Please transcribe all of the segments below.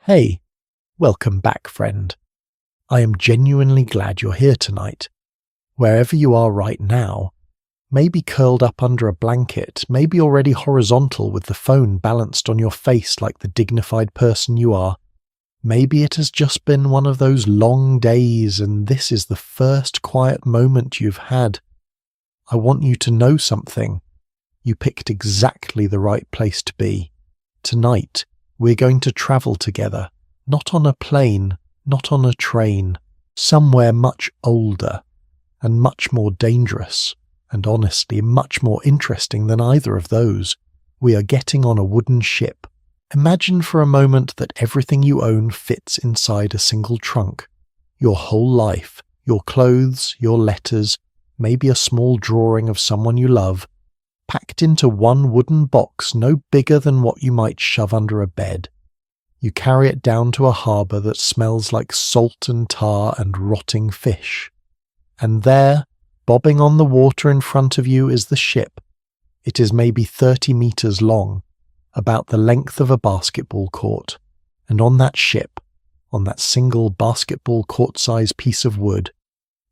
Hey, welcome back, friend. I am genuinely glad you're here tonight. Wherever you are right now, maybe curled up under a blanket, maybe already horizontal with the phone balanced on your face like the dignified person you are. Maybe it has just been one of those long days and this is the first quiet moment you've had. I want you to know something. You picked exactly the right place to be. Tonight, we're going to travel together, not on a plane, not on a train, somewhere much older and much more dangerous, and honestly much more interesting than either of those. We are getting on a wooden ship. Imagine for a moment that everything you own fits inside a single trunk. Your whole life, your clothes, your letters, maybe a small drawing of someone you love, packed into one wooden box no bigger than what you might shove under a bed. You carry it down to a harbour that smells like salt and tar and rotting fish. And there, bobbing on the water in front of you, is the ship. It is maybe 30 metres long, about the length of a basketball court. And on that ship, on that single basketball court-sized piece of wood,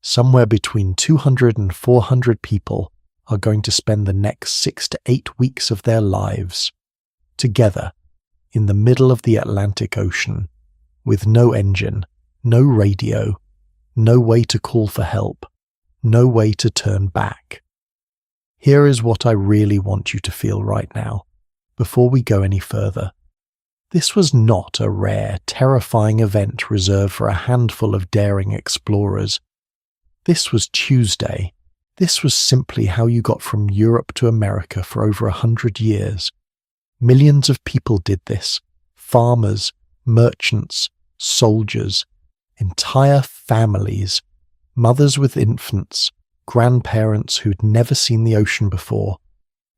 somewhere between 200 and 400 people are going to spend the next 6 to 8 weeks of their lives together in the middle of the Atlantic Ocean, with no engine, no radio, no way to call for help, no way to turn back. Here is what I really want you to feel right now, before we go any further. This was not a rare, terrifying event reserved for a handful of daring explorers. This was Tuesday. This was simply how you got from Europe to America for over 100 years. Millions of people did this. Farmers, merchants, soldiers, entire families, mothers with infants, grandparents who'd never seen the ocean before,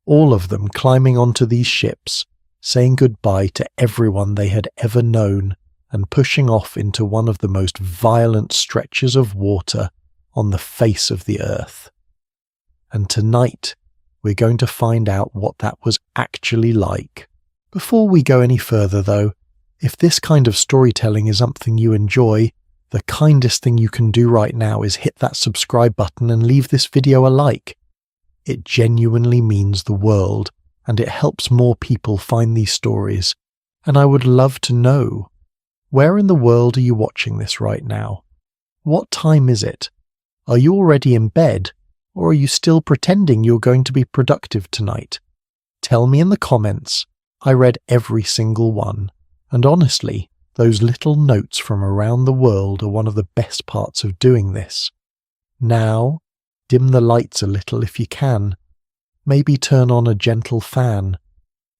all of them climbing onto these ships, saying goodbye to everyone they had ever known and pushing off into one of the most violent stretches of water on the face of the earth. And tonight, we're going to find out what that was actually like. Before we go any further though, if this kind of storytelling is something you enjoy, the kindest thing you can do right now is hit that subscribe button and leave this video a like. It genuinely means the world, and it helps more people find these stories. And I would love to know, where in the world are you watching this right now? What time is it? Are you already in bed? Or are you still pretending you're going to be productive tonight? Tell me in the comments. I read every single one. And honestly, those little notes from around the world are one of the best parts of doing this. Now, dim the lights a little if you can. Maybe turn on a gentle fan.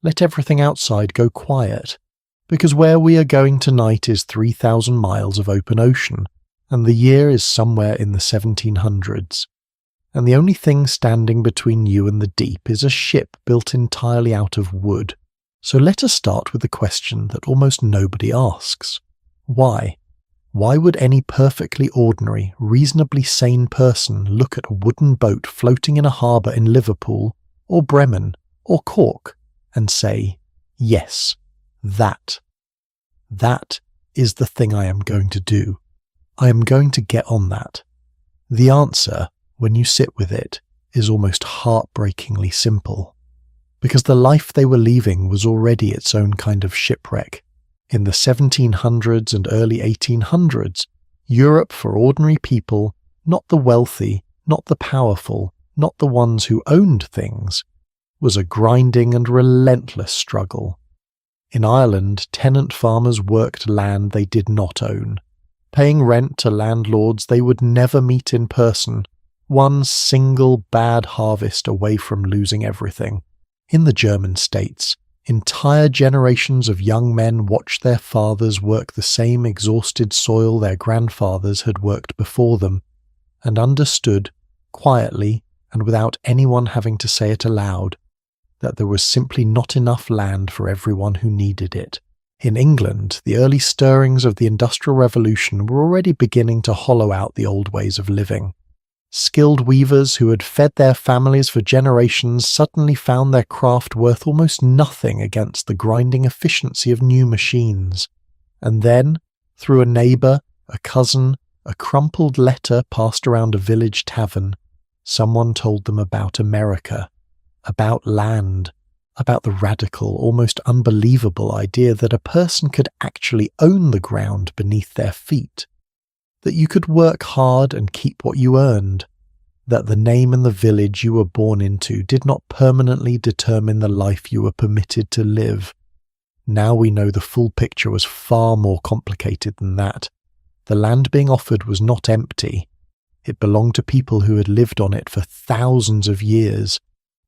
Let everything outside go quiet. Because where we are going tonight is 3,000 miles of open ocean, and the year is somewhere in the 1700s. And the only thing standing between you and the deep is a ship built entirely out of wood. So let us start with the question that almost nobody asks. Why? Why would any perfectly ordinary, reasonably sane person look at a wooden boat floating in a harbour in Liverpool, or Bremen, or Cork, and say, yes, that is the thing I am going to do. I am going to get on that. The answer, when you sit with it, is almost heartbreakingly simple. Because the life they were leaving was already its own kind of shipwreck. In the 1700s and early 1800s, Europe for ordinary people, not the wealthy, not the powerful, not the ones who owned things, was a grinding and relentless struggle. In Ireland, tenant farmers worked land they did not own, paying rent to landlords they would never meet in person, one single bad harvest away from losing everything. In the German states, entire generations of young men watched their fathers work the same exhausted soil their grandfathers had worked before them, and understood, quietly and without anyone having to say it aloud, that there was simply not enough land for everyone who needed it. In England, the early stirrings of the Industrial Revolution were already beginning to hollow out the old ways of living. Skilled weavers who had fed their families for generations suddenly found their craft worth almost nothing against the grinding efficiency of new machines. And then, through a neighbour, a cousin, a crumpled letter passed around a village tavern, someone told them about America, about land, about the radical, almost unbelievable idea that a person could actually own the ground beneath their feet, that you could work hard and keep what you earned, that the name and the village you were born into did not permanently determine the life you were permitted to live. Now we know the full picture was far more complicated than that. The land being offered was not empty. It belonged to people who had lived on it for thousands of years.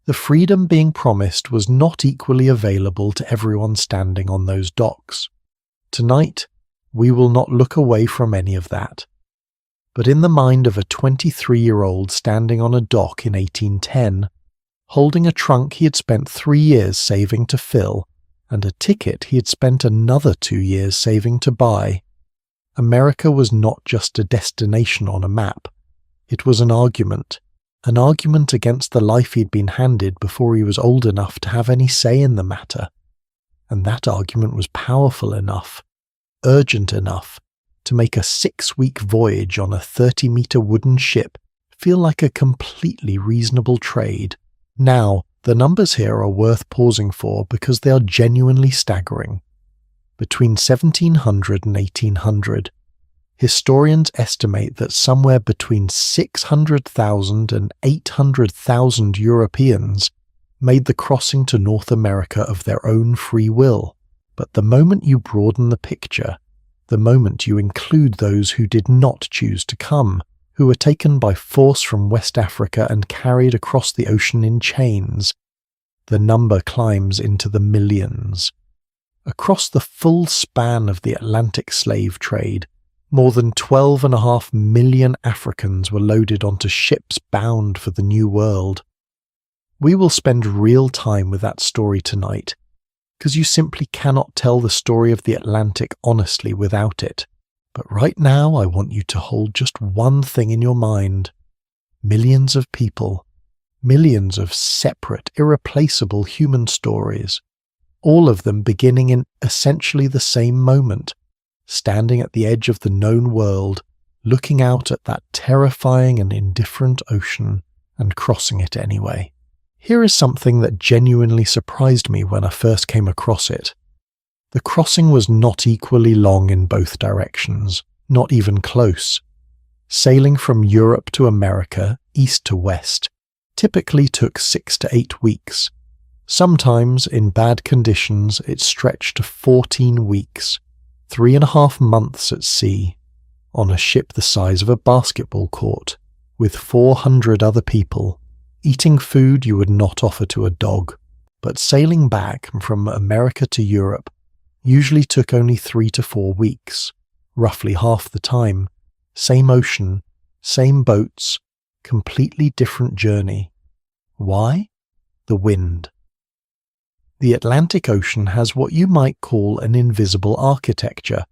The freedom being promised was not equally available to everyone standing on those docks. Tonight, we will not look away from any of that. But in the mind of a 23-year-old standing on a dock in 1810, holding a trunk he had spent 3 years saving to fill, and a ticket he had spent another 2 years saving to buy, America was not just a destination on a map. It was an argument against the life he'd been handed before he was old enough to have any say in the matter. And that argument was powerful enough, urgent enough, to make a 6-week voyage on a 30-metre wooden ship feel like a completely reasonable trade. Now, the numbers here are worth pausing for because they are genuinely staggering. Between 1700 and 1800, historians estimate that somewhere between 600,000 and 800,000 Europeans made the crossing to North America of their own free will. But the moment you broaden the picture, the moment you include those who did not choose to come, who were taken by force from West Africa and carried across the ocean in chains, the number climbs into the millions. Across the full span of the Atlantic slave trade, more than 12.5 million Africans were loaded onto ships bound for the New World. We will spend real time with that story tonight, because you simply cannot tell the story of the Atlantic honestly without it. But right now I want you to hold just one thing in your mind. Millions of people, millions of separate, irreplaceable human stories, all of them beginning in essentially the same moment, standing at the edge of the known world, looking out at that terrifying and indifferent ocean, and crossing it anyway. Here is something that genuinely surprised me when I first came across it. The crossing was not equally long in both directions, not even close. Sailing from Europe to America, east to west, typically took 6 to 8 weeks. Sometimes, in bad conditions, it stretched to 14 weeks, 3.5 months at sea, on a ship the size of a basketball court, with 400 other people, eating food you would not offer to a dog. But sailing back from America to Europe usually took only 3 to 4 weeks, roughly half the time. Same ocean, same boats, completely different journey. Why? The wind. The Atlantic Ocean has what you might call an invisible architecture,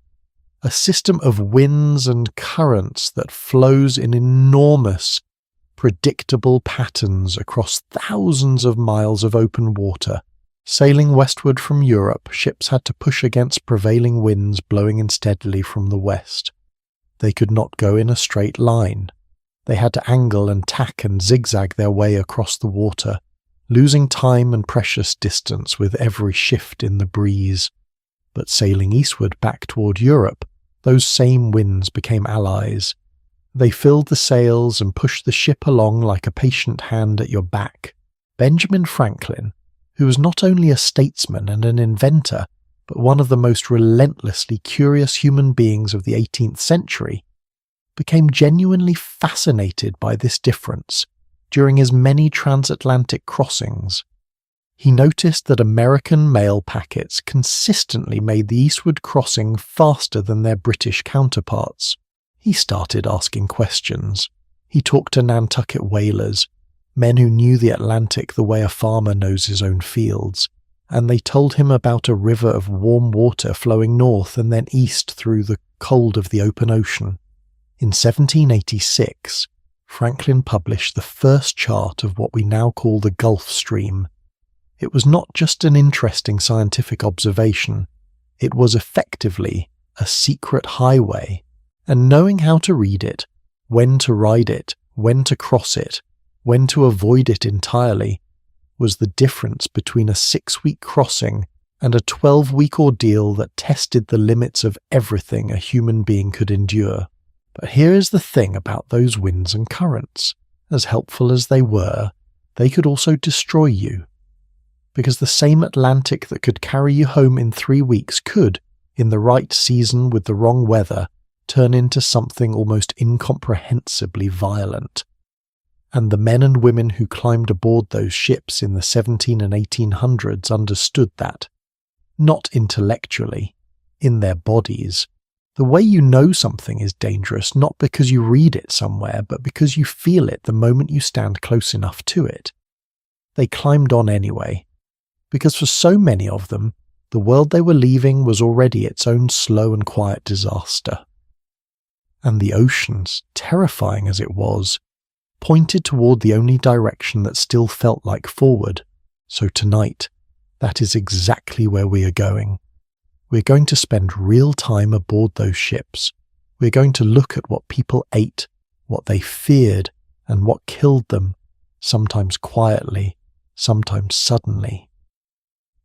a system of winds and currents that flows in enormous, predictable patterns across thousands of miles of open water. Sailing westward from Europe, ships had to push against prevailing winds blowing unsteadily from the west. They could not go in a straight line. They had to angle and tack and zigzag their way across the water, losing time and precious distance with every shift in the breeze. But sailing eastward back toward Europe, those same winds became allies. They filled the sails and pushed the ship along like a patient hand at your back. Benjamin Franklin, who was not only a statesman and an inventor, but one of the most relentlessly curious human beings of the 18th century, became genuinely fascinated by this difference during his many transatlantic crossings. He noticed that American mail packets consistently made the eastward crossing faster than their British counterparts. He started asking questions. He talked to Nantucket whalers, men who knew the Atlantic the way a farmer knows his own fields, and they told him about a river of warm water flowing north and then east through the cold of the open ocean. In 1786, Franklin published the first chart of what we now call the Gulf Stream. It was not just an interesting scientific observation, it was effectively a secret highway, and knowing how to read it, when to ride it, when to cross it, when to avoid it entirely, was the difference between a 6-week crossing and a 12-week ordeal that tested the limits of everything a human being could endure. But here is the thing about those winds and currents. As helpful as they were, they could also destroy you. Because the same Atlantic that could carry you home in 3 weeks could, in the right season with the wrong weather, turn into something almost incomprehensibly violent. And the men and women who climbed aboard those ships in the 17 and 1800s understood that. Not intellectually, in their bodies. The way you know something is dangerous not because you read it somewhere, but because you feel it the moment you stand close enough to it. They climbed on anyway, because for so many of them, the world they were leaving was already its own slow and quiet disaster. And the oceans, terrifying as it was, pointed toward the only direction that still felt like forward. So tonight, that is exactly where we are going. We're going to spend real time aboard those ships. We're going to look at what people ate, what they feared, and what killed them, sometimes quietly, sometimes suddenly.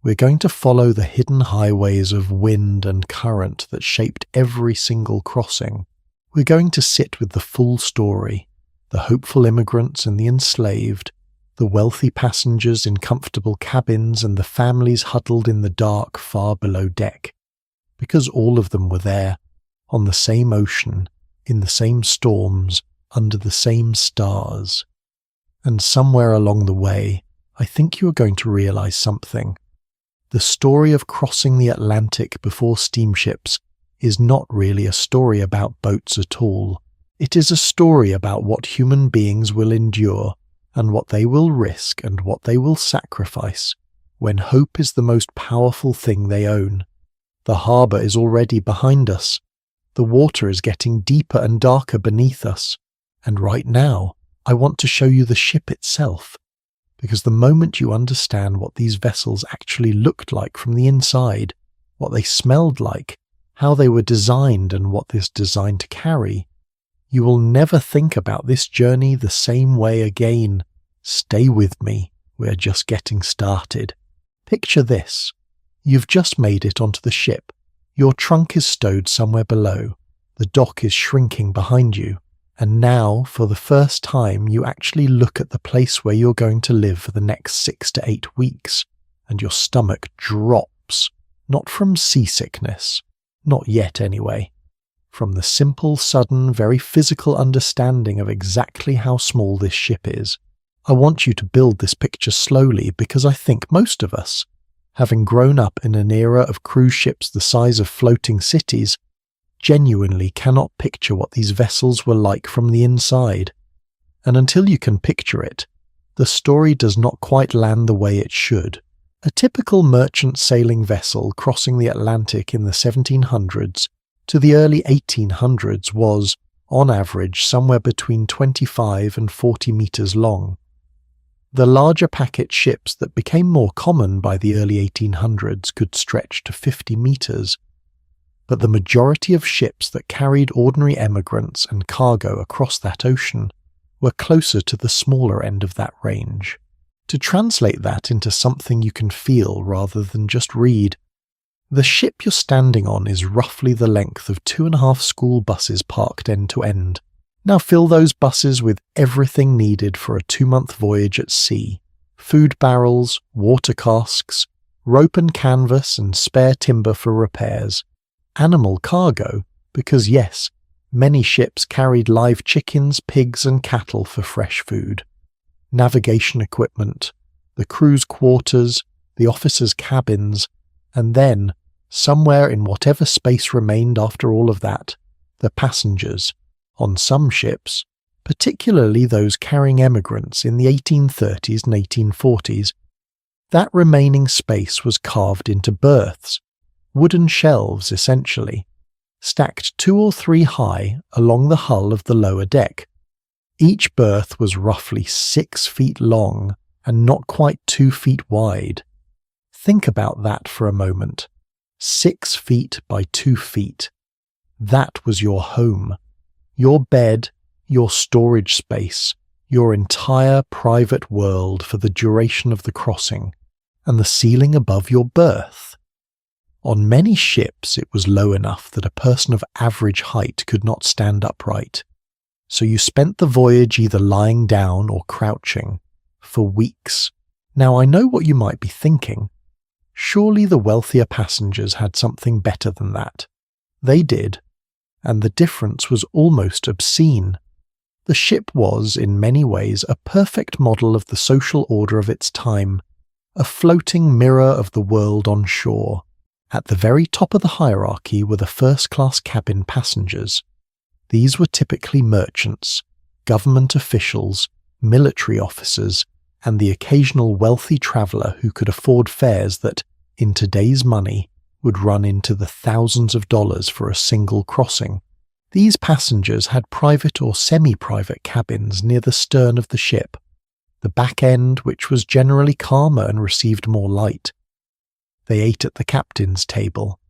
We're going to follow the hidden highways of wind and current that shaped every single crossing. We're going to sit with the full story, the hopeful immigrants and the enslaved, the wealthy passengers in comfortable cabins and the families huddled in the dark far below deck, because all of them were there, on the same ocean, in the same storms, under the same stars. And somewhere along the way, I think you are going to realize something. The story of crossing the Atlantic before steamships is not really a story about boats at all. It is a story about what human beings will endure and what they will risk and what they will sacrifice when hope is the most powerful thing they own. The harbour is already behind us. The water is getting deeper and darker beneath us. And right now, I want to show you the ship itself, because the moment you understand what these vessels actually looked like from the inside, what they smelled like, how they were designed and what this designed to carry, you will never think about this journey the same way again. Stay with me, we're just getting started. Picture this. You've just made it onto the ship. Your trunk is stowed somewhere below. The dock is shrinking behind you. And now, for the first time, you actually look at the place where you're going to live for the next 6 to 8 weeks, and your stomach drops, not from seasickness, not yet anyway, from the simple, sudden, very physical understanding of exactly how small this ship is. I want you to build this picture slowly because I think most of us, having grown up in an era of cruise ships the size of floating cities, genuinely cannot picture what these vessels were like from the inside. And until you can picture it, the story does not quite land the way it should. A typical merchant sailing vessel crossing the Atlantic in the 1700s to the early 1800s was, on average, somewhere between 25 and 40 meters long. The larger packet ships that became more common by the early 1800s could stretch to 50 meters, but the majority of ships that carried ordinary emigrants and cargo across that ocean were closer to the smaller end of that range. To translate that into something you can feel rather than just read, the ship you're standing on is roughly the length of 2.5 school buses parked end to end. Now fill those buses with everything needed for a 2-month voyage at sea: food barrels, water casks, rope and canvas and spare timber for repairs, animal cargo, because yes, many ships carried live chickens, pigs and cattle for fresh food, navigation equipment, the crew's quarters, the officers' cabins, and then, somewhere in whatever space remained after all of that, the passengers. On some ships, particularly those carrying emigrants in the 1830s and 1840s, that remaining space was carved into berths, wooden shelves essentially, stacked 2 or 3 high along the hull of the lower deck. Each berth was roughly 6 feet long and not quite 2 feet wide. Think about that for a moment. 6 feet by 2 feet. That was your home. Your bed, your storage space, your entire private world for the duration of the crossing, and the ceiling above your berth. On many ships it was low enough that a person of average height could not stand upright, so you spent the voyage either lying down or crouching, for weeks. Now I know what you might be thinking. Surely the wealthier passengers had something better than that. They did, and the difference was almost obscene. The ship was, in many ways, a perfect model of the social order of its time, a floating mirror of the world on shore. At the very top of the hierarchy were the first-class cabin passengers. These were typically merchants, government officials, military officers, and the occasional wealthy traveller who could afford fares that, in today's money, would run into the thousands of dollars for a single crossing. These passengers had private or semi-private cabins near the stern of the ship, the back end which was generally calmer and received more light. They ate at the captain's table.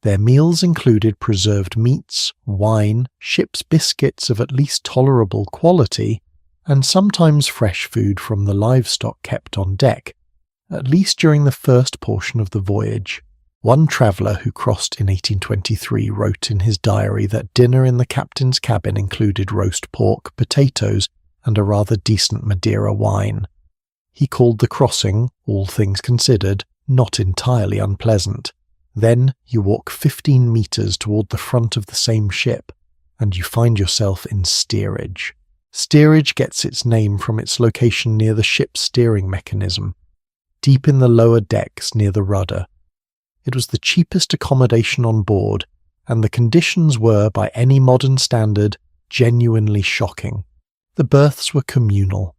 Their meals included preserved meats, wine, ship's biscuits of at least tolerable quality, and sometimes fresh food from the livestock kept on deck, at least during the first portion of the voyage. One traveller who crossed in 1823 wrote in his diary that dinner in the captain's cabin included roast pork, potatoes, and a rather decent Madeira wine. He called the crossing, all things considered, not entirely unpleasant. Then you walk 15 metres toward the front of the same ship, and you find yourself in steerage. Steerage gets its name from its location near the ship's steering mechanism, deep in the lower decks near the rudder. It was the cheapest accommodation on board, and the conditions were, by any modern standard, genuinely shocking. The berths were communal.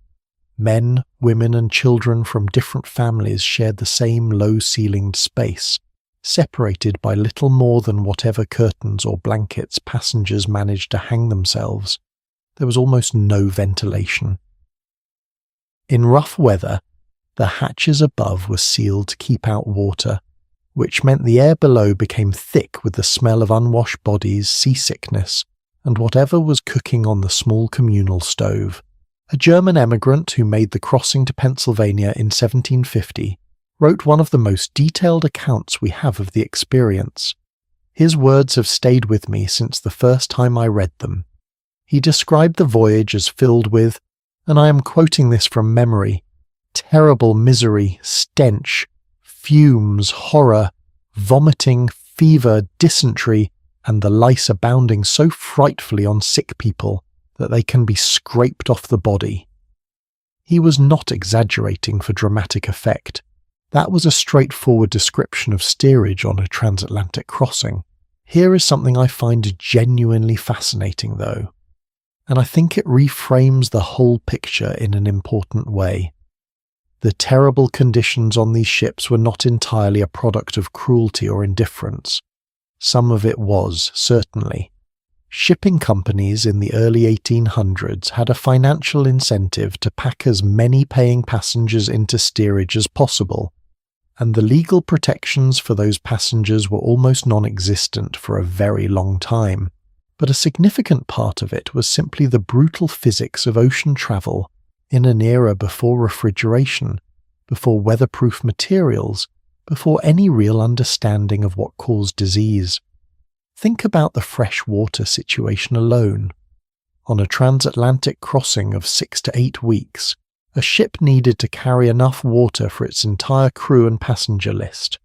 Men, women, and children from different families shared the same low-ceilinged space, separated by little more than whatever curtains or blankets passengers managed to hang themselves. There was almost no ventilation. In rough weather, the hatches above were sealed to keep out water, which meant the air below became thick with the smell of unwashed bodies, seasickness, and whatever was cooking on the small communal stove. A German emigrant who made the crossing to Pennsylvania in 1750 wrote one of the most detailed accounts we have of the experience. His words have stayed with me since the first time I read them. He described the voyage as filled with, and I am quoting this from memory, terrible misery, stench, fumes, horror, vomiting, fever, dysentery, and the lice abounding so frightfully on sick people that they can be scraped off the body. He was not exaggerating for dramatic effect. That was a straightforward description of steerage on a transatlantic crossing. Here is something I find genuinely fascinating, though, and I think it reframes the whole picture in an important way. The terrible conditions on these ships were not entirely a product of cruelty or indifference. Some of it was, certainly. Shipping companies in the early 1800s had a financial incentive to pack as many paying passengers into steerage as possible, and the legal protections for those passengers were almost non-existent for a very long time. But a significant part of it was simply the brutal physics of ocean travel in an era before refrigeration, before weatherproof materials, before any real understanding of what caused disease. Think about the fresh water situation alone. On a transatlantic crossing of 6 to 8 weeks, a ship needed to carry enough water for its entire crew and passenger list.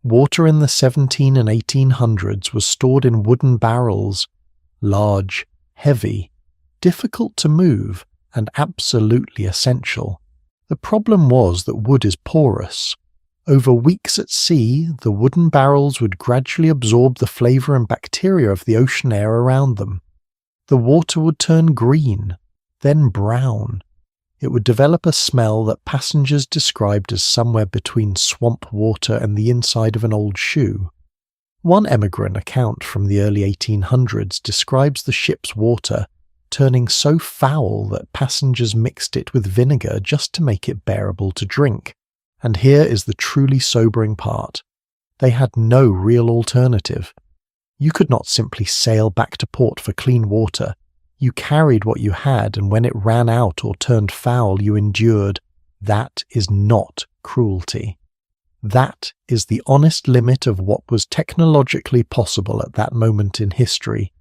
Water in the 17 and 1800s was stored in wooden barrels, large, heavy, difficult to move, and absolutely essential. The problem was that wood is porous. Over weeks at sea, the wooden barrels would gradually absorb the flavour and bacteria of the ocean air around them. The water would turn green, then brown. It would develop a smell that passengers described as somewhere between swamp water and the inside of an old shoe. One emigrant account from the early 1800s describes the ship's water turning so foul that passengers mixed it with vinegar just to make it bearable to drink. And here is the truly sobering part. They had no real alternative. You could not simply sail back to port for clean water. You carried what you had, and when it ran out or turned foul, you endured. That is not cruelty. That is the honest limit of what was technologically possible at that moment in history,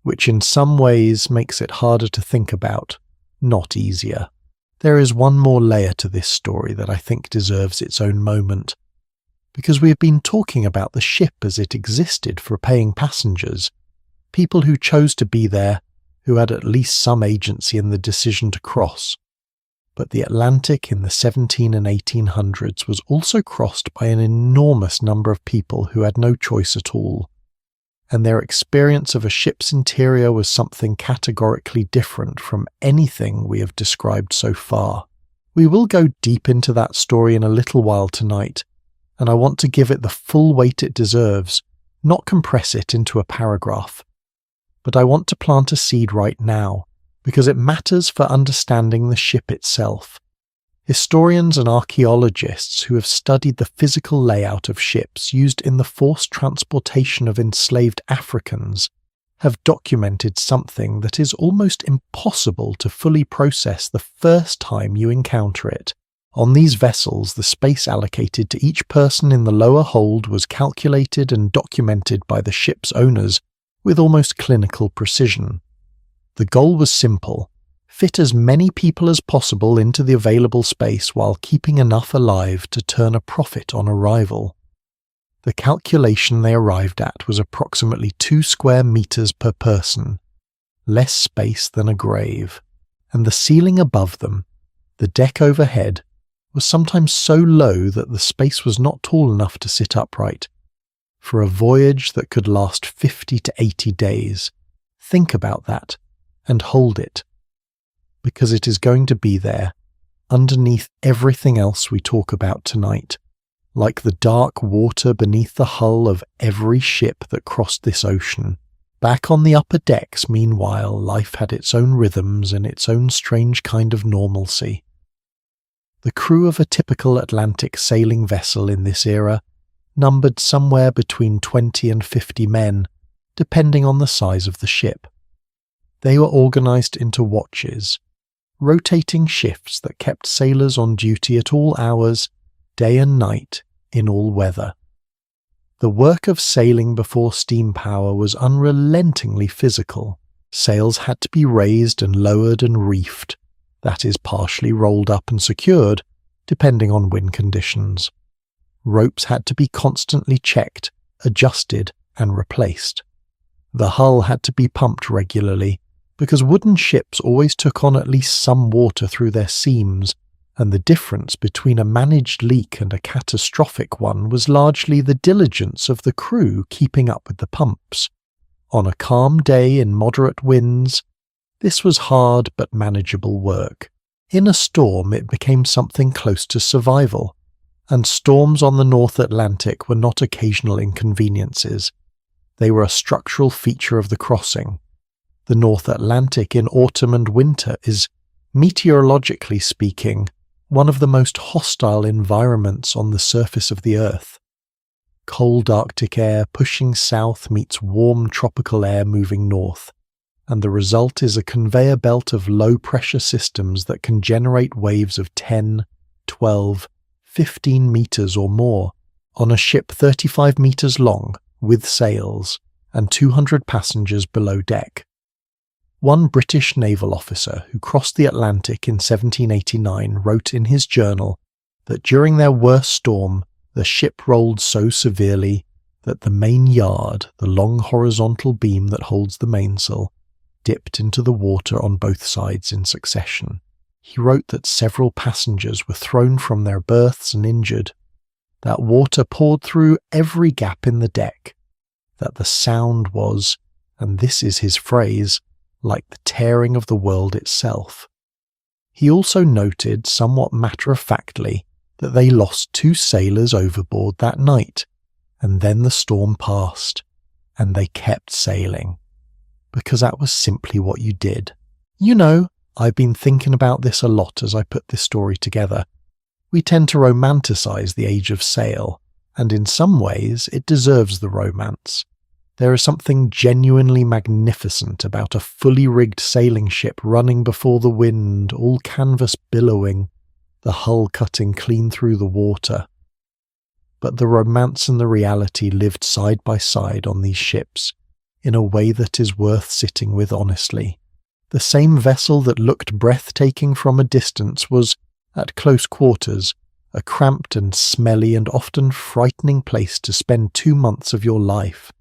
which in some ways makes it harder to think about, not easier. There is one more layer to this story that I think deserves its own moment. Because we have been talking about the ship as it existed for paying passengers, people who chose to be there, who had at least some agency in the decision to cross. But the Atlantic in the 17 and 1800s was also crossed by an enormous number of people who had no choice at all, and their experience of a ship's interior was something categorically different from anything we have described so far. We will go deep into that story in a little while tonight, and I want to give it the full weight it deserves, not compress it into a paragraph. But I want to plant a seed right now, because it matters for understanding the ship itself. Historians and archaeologists who have studied the physical layout of ships used in the forced transportation of enslaved Africans have documented something that is almost impossible to fully process the first time you encounter it. On these vessels, the space allocated to each person in the lower hold was calculated and documented by the ship's owners with almost clinical precision. The goal was simple: fit as many people as possible into the available space while keeping enough alive to turn a profit on arrival. The calculation they arrived at was approximately 2 square meters per person, less space than a grave, and the ceiling above them, the deck overhead, was sometimes so low that the space was not tall enough to sit upright. For a voyage that could last 50 to 80 days, think about that and hold it, because it is going to be there, underneath everything else we talk about tonight, like the dark water beneath the hull of every ship that crossed this ocean. Back on the upper decks, meanwhile, life had its own rhythms and its own strange kind of normalcy. The crew of a typical Atlantic sailing vessel in this era numbered somewhere between 20 and 50 men, depending on the size of the ship. They were organised into watches, rotating shifts that kept sailors on duty at all hours, day and night, in all weather. The work of sailing before steam power was unrelentingly physical. Sails had to be raised and lowered and reefed, that is, partially rolled up and secured, depending on wind conditions. Ropes had to be constantly checked, adjusted, and replaced. The hull had to be pumped regularly, because wooden ships always took on at least some water through their seams, and the difference between a managed leak and a catastrophic one was largely the diligence of the crew keeping up with the pumps. On a calm day in moderate winds, this was hard but manageable work. In a storm, it became something close to survival, and storms on the North Atlantic were not occasional inconveniences. They were a structural feature of the crossing. The North Atlantic in autumn and winter is, meteorologically speaking, one of the most hostile environments on the surface of the Earth. Cold Arctic air pushing south meets warm tropical air moving north, and the result is a conveyor belt of low-pressure systems that can generate waves of 10, 12, 15 meters or more on a ship 35 meters long, with sails, and 200 passengers below deck. One British naval officer who crossed the Atlantic in 1789 wrote in his journal that during their worst storm, the ship rolled so severely that the main yard, the long horizontal beam that holds the mainsail, dipped into the water on both sides in succession. He wrote that several passengers were thrown from their berths and injured, that water poured through every gap in the deck, that the sound was, and this is his phrase, like the tearing of the world itself. He also noted, somewhat matter-of-factly, that they lost 2 sailors overboard that night, and then the storm passed, and they kept sailing. Because that was simply what you did. You know, I've been thinking about this a lot as I put this story together. We tend to romanticize the age of sail, and in some ways it deserves the romance. There is something genuinely magnificent about a fully rigged sailing ship running before the wind, all canvas billowing, the hull cutting clean through the water. But the romance and the reality lived side by side on these ships, in a way that is worth sitting with honestly. The same vessel that looked breathtaking from a distance was, at close quarters, a cramped and smelly and often frightening place to spend 2 months of your life.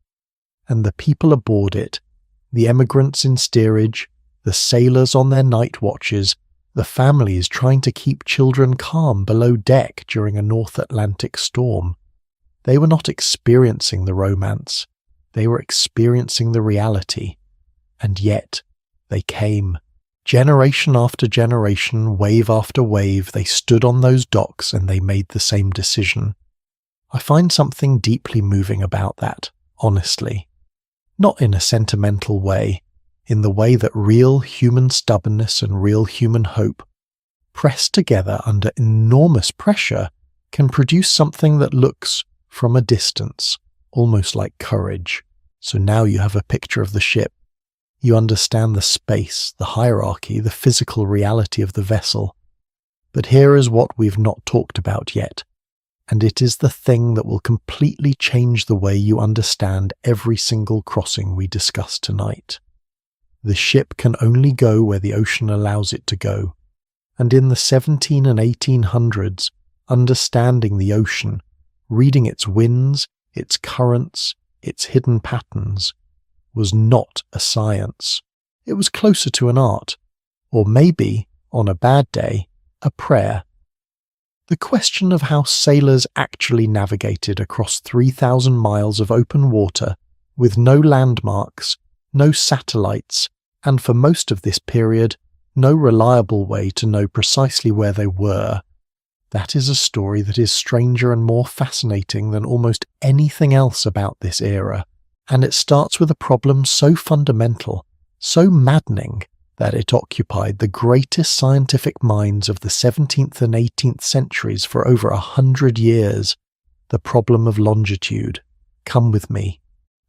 And the people aboard it, the emigrants in steerage, the sailors on their night watches, the families trying to keep children calm below deck during a North Atlantic storm, they were not experiencing the romance, they were experiencing the reality. And yet, they came. Generation after generation, wave after wave, they stood on those docks and they made the same decision. I find something deeply moving about that, honestly. Not in a sentimental way, in the way that real human stubbornness and real human hope, pressed together under enormous pressure, can produce something that looks, from a distance, almost like courage. So now you have a picture of the ship. You understand the space, the hierarchy, the physical reality of the vessel. But here is what we've not talked about yet, and it is the thing that will completely change the way you understand every single crossing we discuss tonight. The ship can only go where the ocean allows it to go, and in the 17 and 1800s, understanding the ocean, reading its winds, its currents, its hidden patterns, was not a science. It was closer to an art, or maybe, on a bad day, a prayer. The question of how sailors actually navigated across 3,000 miles of open water, with no landmarks, no satellites, and for most of this period, no reliable way to know precisely where they were, that is a story that is stranger and more fascinating than almost anything else about this era. And it starts with a problem so fundamental, so maddening, that it occupied the greatest scientific minds of the 17th and 18th centuries for over 100 years, the problem of longitude. Come with me.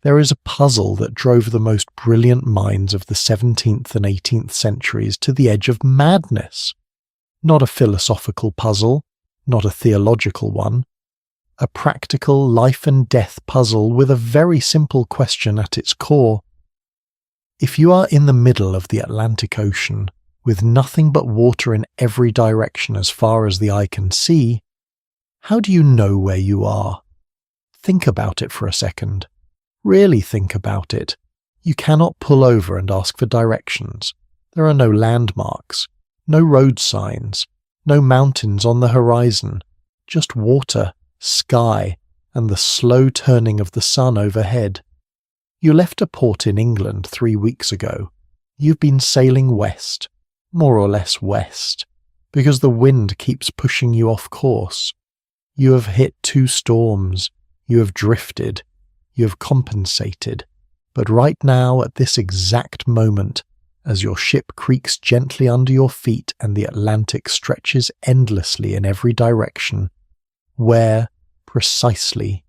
There is a puzzle that drove the most brilliant minds of the 17th and 18th centuries to the edge of madness. Not a philosophical puzzle, not a theological one, a practical life and death puzzle with a very simple question at its core. If you are in the middle of the Atlantic Ocean, with nothing but water in every direction as far as the eye can see, how do you know where you are? Think about it for a second. Really think about it. You cannot pull over and ask for directions. There are no landmarks, no road signs, no mountains on the horizon, just water, sky, and the slow turning of the sun overhead. You left a port in England 3 weeks ago. You've been sailing west, more or less west, because the wind keeps pushing you off course. You have hit 2 storms, you have drifted, you have compensated, but right now, at this exact moment, as your ship creaks gently under your feet and the Atlantic stretches endlessly in every direction, where, precisely,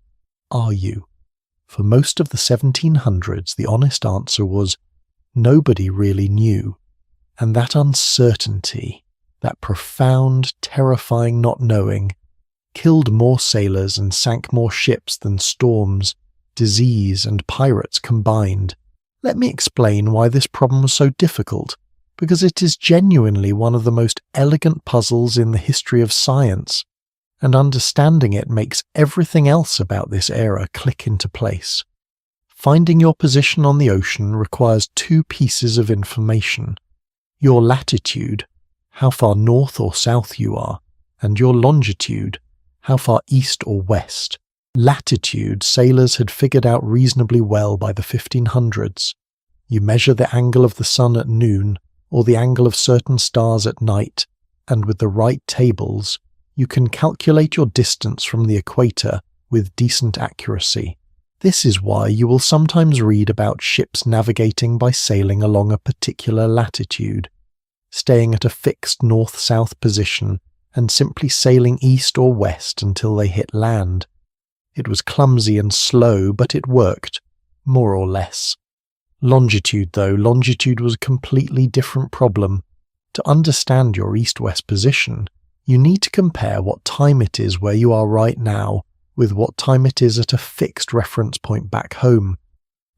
are you? For most of the 1700s, the honest answer was, nobody really knew. And that uncertainty, that profound, terrifying not knowing, killed more sailors and sank more ships than storms, disease, and pirates combined. Let me explain why this problem was so difficult, because it is genuinely one of the most elegant puzzles in the history of science, and understanding it makes everything else about this era click into place. Finding your position on the ocean requires 2 pieces of information: your latitude, how far north or south you are, and your longitude, how far east or west. Latitude sailors had figured out reasonably well by the 1500s. You measure the angle of the sun at noon, or the angle of certain stars at night, and with the right tables, you can calculate your distance from the equator with decent accuracy. This is why you will sometimes read about ships navigating by sailing along a particular latitude, staying at a fixed north-south position and simply sailing east or west until they hit land. It was clumsy and slow, but it worked, More or less. Longitude, though, longitude was a completely different problem. To understand your east-west position, you need to compare what time it is where you are right now with what time it is at a fixed reference point back home,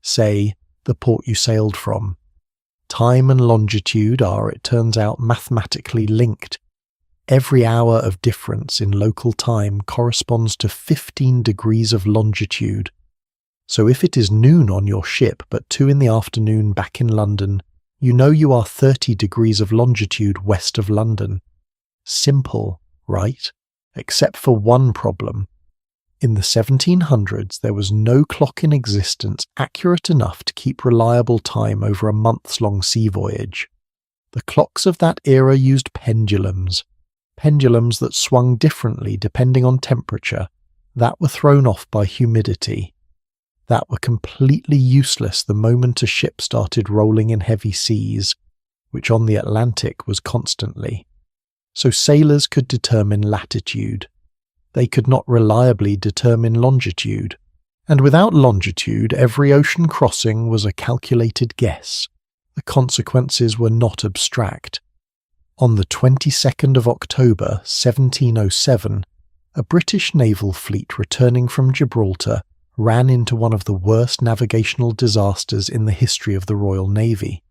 say, the port you sailed from. Time and longitude are, it turns out, mathematically linked. Every hour of difference in local time corresponds to 15 degrees of longitude. So if it is noon on your ship but 2 in the afternoon back in London, you know you are 30 degrees of longitude west of London. Simple, right? Except for one problem. In the 1700s, there was no clock in existence accurate enough to keep reliable time over a months-long sea voyage. The clocks of that era used pendulums that swung differently depending on temperature, that were thrown off by humidity, that were completely useless the moment a ship started rolling in heavy seas, which on the Atlantic was constantly. So sailors could determine latitude. They could not reliably determine longitude, and without longitude every ocean crossing was a calculated guess. The consequences were not abstract. On the 22nd of October 1707, a British naval fleet returning from Gibraltar ran into one of the worst navigational disasters in the history of the Royal Navy.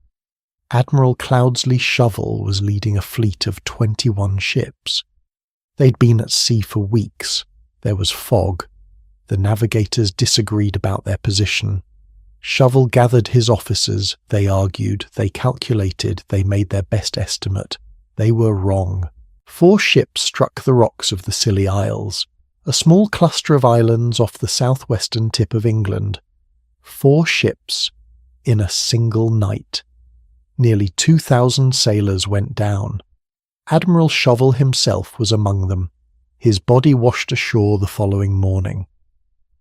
Admiral Cloudesley Shovel was leading a fleet of 21 ships. They'd been at sea for weeks. There was fog. The navigators disagreed about their position. Shovel gathered his officers. They argued, they calculated, they made their best estimate. They were wrong. 4 ships struck the rocks of the Scilly Isles, a small cluster of islands off the southwestern tip of England. 4 ships in a single night. Nearly 2,000 sailors went down. Admiral Shovel himself was among them. His body washed ashore the following morning.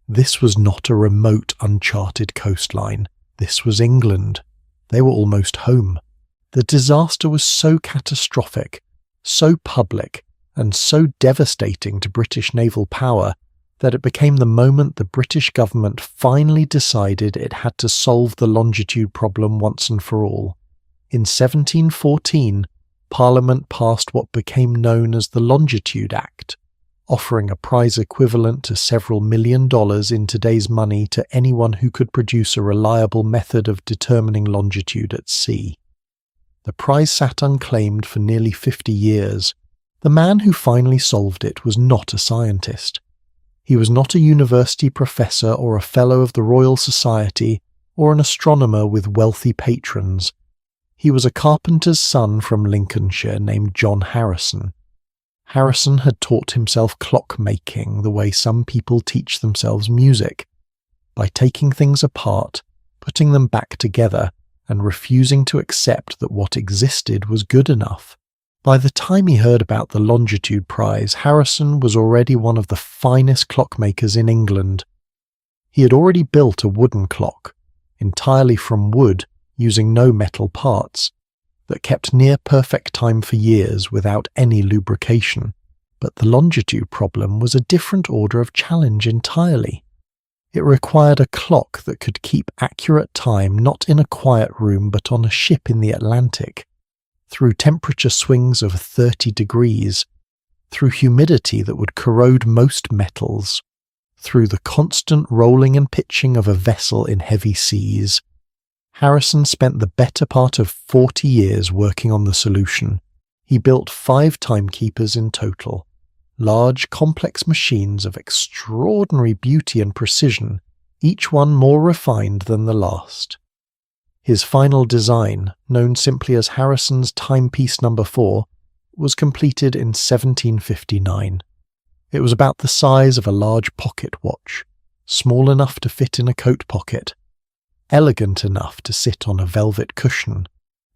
This was not a remote, uncharted coastline. This was England. They were almost home. The disaster was so catastrophic, so public, and so devastating to British naval power that it became the moment the British government finally decided it had to solve the longitude problem once and for all. In 1714, Parliament passed what became known as the Longitude Act, offering a prize equivalent to several $1 million in today's money to anyone who could produce a reliable method of determining longitude at sea. The prize sat unclaimed for nearly 50 years. The man who finally solved it was not a scientist. He was not a university professor or a fellow of the Royal Society or an astronomer with wealthy patrons. He was a carpenter's son from Lincolnshire named John Harrison. Harrison had taught himself clock-making the way some people teach themselves music, by taking things apart, putting them back together, and refusing to accept that what existed was good enough. By the time he heard about the Longitude Prize, Harrison was already one of the finest clockmakers in England. He had already built a wooden clock, entirely from wood, using no metal parts, that kept near-perfect time for years without any lubrication. But the longitude problem was a different order of challenge entirely. It required a clock that could keep accurate time not in a quiet room but on a ship in the Atlantic, through temperature swings of 30 degrees, through humidity that would corrode most metals, through the constant rolling and pitching of a vessel in heavy seas. Harrison spent the better part of 40 years working on the solution. He built 5 timekeepers in total, large, complex machines of extraordinary beauty and precision, each one more refined than the last. His final design, known simply as Harrison's Timepiece No. 4, was completed in 1759. It was about the size of a large pocket watch, small enough to fit in a coat pocket, elegant enough to sit on a velvet cushion,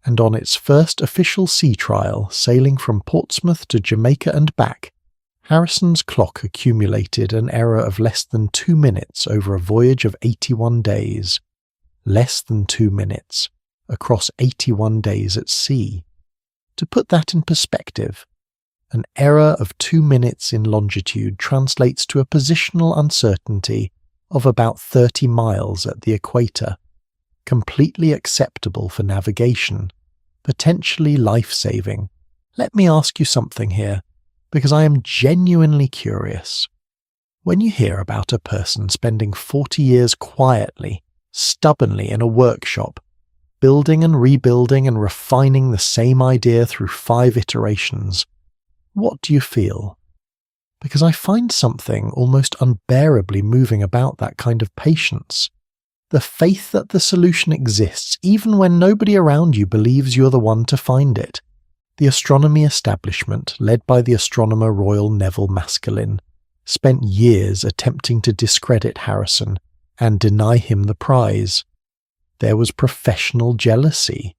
and on its first official sea trial, sailing from Portsmouth to Jamaica and back, Harrison's clock accumulated an error of less than 2 minutes over a voyage of 81 days. Less than 2 minutes, across 81 days at sea. To put that in perspective, an error of 2 minutes in longitude translates to a positional uncertainty of about 30 miles at the equator, completely acceptable for navigation, potentially life-saving. Let me ask you something here, because I am genuinely curious. When you hear about a person spending 40 years quietly, stubbornly in a workshop, building and rebuilding and refining the same idea through 5 iterations, what do you feel? Because I find something almost unbearably moving about that kind of patience. The faith that the solution exists even when nobody around you believes you're the one to find it. The astronomy establishment, led by the astronomer Royal Neville Maskelyne, spent years attempting to discredit Harrison and deny him the prize. There was professional jealousy.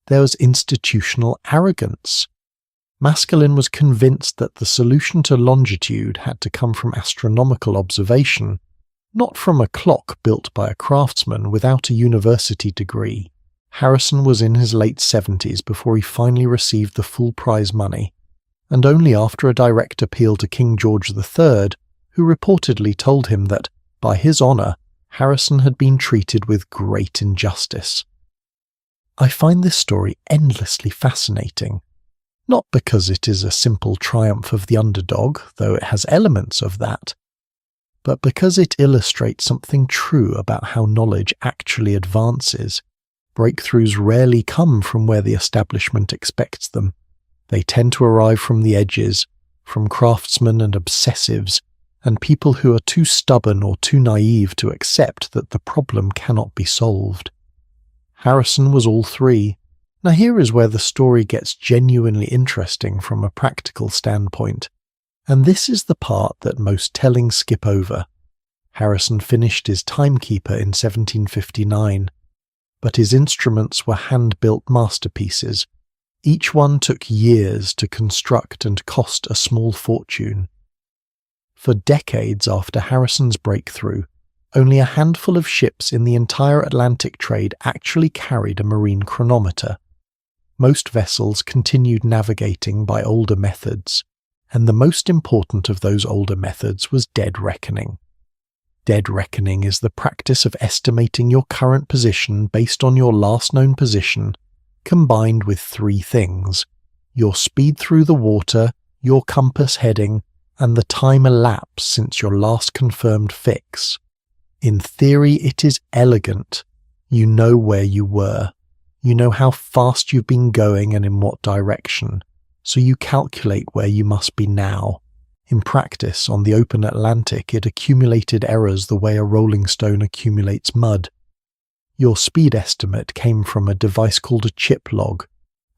There was institutional arrogance. Maskelyne was convinced that the solution to longitude had to come from astronomical observation, not from a clock built by a craftsman without a university degree. Harrison was in his late 70s before he finally received the full prize money, and only after a direct appeal to King George III, who reportedly told him that, by his honour, Harrison had been treated with great injustice. I find this story endlessly fascinating, not because it is a simple triumph of the underdog, though it has elements of that, but because it illustrates something true about how knowledge actually advances. Breakthroughs rarely come from where the establishment expects them. They tend to arrive from the edges, from craftsmen and obsessives, and people who are too stubborn or too naive to accept that the problem cannot be solved. Harrison was all 3. Now here is where the story gets genuinely interesting from a practical standpoint, and this is the part that most tellings skip over. Harrison finished his timekeeper in 1759, but his instruments were hand-built masterpieces. Each one took years to construct and cost a small fortune. For decades after Harrison's breakthrough, only a handful of ships in the entire Atlantic trade actually carried a marine chronometer. Most vessels continued navigating by older methods, and the most important of those older methods was dead reckoning. Dead reckoning is the practice of estimating your current position based on your last known position, combined with 3 things: your speed through the water, your compass heading, and the time elapsed since your last confirmed fix. In theory, it is elegant. You know where you were. You know how fast you've been going and in what direction, so you calculate where you must be now. In practice, on the open Atlantic, it accumulated errors the way a rolling stone accumulates mud. Your speed estimate came from a device called a chip log,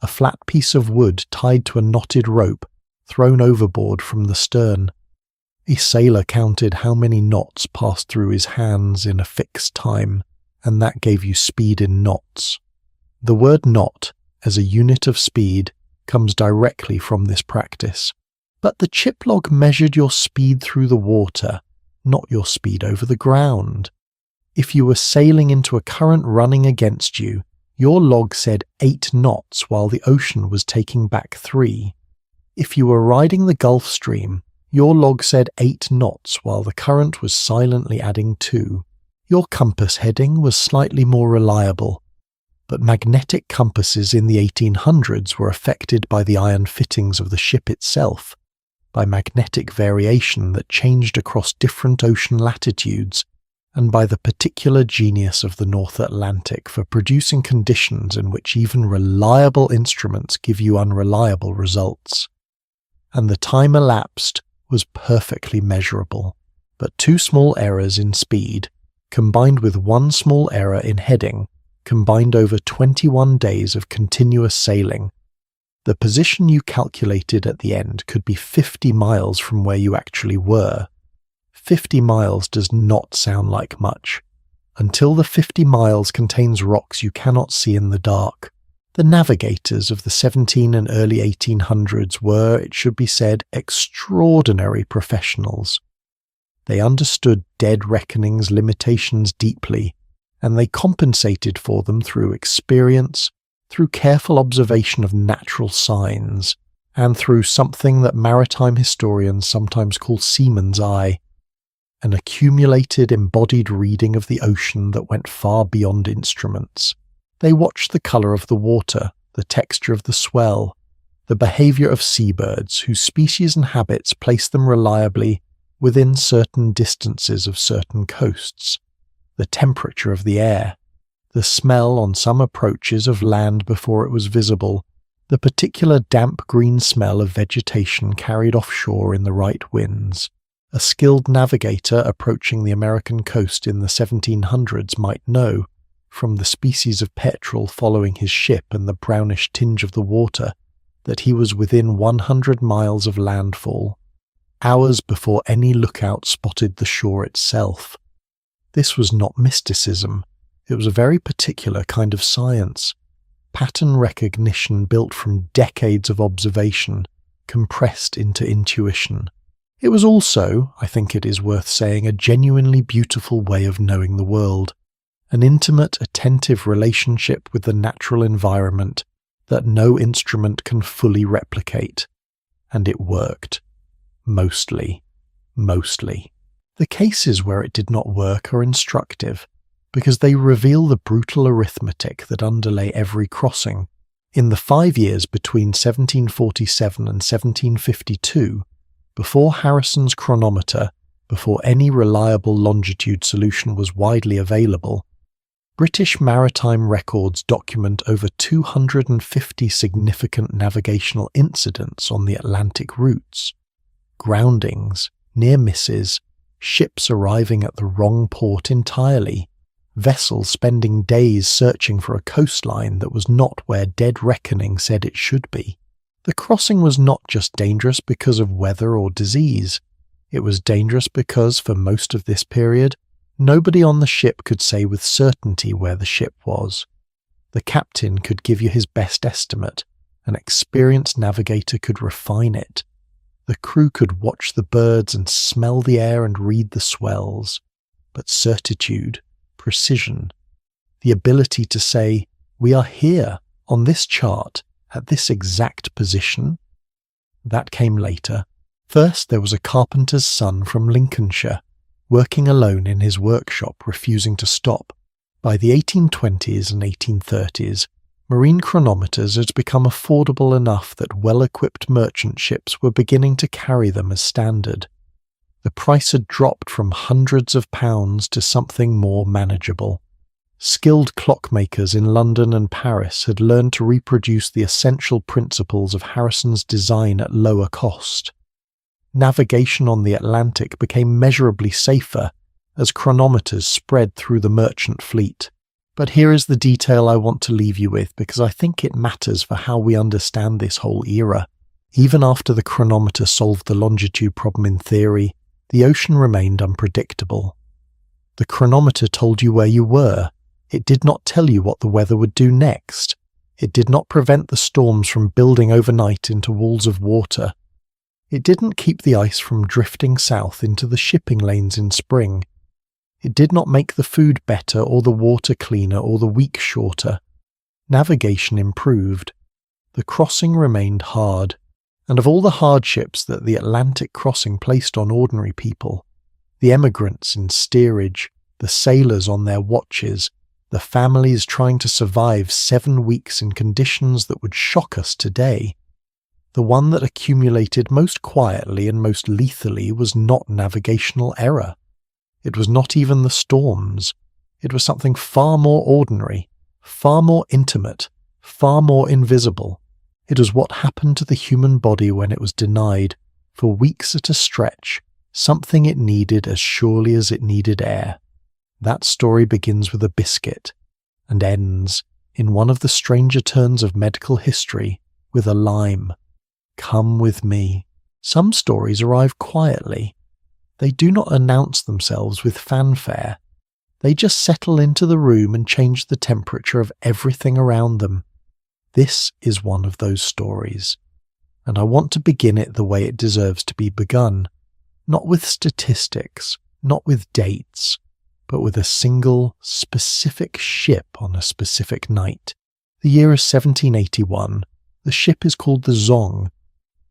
a flat piece of wood tied to a knotted rope thrown overboard from the stern. A sailor counted how many knots passed through his hands in a fixed time, and that gave you speed in knots. The word knot, as a unit of speed, comes directly from this practice. But the chip log measured your speed through the water, not your speed over the ground. If you were sailing into a current running against you, your log said 8 knots while the ocean was taking back 3. If you were riding the Gulf Stream, your log said 8 knots while the current was silently adding 2. Your compass heading was slightly more reliable, but magnetic compasses in the 1800s were affected by the iron fittings of the ship itself, by magnetic variation that changed across different ocean latitudes, and by the particular genius of the North Atlantic for producing conditions in which even reliable instruments give you unreliable results. And the time elapsed was perfectly measurable, but 2 small errors in speed, combined with 1 small error in heading, combined over 21 days of continuous sailing. The position you calculated at the end could be 50 miles from where you actually were. 50 miles does not sound like much, until the 50 miles contains rocks you cannot see in the dark. The navigators of the 17 and early 1800s were, it should be said, extraordinary professionals. They understood dead reckoning's limitations deeply, and they compensated for them through experience, through careful observation of natural signs, and through something that maritime historians sometimes call seaman's eye. an accumulated embodied reading of the ocean that went far beyond instruments. They watched the colour of the water, the texture of the swell, the behaviour of seabirds whose species and habits placed them reliably within certain distances of certain coasts, the temperature of the air, the smell on some approaches of land before it was visible, the particular damp green smell of vegetation carried offshore in the right winds. A skilled navigator approaching the American coast in the 1700s might know, from the species of petrel following his ship and the brownish tinge of the water, that he was within 100 miles of landfall, hours before any lookout spotted the shore itself. This was not mysticism, it was a very particular kind of science, pattern recognition built from decades of observation, compressed into intuition. It was also, I think it is worth saying, a genuinely beautiful way of knowing the world, an intimate, attentive relationship with the natural environment that no instrument can fully replicate. And it worked. Mostly. The cases where it did not work are instructive, because they reveal the brutal arithmetic that underlay every crossing. In the 5 years between 1747 and 1752, before Harrison's chronometer, before any reliable longitude solution was widely available, British maritime records document over 250 significant navigational incidents on the Atlantic routes. Groundings, near misses, ships arriving at the wrong port entirely, vessels spending days searching for a coastline that was not where dead reckoning said it should be. The crossing was not just dangerous because of weather or disease. It was dangerous because, for most of this period, nobody on the ship could say with certainty where the ship was. The captain could give you his best estimate, an experienced navigator could refine it. The crew could watch the birds and smell the air and read the swells. But certitude, precision, the ability to say, "We are here, on this chart, at this exact position," that came later. First there was a carpenter's son from Lincolnshire, working alone in his workshop, refusing to stop. By the 1820s and 1830s, marine chronometers had become affordable enough that well-equipped merchant ships were beginning to carry them as standard. The price had dropped from hundreds of pounds to something more manageable. Skilled clockmakers in London and Paris had learned to reproduce the essential principles of Harrison's design at lower cost. Navigation on the Atlantic became measurably safer as chronometers spread through the merchant fleet. But here is the detail I want to leave you with, because I think it matters for how we understand this whole era. Even after the chronometer solved the longitude problem in theory, the ocean remained unpredictable. The chronometer told you where you were. It did not tell you what the weather would do next. It did not prevent the storms from building overnight into walls of water. It didn't keep the ice from drifting south into the shipping lanes in spring. It did not make the food better or the water cleaner or the week shorter. Navigation improved. The crossing remained hard, and of all the hardships that the Atlantic crossing placed on ordinary people, the emigrants in steerage, the sailors on their watches, the families trying to survive 7 weeks in conditions that would shock us today, the one that accumulated most quietly and most lethally was not navigational error. It was not even the storms. It was something far more ordinary, far more intimate, far more invisible. It was what happened to the human body when it was denied, for weeks at a stretch, something it needed as surely as it needed air. That story begins with a biscuit, and ends, in one of the stranger turns of medical history, with a lime. Come with me. Some stories arrive quietly. They do not announce themselves with fanfare. They just settle into the room and change the temperature of everything around them. This is one of those stories, and I want to begin it the way it deserves to be begun, not with statistics, not with dates, but with a single, specific ship on a specific night. The year is 1781. The ship is called the Zong.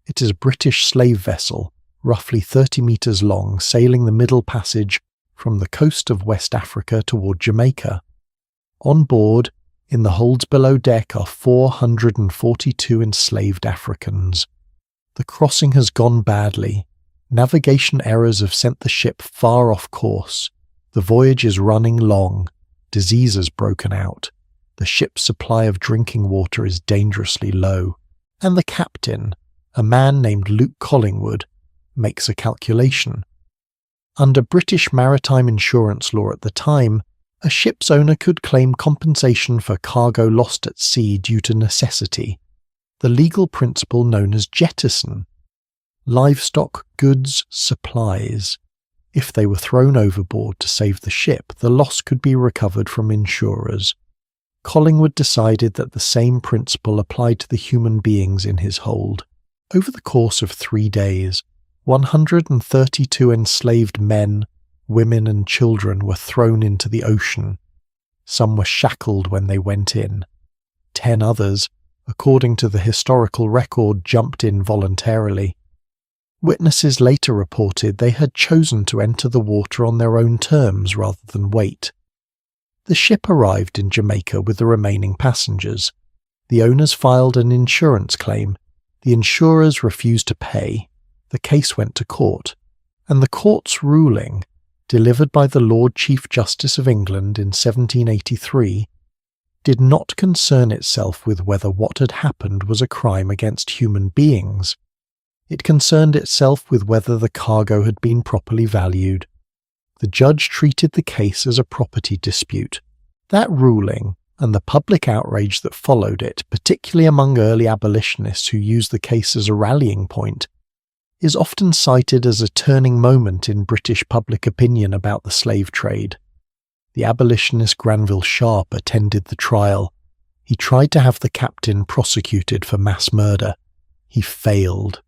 It is a British slave vessel, roughly 30 meters long, sailing the Middle Passage from the coast of West Africa toward Jamaica. On board, in the holds below deck, are 442 enslaved Africans. The crossing has gone badly. Navigation errors have sent the ship far off course. The voyage is running long. Disease has broken out. The ship's supply of drinking water is dangerously low. And the captain, a man named Luke Collingwood, makes a calculation. Under British maritime insurance law at the time, a ship's owner could claim compensation for cargo lost at sea due to necessity, the legal principle known as jettison. Livestock, goods, supplies. If they were thrown overboard to save the ship, the loss could be recovered from insurers. Collingwood decided that the same principle applied to the human beings in his hold. Over the course of 3 days, 132 enslaved men, women and children were thrown into the ocean. Some were shackled when they went in. 10 others, according to the historical record, jumped in voluntarily. Witnesses later reported they had chosen to enter the water on their own terms rather than wait. The ship arrived in Jamaica with the remaining passengers. The owners filed an insurance claim. The insurers refused to pay. The case went to court, and the court's ruling, delivered by the Lord Chief Justice of England in 1783, did not concern itself with whether what had happened was a crime against human beings. It concerned itself with whether the cargo had been properly valued. The judge treated the case as a property dispute. That ruling, and the public outrage that followed it, particularly among early abolitionists who used the case as a rallying point, is often cited as a turning moment in British public opinion about the slave trade. The abolitionist Granville Sharp attended the trial. He tried to have the captain prosecuted for mass murder. He failed.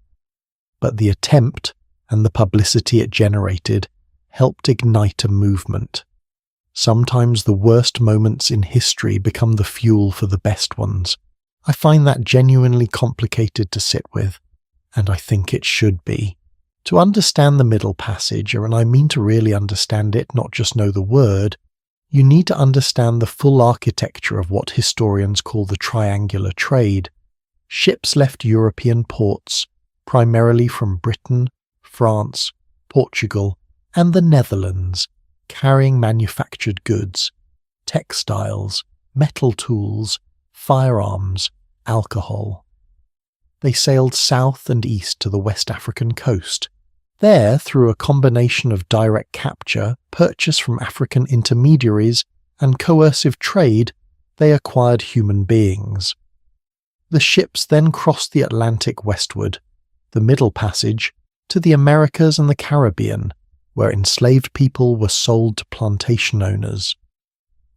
But the attempt, and the publicity it generated, helped ignite a movement. Sometimes the worst moments in history become the fuel for the best ones. I find that genuinely complicated to sit with, and I think it should be. To understand the Middle Passage, and I mean to really understand it, not just know the word, you need to understand the full architecture of what historians call the triangular trade. Ships left European ports, primarily from Britain, France, Portugal, and the Netherlands, carrying manufactured goods, textiles, metal tools, firearms, alcohol. They sailed south and east to the West African coast. There, through a combination of direct capture, purchase from African intermediaries, and coercive trade, they acquired human beings. The ships then crossed the Atlantic westward, the Middle Passage, to the Americas and the Caribbean, where enslaved people were sold to plantation owners.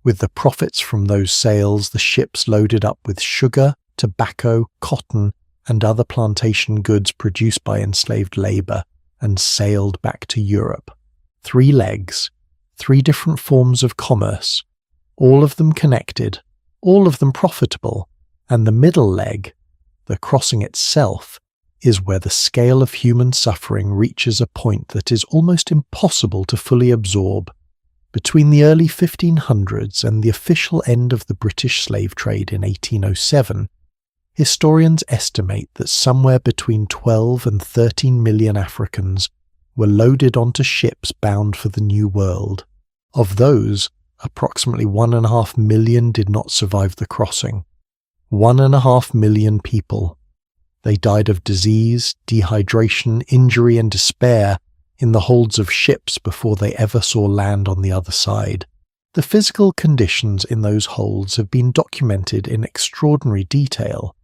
With the profits from those sales, the ships loaded up with sugar, tobacco, cotton, and other plantation goods produced by enslaved labor, and sailed back to Europe. 3 legs, 3 different forms of commerce, all of them connected, all of them profitable, and the middle leg, the crossing itself, is where the scale of human suffering reaches a point that is almost impossible to fully absorb. Between the early 1500s and the official end of the British slave trade in 1807, historians estimate that somewhere between 12 and 13 million Africans were loaded onto ships bound for the New World. Of those, approximately 1.5 million did not survive the crossing. 1.5 million people. They died of disease, dehydration, injury and despair in the holds of ships before they ever saw land on the other side. The physical conditions in those holds have been documented in extraordinary detail,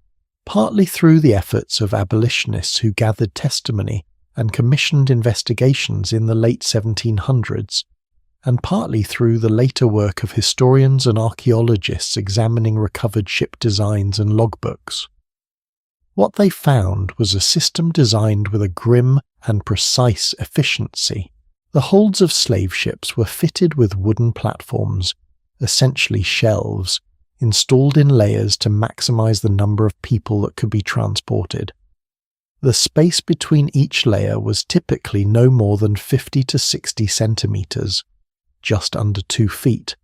partly through the efforts of abolitionists who gathered testimony and commissioned investigations in the late 1700s, and partly through the later work of historians and archaeologists examining recovered ship designs and logbooks. What they found was a system designed with a grim and precise efficiency. The holds of slave ships were fitted with wooden platforms, essentially shelves, installed in layers to maximize the number of people that could be transported. The space between each layer was typically no more than 50 to 60 centimeters, just under 2 feet,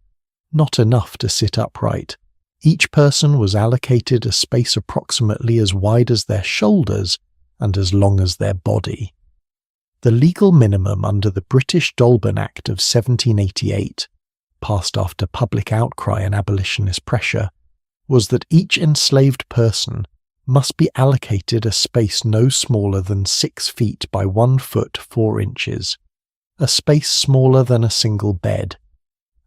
not enough to sit upright. Each person was allocated a space approximately as wide as their shoulders and as long as their body. The legal minimum under the British Dolben Act of 1788, passed after public outcry and abolitionist pressure, was that each enslaved person must be allocated a space no smaller than 6 feet by 1 foot 4 inches, a space smaller than a single bed.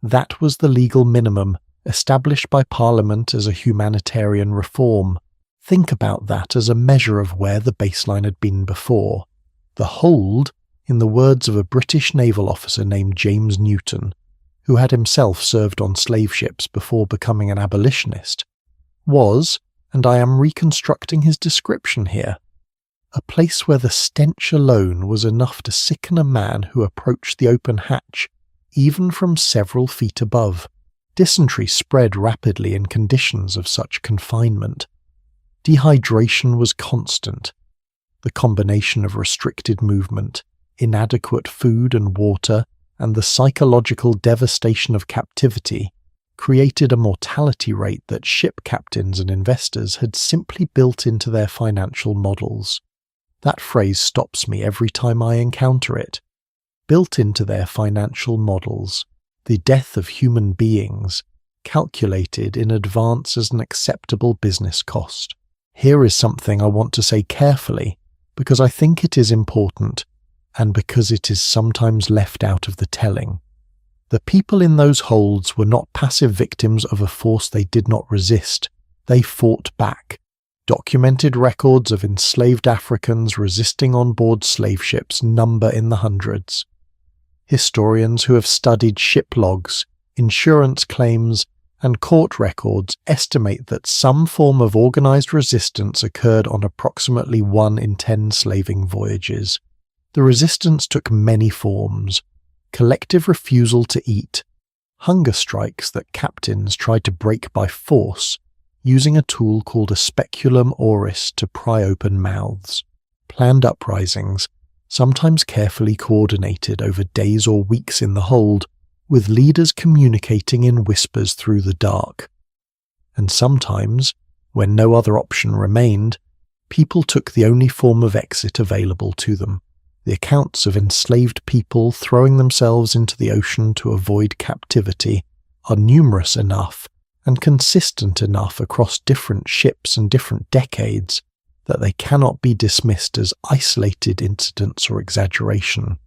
That was the legal minimum established by Parliament as a humanitarian reform. Think about that as a measure of where the baseline had been before. The hold, in the words of a British naval officer named James Newton, who had himself served on slave ships before becoming an abolitionist, was, and I am reconstructing his description here, a place where the stench alone was enough to sicken a man who approached the open hatch, even from several feet above. Dysentery spread rapidly in conditions of such confinement. Dehydration was constant. The combination of restricted movement, inadequate food and water, and the psychological devastation of captivity created a mortality rate that ship captains and investors had simply built into their financial models. That phrase stops me every time I encounter it. Built into their financial models, the death of human beings, calculated in advance as an acceptable business cost. Here is something I want to say carefully, because I think it is important, and because it is sometimes left out of the telling. The people in those holds were not passive victims of a force they did not resist. They fought back. Documented records of enslaved Africans resisting on board slave ships number in the hundreds. Historians who have studied ship logs, insurance claims, and court records estimate that some form of organized resistance occurred on approximately 1 in 10 slaving voyages. The resistance took many forms: collective refusal to eat, hunger strikes that captains tried to break by force, using a tool called a speculum oris to pry open mouths, planned uprisings, sometimes carefully coordinated over days or weeks in the hold, with leaders communicating in whispers through the dark. And sometimes, when no other option remained, people took the only form of exit available to them. The accounts of enslaved people throwing themselves into the ocean to avoid captivity are numerous enough and consistent enough across different ships and different decades that they cannot be dismissed as isolated incidents or exaggeration.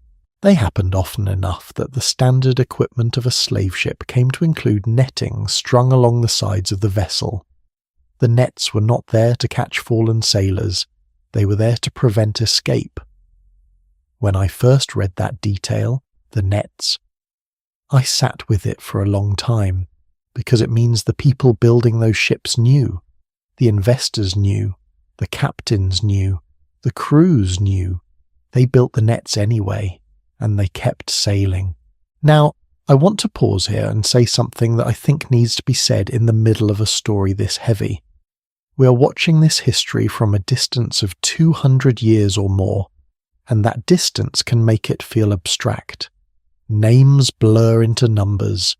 They happened often enough that the standard equipment of a slave ship came to include netting strung along the sides of the vessel. The nets were not there to catch fallen sailors, they were there to prevent escape. When I first read that detail, the nets, I sat with it for a long time, because it means the people building those ships knew, the investors knew, the captains knew, the crews knew. They built the nets anyway, and they kept sailing. Now, I want to pause here and say something that I think needs to be said in the middle of a story this heavy. We are watching this history from a distance of 200 years or more, and that distance can make it feel abstract. Names blur into numbers.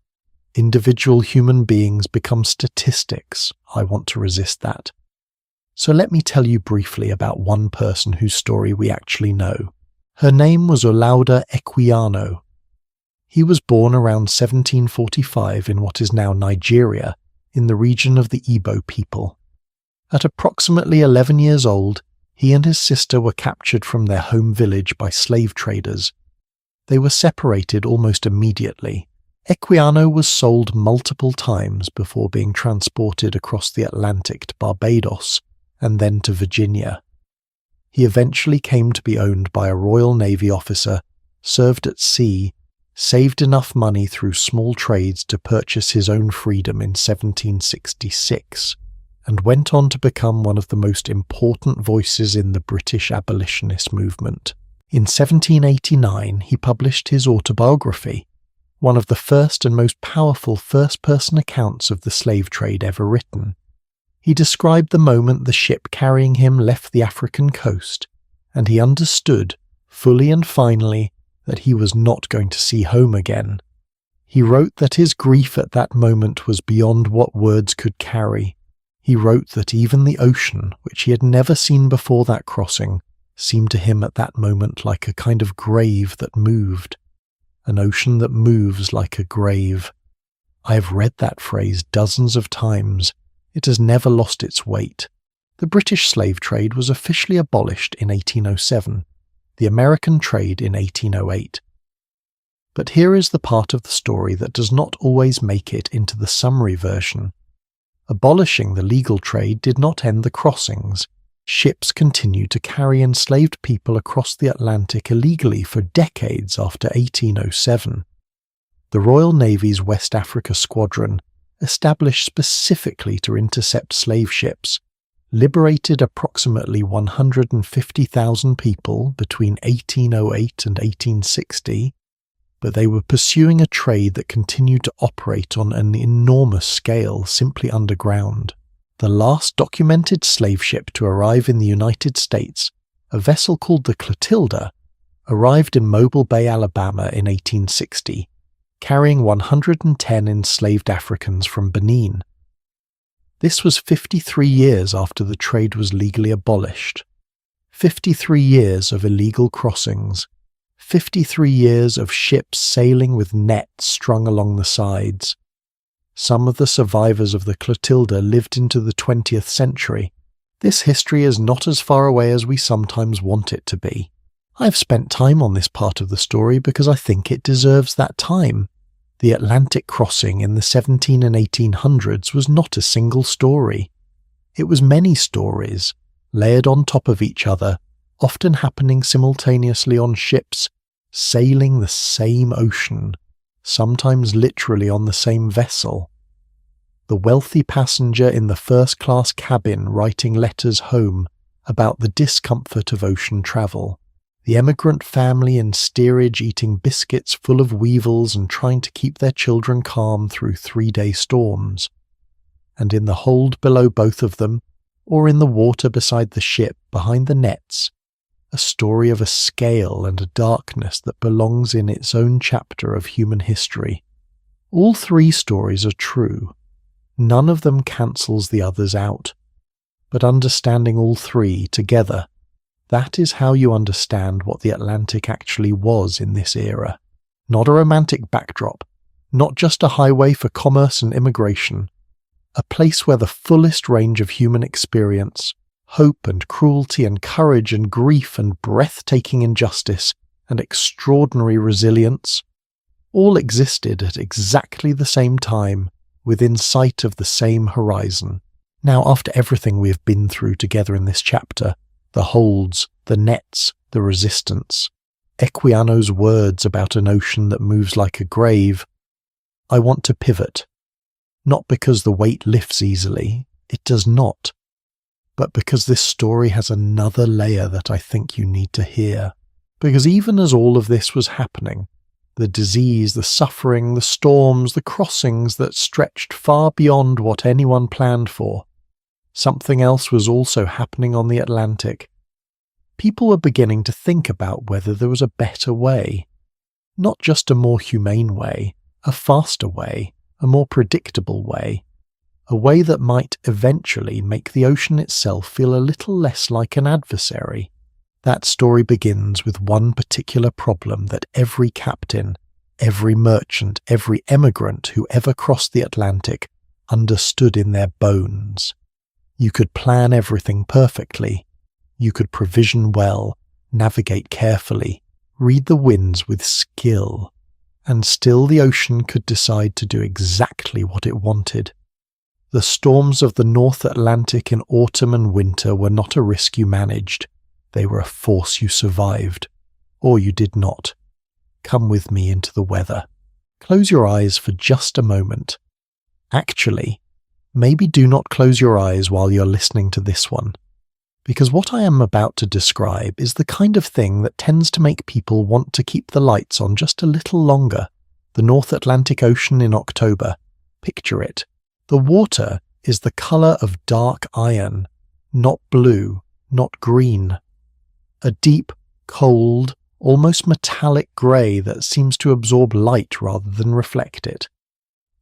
Individual human beings become statistics. I want to resist that. So let me tell you briefly about one person whose story we actually know. Her name was Olaudah Equiano. He was born around 1745 in what is now Nigeria, in the region of the Igbo people. At approximately 11 years old, he and his sister were captured from their home village by slave traders. They were separated almost immediately. Equiano was sold multiple times before being transported across the Atlantic to Barbados and then to Virginia. He eventually came to be owned by a Royal Navy officer, served at sea, saved enough money through small trades to purchase his own freedom in 1766, and went on to become one of the most important voices in the British abolitionist movement. In 1789, he published his autobiography, one of the first and most powerful first-person accounts of the slave trade ever written. He described the moment the ship carrying him left the African coast and he understood, fully and finally, that he was not going to see home again. He wrote that his grief at that moment was beyond what words could carry. He wrote that even the ocean, which he had never seen before that crossing, seemed to him at that moment like a kind of grave that moved. An ocean that moves like a grave. I have read that phrase dozens of times. It has never lost its weight. The British slave trade was officially abolished in 1807, the American trade in 1808. But here is the part of the story that does not always make it into the summary version. Abolishing the legal trade did not end the crossings. Ships continued to carry enslaved people across the Atlantic illegally for decades after 1807. The Royal Navy's West Africa Squadron, established specifically to intercept slave ships, liberated approximately 150,000 people between 1808 and 1860, but they were pursuing a trade that continued to operate on an enormous scale simply underground. The last documented slave ship to arrive in the United States, a vessel called the Clotilda, arrived in Mobile Bay, Alabama in 1860, carrying 110 enslaved Africans from Benin. This was 53 years after the trade was legally abolished. 53 years of illegal crossings. 53 years of ships sailing with nets strung along the sides. Some of the survivors of the Clotilda lived into the 20th century. This history is not as far away as we sometimes want it to be. I've spent time on this part of the story because I think it deserves that time. The Atlantic crossing in the 17 and 1800s was not a single story. It was many stories, layered on top of each other, often happening simultaneously on ships, sailing the same ocean, sometimes literally on the same vessel. The wealthy passenger in the first-class cabin writing letters home about the discomfort of ocean travel. The emigrant family in steerage eating biscuits full of weevils and trying to keep their children calm through 3-day storms. And in the hold below both of them, or in the water beside the ship behind the nets, a story of a scale and a darkness that belongs in its own chapter of human history. All three stories are true. None of them cancels the others out. But understanding all three together, that is how you understand what the Atlantic actually was in this era. Not a romantic backdrop, not just a highway for commerce and immigration, a place where the fullest range of human experience, hope and cruelty and courage and grief and breathtaking injustice and extraordinary resilience, all existed at exactly the same time within sight of the same horizon. Now, after everything we have been through together in this chapter, the holds, the nets, the resistance, Equiano's words about an ocean that moves like a grave, I want to pivot. Not because the weight lifts easily, it does not, but because this story has another layer that I think you need to hear. Because even as all of this was happening, the disease, the suffering, the storms, the crossings that stretched far beyond what anyone planned for, something else was also happening on the Atlantic. People were beginning to think about whether there was a better way. Not just a more humane way, a faster way, a more predictable way. A way that might eventually make the ocean itself feel a little less like an adversary. That story begins with one particular problem that every captain, every merchant, every emigrant who ever crossed the Atlantic understood in their bones. You could plan everything perfectly. You could provision well, navigate carefully, read the winds with skill, and still the ocean could decide to do exactly what it wanted. The storms of the North Atlantic in autumn and winter were not a risk you managed. They were a force you survived. Or you did not. Come with me into the weather. Close your eyes for just a moment. Actually, maybe do not close your eyes while you're listening to this one. Because what I am about to describe is the kind of thing that tends to make people want to keep the lights on just a little longer. The North Atlantic Ocean in October. Picture it. The water is the colour of dark iron, not blue, not green. a deep, cold, almost metallic grey that seems to absorb light rather than reflect it.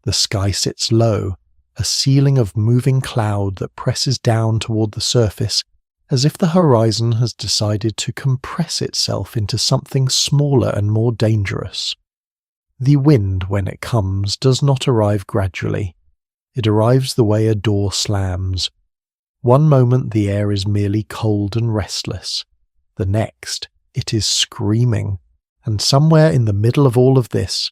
The sky sits low, a ceiling of moving cloud that presses down toward the surface, as if the horizon has decided to compress itself into something smaller and more dangerous. The wind, when it comes, does not arrive gradually. It arrives the way a door slams. One moment the air is merely cold and restless. The next, it is screaming, and somewhere in the middle of all of this,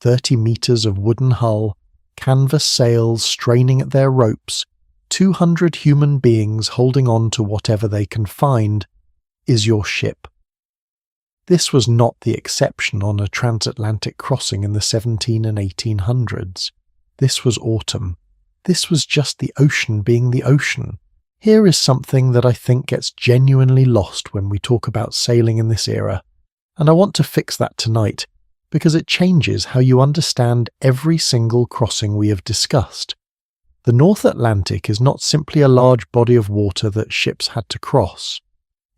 30 meters of wooden hull, canvas sails straining at their ropes, 200 human beings holding on to whatever they can find, is your ship. This was not the exception on a transatlantic crossing in the 17 and 1800s. This was autumn. This was just the ocean being the ocean. Here is something that I think gets genuinely lost when we talk about sailing in this era, and I want to fix that tonight, because it changes how you understand every single crossing we have discussed. The North Atlantic is not simply a large body of water that ships had to cross.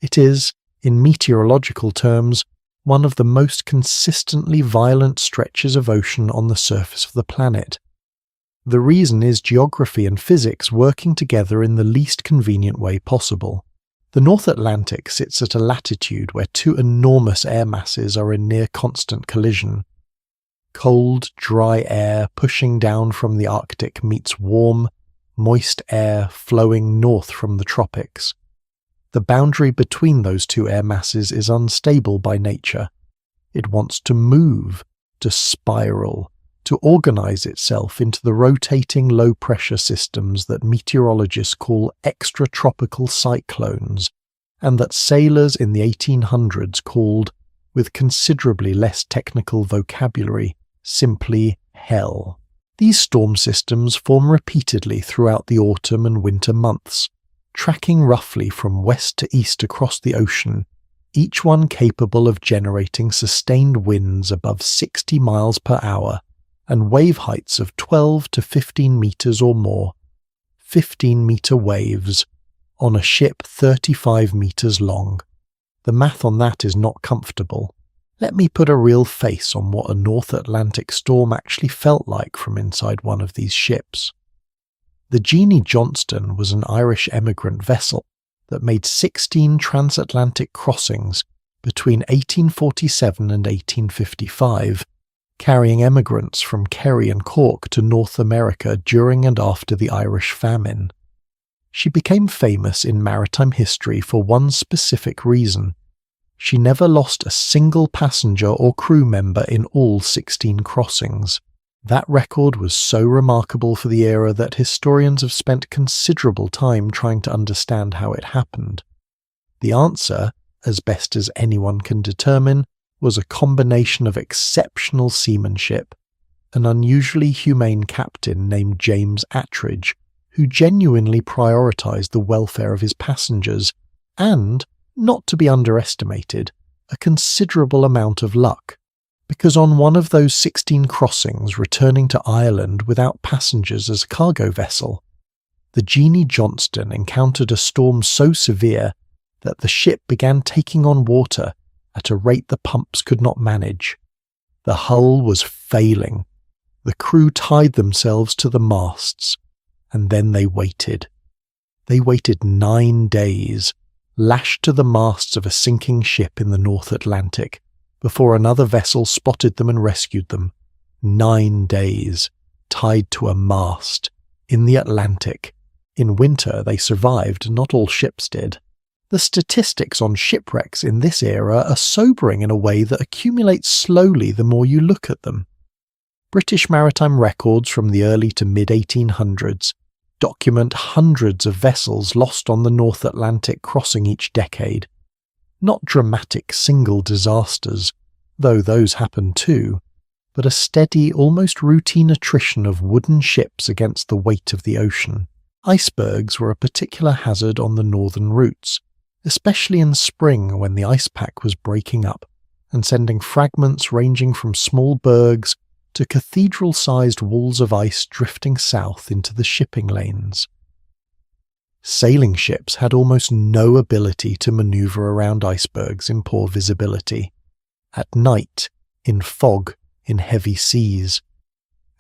It is, in meteorological terms, one of the most consistently violent stretches of ocean on the surface of the planet. The reason is geography and physics working together in the least convenient way possible. The North Atlantic sits at a latitude where two enormous air masses are in near constant collision. Cold, dry air pushing down from the Arctic meets warm, moist air flowing north from the tropics. The boundary between those two air masses is unstable by nature. It wants to move, to spiral, to organize itself into the rotating low-pressure systems that meteorologists call extratropical cyclones, and that sailors in the 1800s called, with considerably less technical vocabulary, simply hell. These storm systems form repeatedly throughout the autumn and winter months, tracking roughly from west to east across the ocean, each one capable of generating sustained winds above 60 miles per hour and wave heights of 12 to 15 meters or more, 15-meter waves, on a ship 35 meters long. The math on that is not comfortable. Let me put a real face on what a North Atlantic storm actually felt like from inside one of these ships. The Jeanie Johnston was an Irish emigrant vessel that made 16 transatlantic crossings between 1847 and 1855, carrying emigrants from Kerry and Cork to North America during and after the Irish famine. She became famous in maritime history for one specific reason. She never lost a single passenger or crew member in all 16 crossings. That record was so remarkable for the era that historians have spent considerable time trying to understand how it happened. The answer, as best as anyone can determine, was a combination of exceptional seamanship, an unusually humane captain named James Attridge, who genuinely prioritized the welfare of his passengers, and, not to be underestimated, a considerable amount of luck. Because on one of those 16 crossings returning to Ireland without passengers as a cargo vessel, the Jeanie Johnston encountered a storm so severe that the ship began taking on water at a rate the pumps could not manage. The hull was failing. The crew tied themselves to the masts, and then they waited. They waited 9 days, lashed to the masts of a sinking ship in the North Atlantic, before another vessel spotted them and rescued them. 9 days, tied to a mast, in the Atlantic. In winter they survived, not all ships did. The statistics on shipwrecks in this era are sobering in a way that accumulates slowly the more you look at them. British maritime records from the early to mid-1800s document hundreds of vessels lost on the North Atlantic crossing each decade. Not dramatic single disasters, though those happen too, but a steady, almost routine attrition of wooden ships against the weight of the ocean. Icebergs were a particular hazard on the northern routes, especially in spring when the ice pack was breaking up and sending fragments ranging from small bergs to cathedral-sized walls of ice drifting south into the shipping lanes. Sailing ships had almost no ability to maneuver around icebergs in poor visibility, at night, in fog, in heavy seas,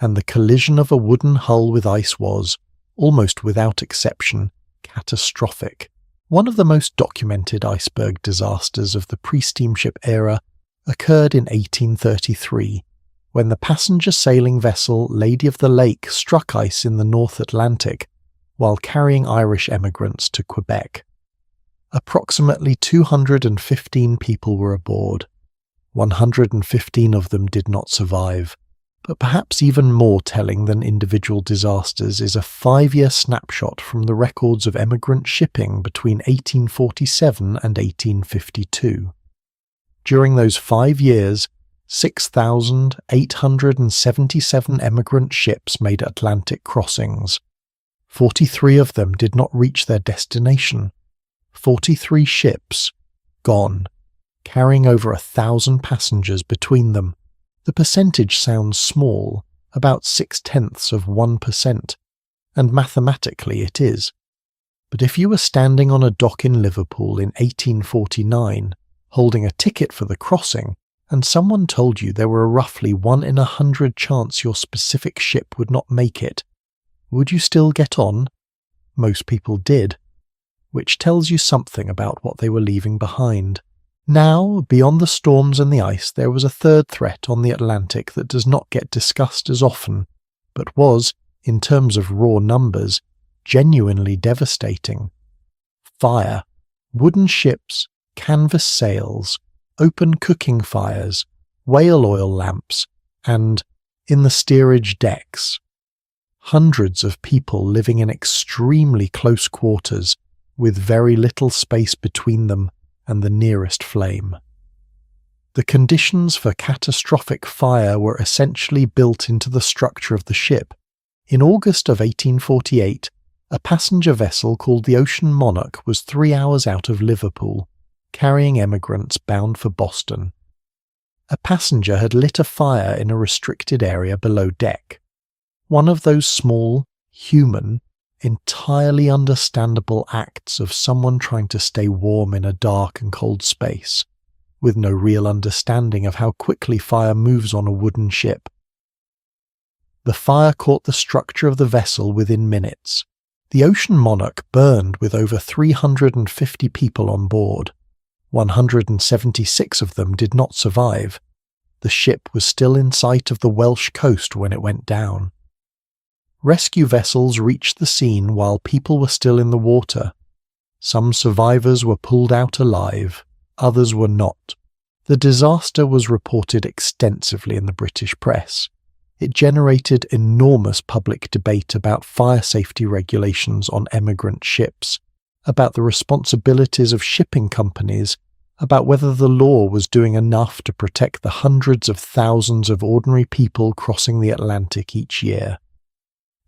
and the collision of a wooden hull with ice was, almost without exception, catastrophic. One of the most documented iceberg disasters of the pre-steamship era occurred in 1833, when the passenger sailing vessel Lady of the Lake struck ice in the North Atlantic while carrying Irish emigrants to Quebec. Approximately 215 people were aboard. 115 of them did not survive, but perhaps even more telling than individual disasters is a 5-year snapshot from the records of emigrant shipping between 1847 and 1852. During those 5 years, 6,877 emigrant ships made Atlantic crossings. 43 of them did not reach their destination. 43 ships gone, carrying over 1,000 passengers between them. The percentage sounds small, about 0.6%, and mathematically it is. But if you were standing on a dock in Liverpool in 1849, holding a ticket for the crossing, and someone told you there were a roughly 1 in 100 chance your specific ship would not make it, would you still get on? Most people did, which tells you something about what they were leaving behind. Now, beyond the storms and the ice, there was a third threat on the Atlantic that does not get discussed as often, but was, in terms of raw numbers, genuinely devastating. Fire. Wooden ships, canvas sails, open cooking fires, whale oil lamps, and, in the steerage decks, hundreds of people living in extremely close quarters, with very little space between them and the nearest flame. The conditions for catastrophic fire were essentially built into the structure of the ship. In August of 1848, a passenger vessel called the Ocean Monarch was 3 hours out of Liverpool, carrying emigrants bound for Boston. A passenger had lit a fire in a restricted area below deck. One of those small, human, entirely understandable acts of someone trying to stay warm in a dark and cold space, with no real understanding of how quickly fire moves on a wooden ship. The fire caught the structure of the vessel within minutes. The Ocean Monarch burned with over 350 people on board. 176 of them did not survive. The ship was still in sight of the Welsh coast when it went down. Rescue vessels reached the scene while people were still in the water. Some survivors were pulled out alive, others were not. The disaster was reported extensively in the British press. It generated enormous public debate about fire safety regulations on emigrant ships, about the responsibilities of shipping companies, about whether the law was doing enough to protect the hundreds of thousands of ordinary people crossing the Atlantic each year.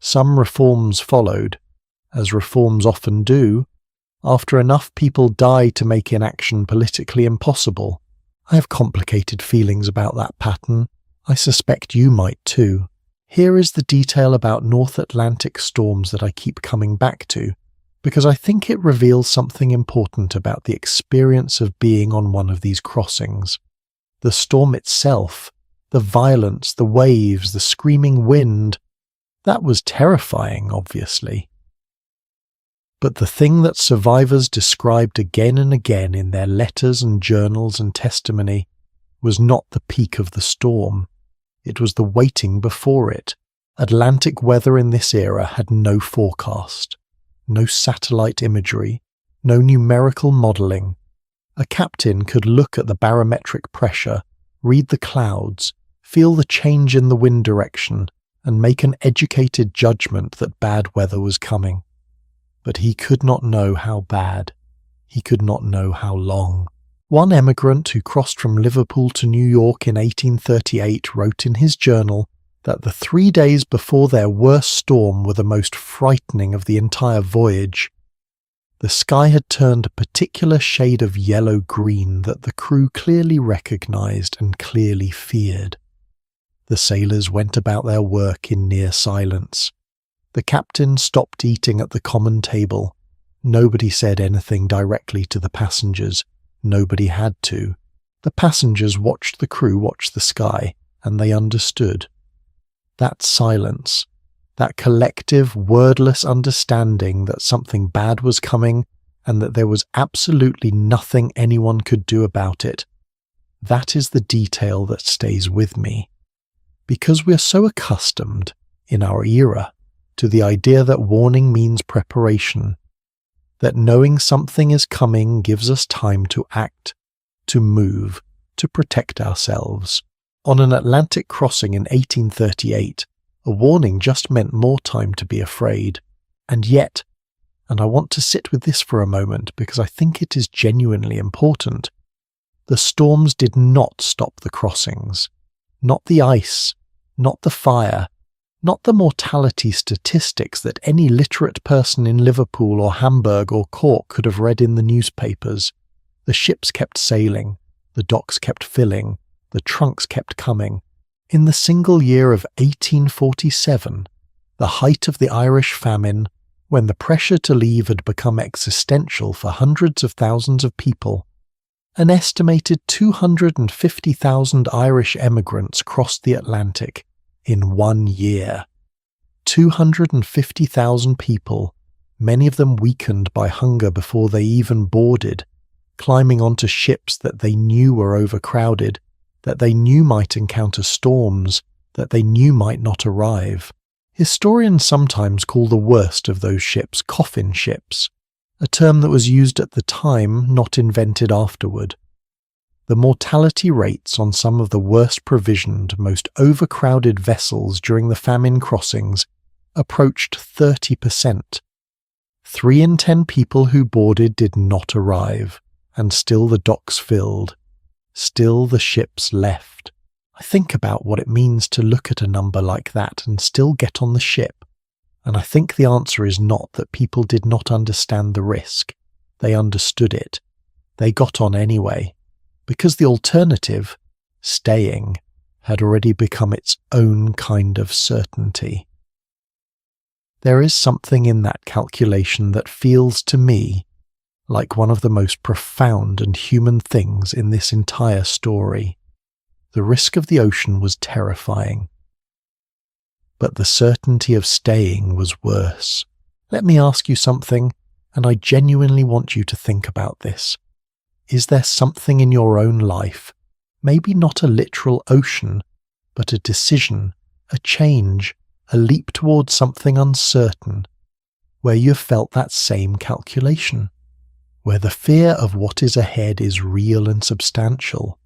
Some reforms followed, as reforms often do, after enough people die to make inaction politically impossible. I have complicated feelings about that pattern. I suspect you might too. Here is the detail about North Atlantic storms that I keep coming back to, because I think it reveals something important about the experience of being on one of these crossings. The storm itself, the violence, the waves, the screaming wind, that was terrifying, obviously. But the thing that survivors described again and again in their letters and journals and testimony was not the peak of the storm. It was the waiting before it. Atlantic weather in this era had no forecast, no satellite imagery, no numerical modelling. A captain could look at the barometric pressure, read the clouds, feel the change in the wind direction, and make an educated judgment that bad weather was coming. But he could not know how bad. He could not know how long. One emigrant who crossed from Liverpool to New York in 1838 wrote in his journal that the 3 days before their worst storm were the most frightening of the entire voyage. The sky had turned a particular shade of yellow-green that the crew clearly recognized and clearly feared. The sailors went about their work in near silence. The captain stopped eating at the common table, Nobody said anything directly to the passengers. Nobody had to. The passengers watched the crew watch the sky, and they understood. That silence, that collective, wordless understanding that something bad was coming and that there was absolutely nothing anyone could do about it, that is the detail that stays with me. Because we're so accustomed, in our era, to the idea that warning means preparation, that knowing something is coming gives us time to act, to move, to protect ourselves. On an Atlantic crossing in 1838, a warning just meant more time to be afraid. And yet, and I want to sit with this for a moment because I think it is genuinely important, the storms did not stop the crossings. Not the ice, not the fire, not the mortality statistics that any literate person in Liverpool or Hamburg or Cork could have read in the newspapers. The ships kept sailing, the docks kept filling, the trunks kept coming. In the single year of 1847, the height of the Irish famine, when the pressure to leave had become existential for hundreds of thousands of people, an estimated 250,000 Irish emigrants crossed the Atlantic in 1 year. 250,000 people, many of them weakened by hunger before they even boarded, climbing onto ships that they knew were overcrowded, that they knew might encounter storms, that they knew might not arrive. Historians sometimes call the worst of those ships coffin ships, a term that was used at the time, not invented afterward. The mortality rates on some of the worst provisioned, most overcrowded vessels during the famine crossings approached 30%. 3 in 10 people who boarded did not arrive, and still the docks filled. Still the ships left. I think about what it means to look at a number like that and still get on the ship, and I think the answer is not that people did not understand the risk. They understood it. They got on anyway, because the alternative, staying, had already become its own kind of certainty. There is something in that calculation that feels to me like one of the most profound and human things in this entire story. The risk of the ocean was terrifying, but the certainty of staying was worse. Let me ask you something, and I genuinely want you to think about this. Is there something in your own life, maybe not a literal ocean, but a decision, a change, a leap towards something uncertain, where you've felt that same calculation? Where the fear of what is ahead is real and substantial,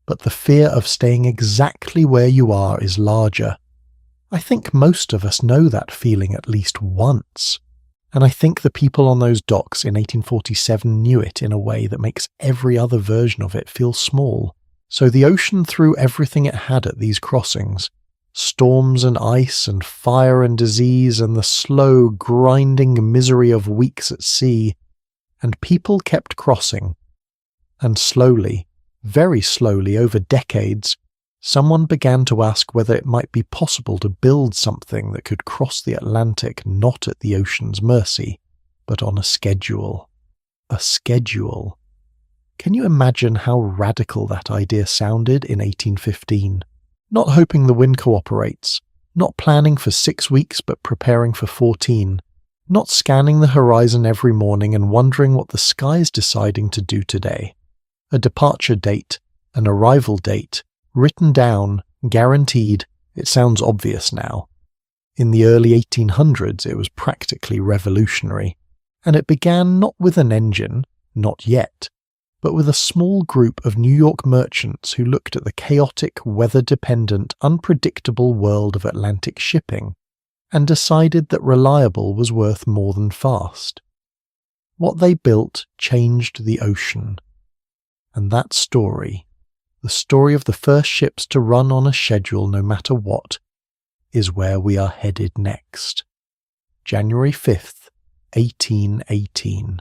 but the fear of staying exactly where you are is larger. I think most of us know that feeling at least once, and I think the people on those docks in 1847 knew it in a way that makes every other version of it feel small. So the ocean threw everything it had at these crossings, storms and ice and fire and disease and the slow, grinding misery of weeks at sea, and people kept crossing. And slowly, very slowly, over decades, someone began to ask whether it might be possible to build something that could cross the Atlantic not at the ocean's mercy, but on a schedule. A schedule. Can you imagine how radical that idea sounded in 1815? Not hoping the wind cooperates, not planning for 6 weeks but preparing for 14, not scanning the horizon every morning and wondering what the sky is deciding to do today. A departure date, an arrival date, written down, guaranteed. It sounds obvious now. In the early 1800s it was practically revolutionary, and it began not with an engine, not yet, but with a small group of New York merchants who looked at the chaotic, weather-dependent, unpredictable world of Atlantic shipping and decided that reliable was worth more than fast. What they built changed the ocean. And that story, the story of the first ships to run on a schedule no matter what, is where we are headed next. January 5th, 1818.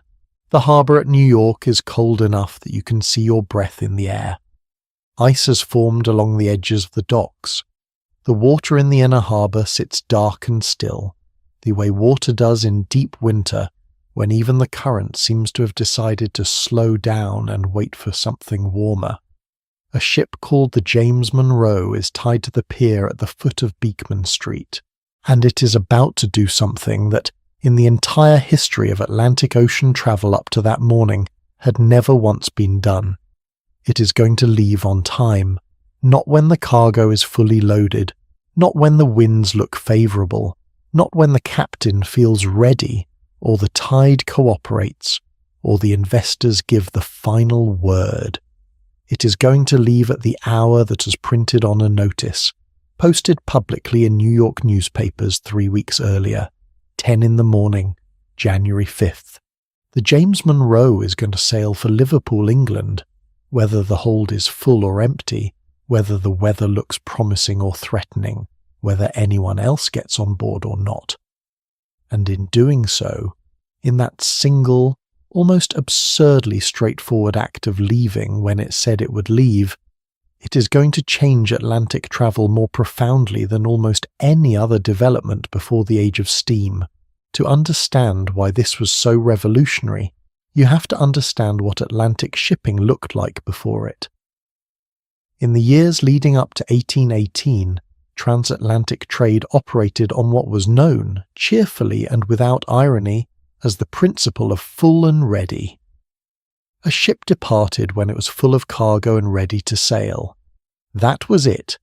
The harbour at New York is cold enough that you can see your breath in the air. Ice has formed along the edges of the docks. The water in the inner harbour sits dark and still, the way water does in deep winter when even the current seems to have decided to slow down and wait for something warmer. A ship called the James Monroe is tied to the pier at the foot of Beekman Street, and it is about to do something that, in the entire history of Atlantic Ocean travel up to that morning, had never once been done. It is going to leave on time, not when the cargo is fully loaded, not when the winds look favourable, not when the captain feels ready, or the tide cooperates, or the investors give the final word. It is going to leave at the hour that is printed on a notice, posted publicly in New York newspapers 3 weeks earlier, 10 in the morning, January 5th. The James Monroe is going to sail for Liverpool, England, whether the hold is full or empty, whether the weather looks promising or threatening, whether anyone else gets on board or not. And in doing so, in that single, almost absurdly straightforward act of leaving when it said it would leave, it is going to change Atlantic travel more profoundly than almost any other development before the age of steam. To understand why this was so revolutionary, you have to understand what Atlantic shipping looked like before it. In the years leading up to 1818, transatlantic trade operated on what was known, cheerfully and without irony, as the principle of full and ready. A ship departed when it was full of cargo and ready to sail. That was it.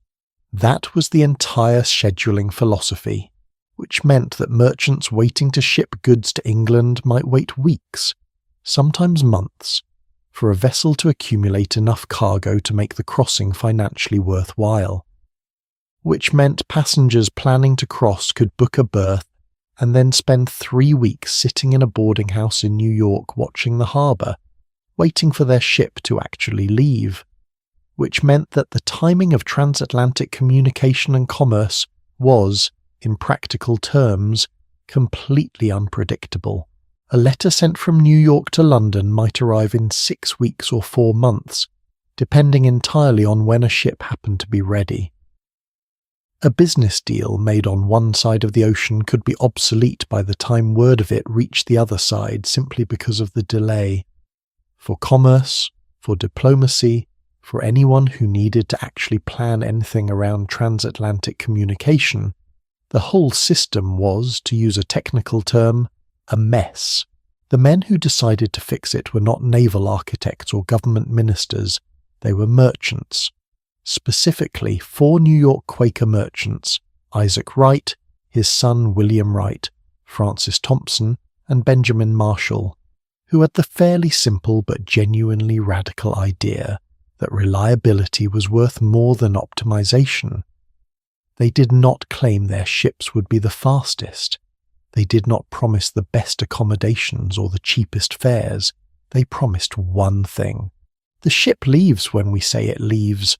That was the entire scheduling philosophy, which meant that merchants waiting to ship goods to England might wait weeks, sometimes months, for a vessel to accumulate enough cargo to make the crossing financially worthwhile. Which meant passengers planning to cross could book a berth and then spend 3 weeks sitting in a boarding house in New York watching the harbour, waiting for their ship to actually leave. Which meant that the timing of transatlantic communication and commerce was, in practical terms, completely unpredictable. A letter sent from New York to London might arrive in 6 weeks or 4 months, depending entirely on when a ship happened to be ready. A business deal made on one side of the ocean could be obsolete by the time word of it reached the other side simply because of the delay. For commerce, for diplomacy, for anyone who needed to actually plan anything around transatlantic communication, the whole system was, to use a technical term, a mess. The men who decided to fix it were not naval architects or government ministers, they were merchants. Specifically 4 New York Quaker merchants, Isaac Wright, his son William Wright, Francis Thompson, and Benjamin Marshall, who had the fairly simple but genuinely radical idea that reliability was worth more than optimization. They did not claim their ships would be the fastest. They did not promise the best accommodations or the cheapest fares. They promised one thing. The ship leaves when we say it leaves.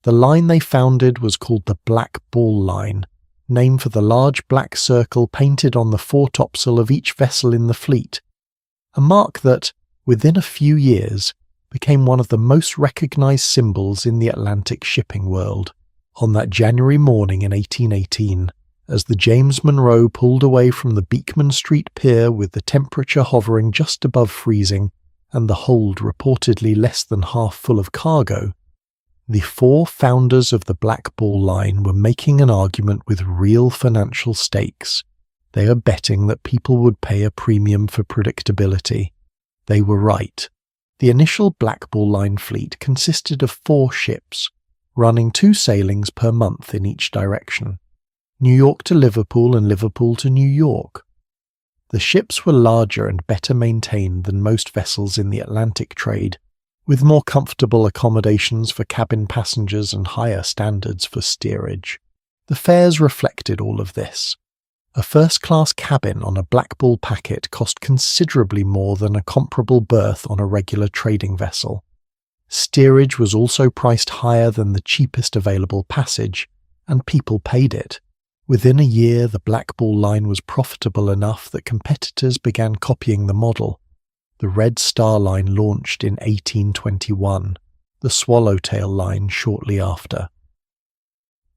The line they founded was called the Black Ball Line, named for the large black circle painted on the foretopsail of each vessel in the fleet, a mark that, within a few years, became one of the most recognised symbols in the Atlantic shipping world. On that January morning in 1818, as the James Monroe pulled away from the Beekman Street pier with the temperature hovering just above freezing and the hold reportedly less than half full of cargo, the 4 founders of the Black Ball Line were making an argument with real financial stakes. They were betting that people would pay a premium for predictability. They were right. The initial Black Ball Line fleet consisted of 4 ships, running 2 sailings per month in each direction, New York to Liverpool and Liverpool to New York. The ships were larger and better maintained than most vessels in the Atlantic trade, with more comfortable accommodations for cabin passengers and higher standards for steerage. The fares reflected all of this. A first-class cabin on a Blackball packet cost considerably more than a comparable berth on a regular trading vessel. Steerage was also priced higher than the cheapest available passage, and people paid it. Within a year, the Blackball Line was profitable enough that competitors began copying the model. The Red Star Line launched in 1821, the Swallowtail Line shortly after.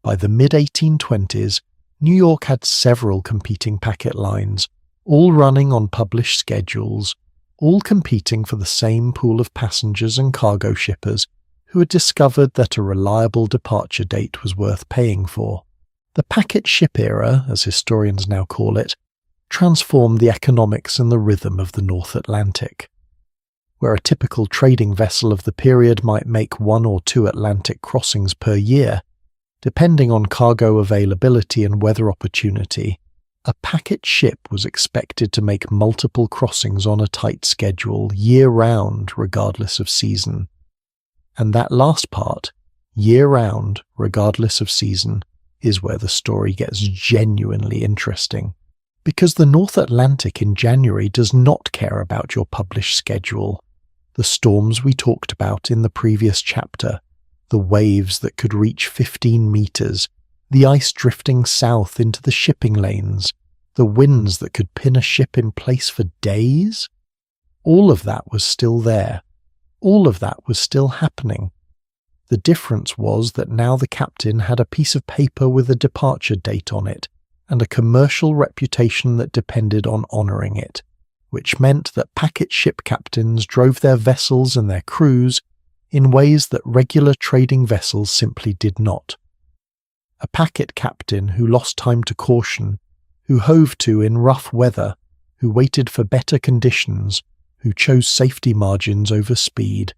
By the mid-1820s, New York had several competing packet lines, all running on published schedules, all competing for the same pool of passengers and cargo shippers who had discovered that a reliable departure date was worth paying for. The packet ship era, as historians now call it, transformed the economics and the rhythm of the North Atlantic. Where a typical trading vessel of the period might make 1 or 2 Atlantic crossings per year, depending on cargo availability and weather opportunity, a packet ship was expected to make multiple crossings on a tight schedule year-round regardless of season. And that last part, year-round regardless of season, is where the story gets genuinely interesting. Because the North Atlantic in January does not care about your published schedule. The storms we talked about in the previous chapter, the waves that could reach 15 meters, the ice drifting south into the shipping lanes, the winds that could pin a ship in place for days, all of that was still there. All of that was still happening. The difference was that now the captain had a piece of paper with a departure date on it, and a commercial reputation that depended on honouring it, which meant that packet ship captains drove their vessels and their crews in ways that regular trading vessels simply did not. A packet captain who lost time to caution, who hove to in rough weather, who waited for better conditions, who chose safety margins over speed,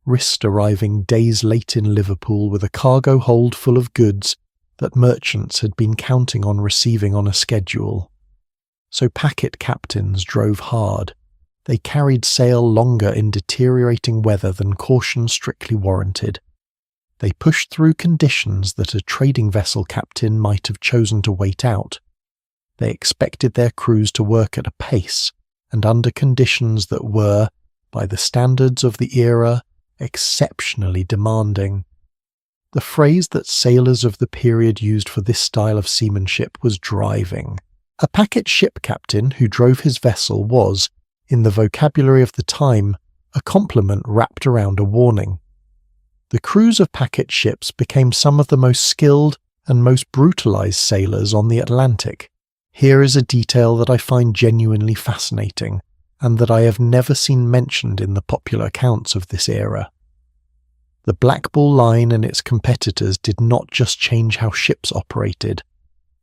risked arriving days late in Liverpool with a cargo hold full of goods that merchants had been counting on receiving on a schedule. So packet captains drove hard. They carried sail longer in deteriorating weather than caution strictly warranted. They pushed through conditions that a trading vessel captain might have chosen to wait out. They expected their crews to work at a pace and under conditions that were, by the standards of the era, exceptionally demanding. The phrase that sailors of the period used for this style of seamanship was driving. A packet ship captain who drove his vessel was, in the vocabulary of the time, a compliment wrapped around a warning. The crews of packet ships became some of the most skilled and most brutalized sailors on the Atlantic. Here is a detail that I find genuinely fascinating, and that I have never seen mentioned in the popular accounts of this era. The Black Bull Line and its competitors did not just change how ships operated,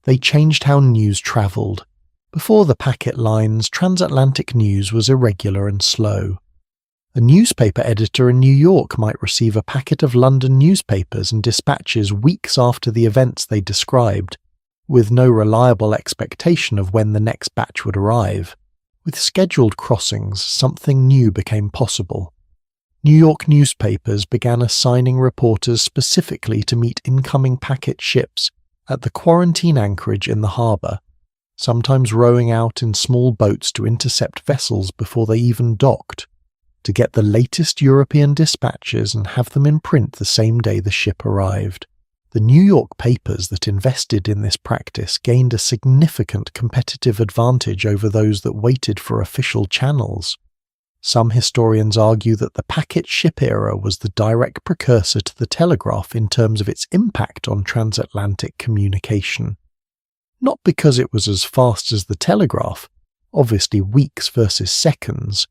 they changed how news travelled. Before the packet lines, transatlantic news was irregular and slow. A newspaper editor in New York might receive a packet of London newspapers and dispatches weeks after the events they described, with no reliable expectation of when the next batch would arrive. With scheduled crossings, something new became possible. New York newspapers began assigning reporters specifically to meet incoming packet ships at the quarantine anchorage in the harbour, sometimes rowing out in small boats to intercept vessels before they even docked, to get the latest European dispatches and have them in print the same day the ship arrived. The New York papers that invested in this practice gained a significant competitive advantage over those that waited for official channels. Some historians argue that the packet ship era was the direct precursor to the telegraph in terms of its impact on transatlantic communication. Not because it was as fast as the telegraph, obviously weeks versus seconds,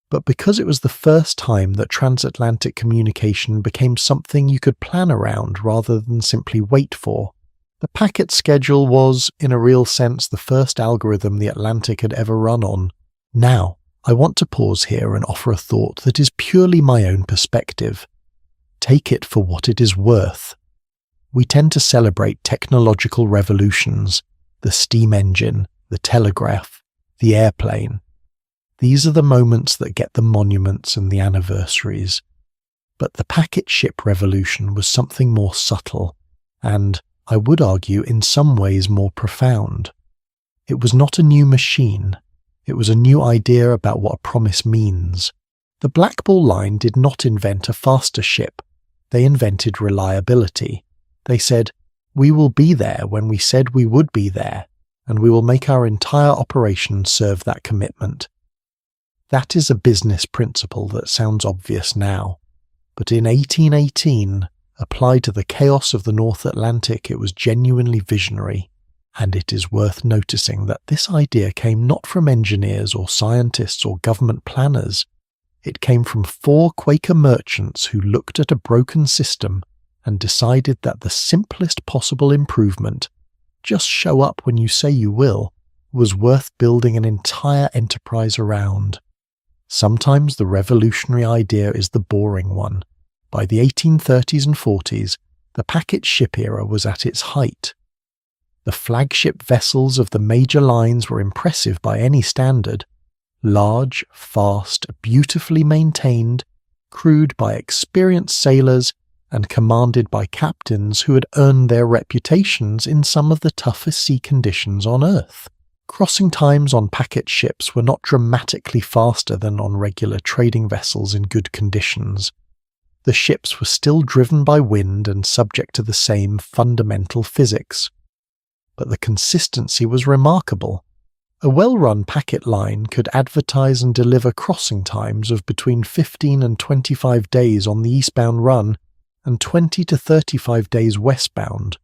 but because it was the first time that transatlantic communication became something you could plan around rather than simply wait for. The packet schedule was, in a real sense, the first algorithm the Atlantic had ever run on. Now, I want to pause here and offer a thought that is purely my own perspective. Take it for what it is worth. We tend to celebrate technological revolutions, the steam engine, the telegraph, the airplane. These are the moments that get the monuments and the anniversaries. But the packet ship revolution was something more subtle, and, I would argue, in some ways more profound. It was not a new machine. It was a new idea about what a promise means. The Black Bull Line did not invent a faster ship. They invented reliability. They said, "We will be there when we said we would be there, and we will make our entire operation serve that commitment." That is a business principle that sounds obvious now, but in 1818, applied to the chaos of the North Atlantic, it was genuinely visionary. And it is worth noticing that this idea came not from engineers or scientists or government planners. It came from 4 Quaker merchants who looked at a broken system and decided that the simplest possible improvement, just show up when you say you will, was worth building an entire enterprise around. Sometimes the revolutionary idea is the boring one. By the 1830s and 40s, the packet ship era was at its height. The flagship vessels of the major lines were impressive by any standard. Large, fast, beautifully maintained, crewed by experienced sailors, and commanded by captains who had earned their reputations in some of the toughest sea conditions on Earth. Crossing times on packet ships were not dramatically faster than on regular trading vessels in good conditions. The ships were still driven by wind and subject to the same fundamental physics. But the consistency was remarkable. A well-run packet line could advertise and deliver crossing times of between 15 and 25 days on the eastbound run and 20 to 35 days westbound,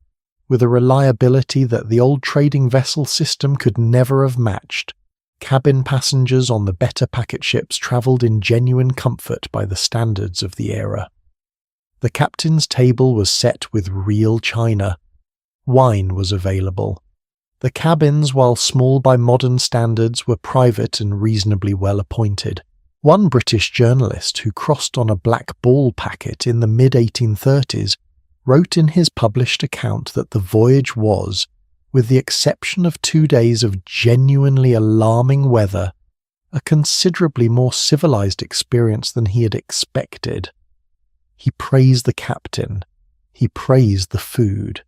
with a reliability that the old trading vessel system could never have matched. Cabin passengers on the better packet ships travelled in genuine comfort by the standards of the era. The captain's table was set with real china. Wine was available. The cabins, while small by modern standards, were private and reasonably well appointed. One British journalist who crossed on a black ball packet in the mid-1830s wrote in his published account that the voyage was, with the exception of 2 days of genuinely alarming weather, a considerably more civilized experience than he had expected. He praised the captain. He praised the food.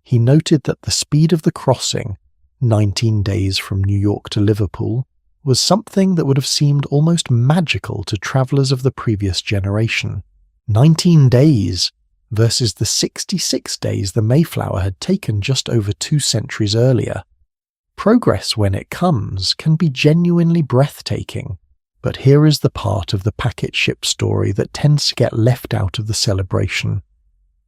He noted that the speed of the crossing, 19 days from New York to Liverpool, was something that would have seemed almost magical to travellers of the previous generation. 19 days versus the 66 days the Mayflower had taken just over 2 centuries earlier. Progress, when it comes, can be genuinely breathtaking, but here is the part of the packet ship story that tends to get left out of the celebration.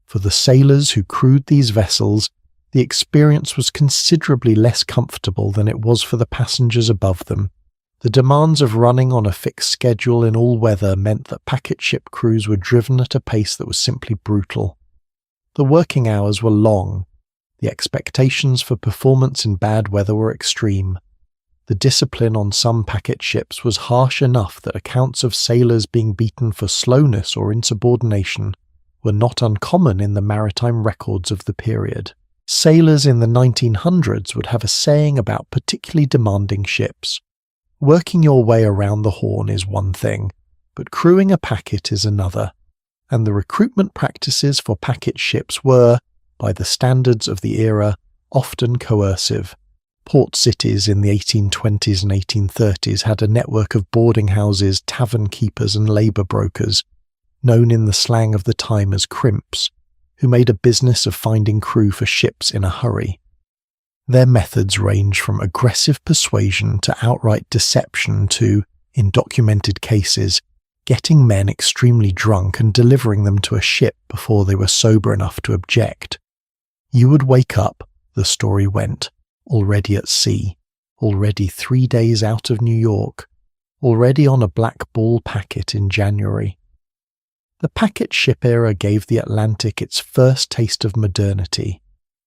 For the sailors who crewed these vessels, the experience was considerably less comfortable than it was for the passengers above them. The demands of running on a fixed schedule in all weather meant that packet ship crews were driven at a pace that was simply brutal. The working hours were long. The expectations for performance in bad weather were extreme. The discipline on some packet ships was harsh enough that accounts of sailors being beaten for slowness or insubordination were not uncommon in the maritime records of the period. Sailors in the 1900s would have a saying about particularly demanding ships. Working your way around the Horn is one thing, but crewing a packet is another, and the recruitment practices for packet ships were, by the standards of the era, often coercive. Port cities in the 1820s and 1830s had a network of boarding houses, tavern keepers and labour brokers, known in the slang of the time as crimps, who made a business of finding crew for ships in a hurry. Their methods range from aggressive persuasion to outright deception to, in documented cases, getting men extremely drunk and delivering them to a ship before they were sober enough to object. You would wake up, the story went, already at sea, already 3 days out of New York, already on a black ball packet in January. The packet ship era gave the Atlantic its first taste of modernity.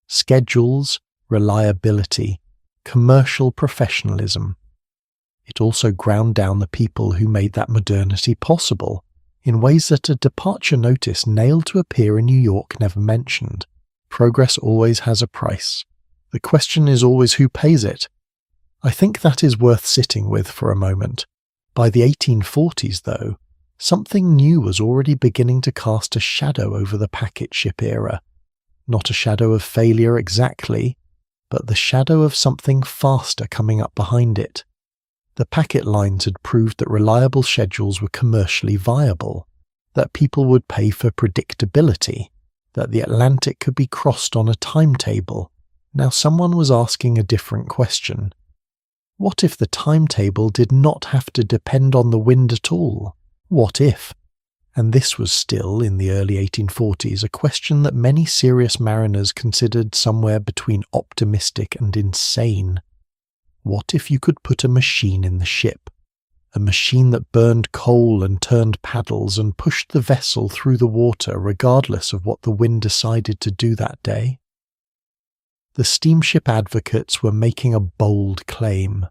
Schedules, reliability, commercial professionalism. It also ground down the people who made that modernity possible, in ways that a departure notice nailed to a pier in New York never mentioned. Progress always has a price. The question is always who pays it. I think that is worth sitting with for a moment. By the 1840s, though, something new was already beginning to cast a shadow over the packet ship era. Not a shadow of failure exactly, but the shadow of something faster coming up behind it. The packet lines had proved that reliable schedules were commercially viable, that people would pay for predictability, that the Atlantic could be crossed on a timetable. Now someone was asking a different question. What if the timetable did not have to depend on the wind at all? What if? And this was still, in the early 1840s, a question that many serious mariners considered somewhere between optimistic and insane. What if you could put a machine in the ship? A machine that burned coal and turned paddles and pushed the vessel through the water regardless of what the wind decided to do that day? The steamship advocates were making a bold claim,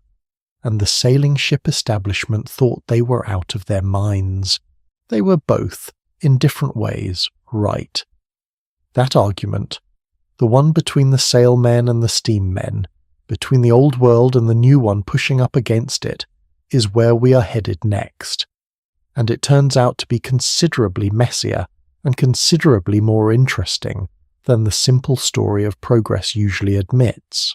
and the sailing ship establishment thought they were out of their minds. They were both, in different ways, right. That argument, the one between the sailmen and the steammen, between the old world and the new one pushing up against it, is where we are headed next. And it turns out to be considerably messier and considerably more interesting than the simple story of progress usually admits.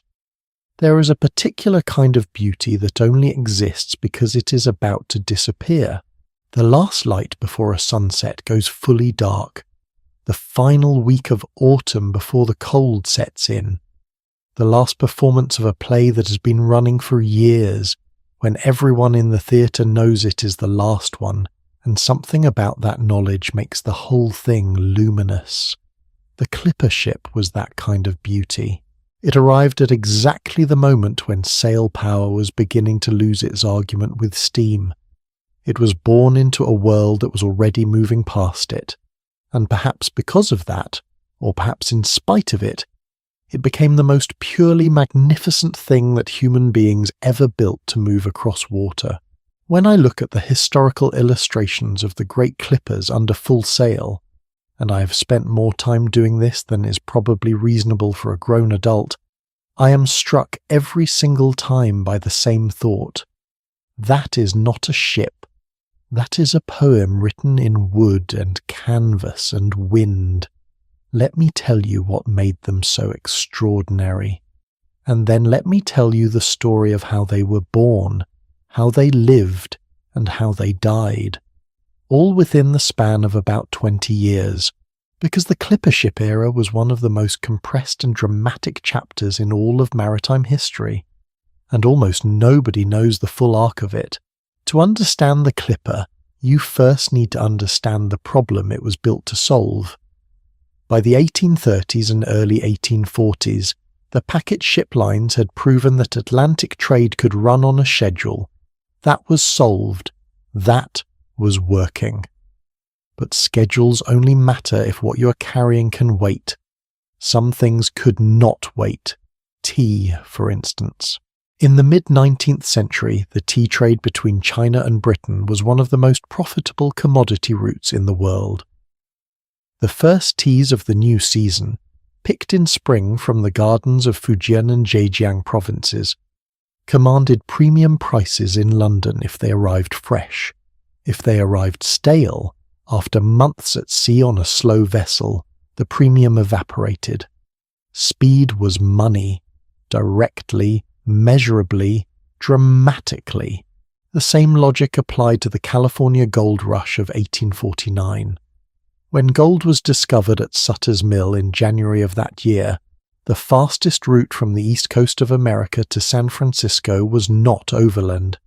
There is a particular kind of beauty that only exists because it is about to disappear. The last light before a sunset goes fully dark. The final week of autumn before the cold sets in. The last performance of a play that has been running for years, when everyone in the theatre knows it is the last one, and something about that knowledge makes the whole thing luminous. The clipper ship was that kind of beauty. It arrived at exactly the moment when sail power was beginning to lose its argument with steam. It was born into a world that was already moving past it, and perhaps because of that, or perhaps in spite of it, it became the most purely magnificent thing that human beings ever built to move across water. When I look at the historical illustrations of the great clippers under full sail, and I have spent more time doing this than is probably reasonable for a grown adult, I am struck every single time by the same thought. That is not a ship. That is a poem written in wood and canvas and wind. Let me tell you what made them so extraordinary. And then let me tell you the story of how they were born, how they lived, and how they died. All within the span of about 20 years, because the clipper ship era was one of the most compressed and dramatic chapters in all of maritime history, and almost nobody knows the full arc of it. To understand the clipper, you first need to understand the problem it was built to solve. By the 1830s and early 1840s, the packet ship lines had proven that Atlantic trade could run on a schedule. That was solved. That was working. But schedules only matter if what you are carrying can wait. Some things could not wait. Tea, for instance. In the mid-19th century, the tea trade between China and Britain was one of the most profitable commodity routes in the world. The first teas of the new season, picked in spring from the gardens of Fujian and Zhejiang provinces, commanded premium prices in London if they arrived fresh. If they arrived stale, after months at sea on a slow vessel, the premium evaporated. Speed was money, directly, measurably, dramatically. The same logic applied to the California gold rush of 1849. When gold was discovered at Sutter's Mill in January of that year, the fastest route from the east coast of America to San Francisco was not overland.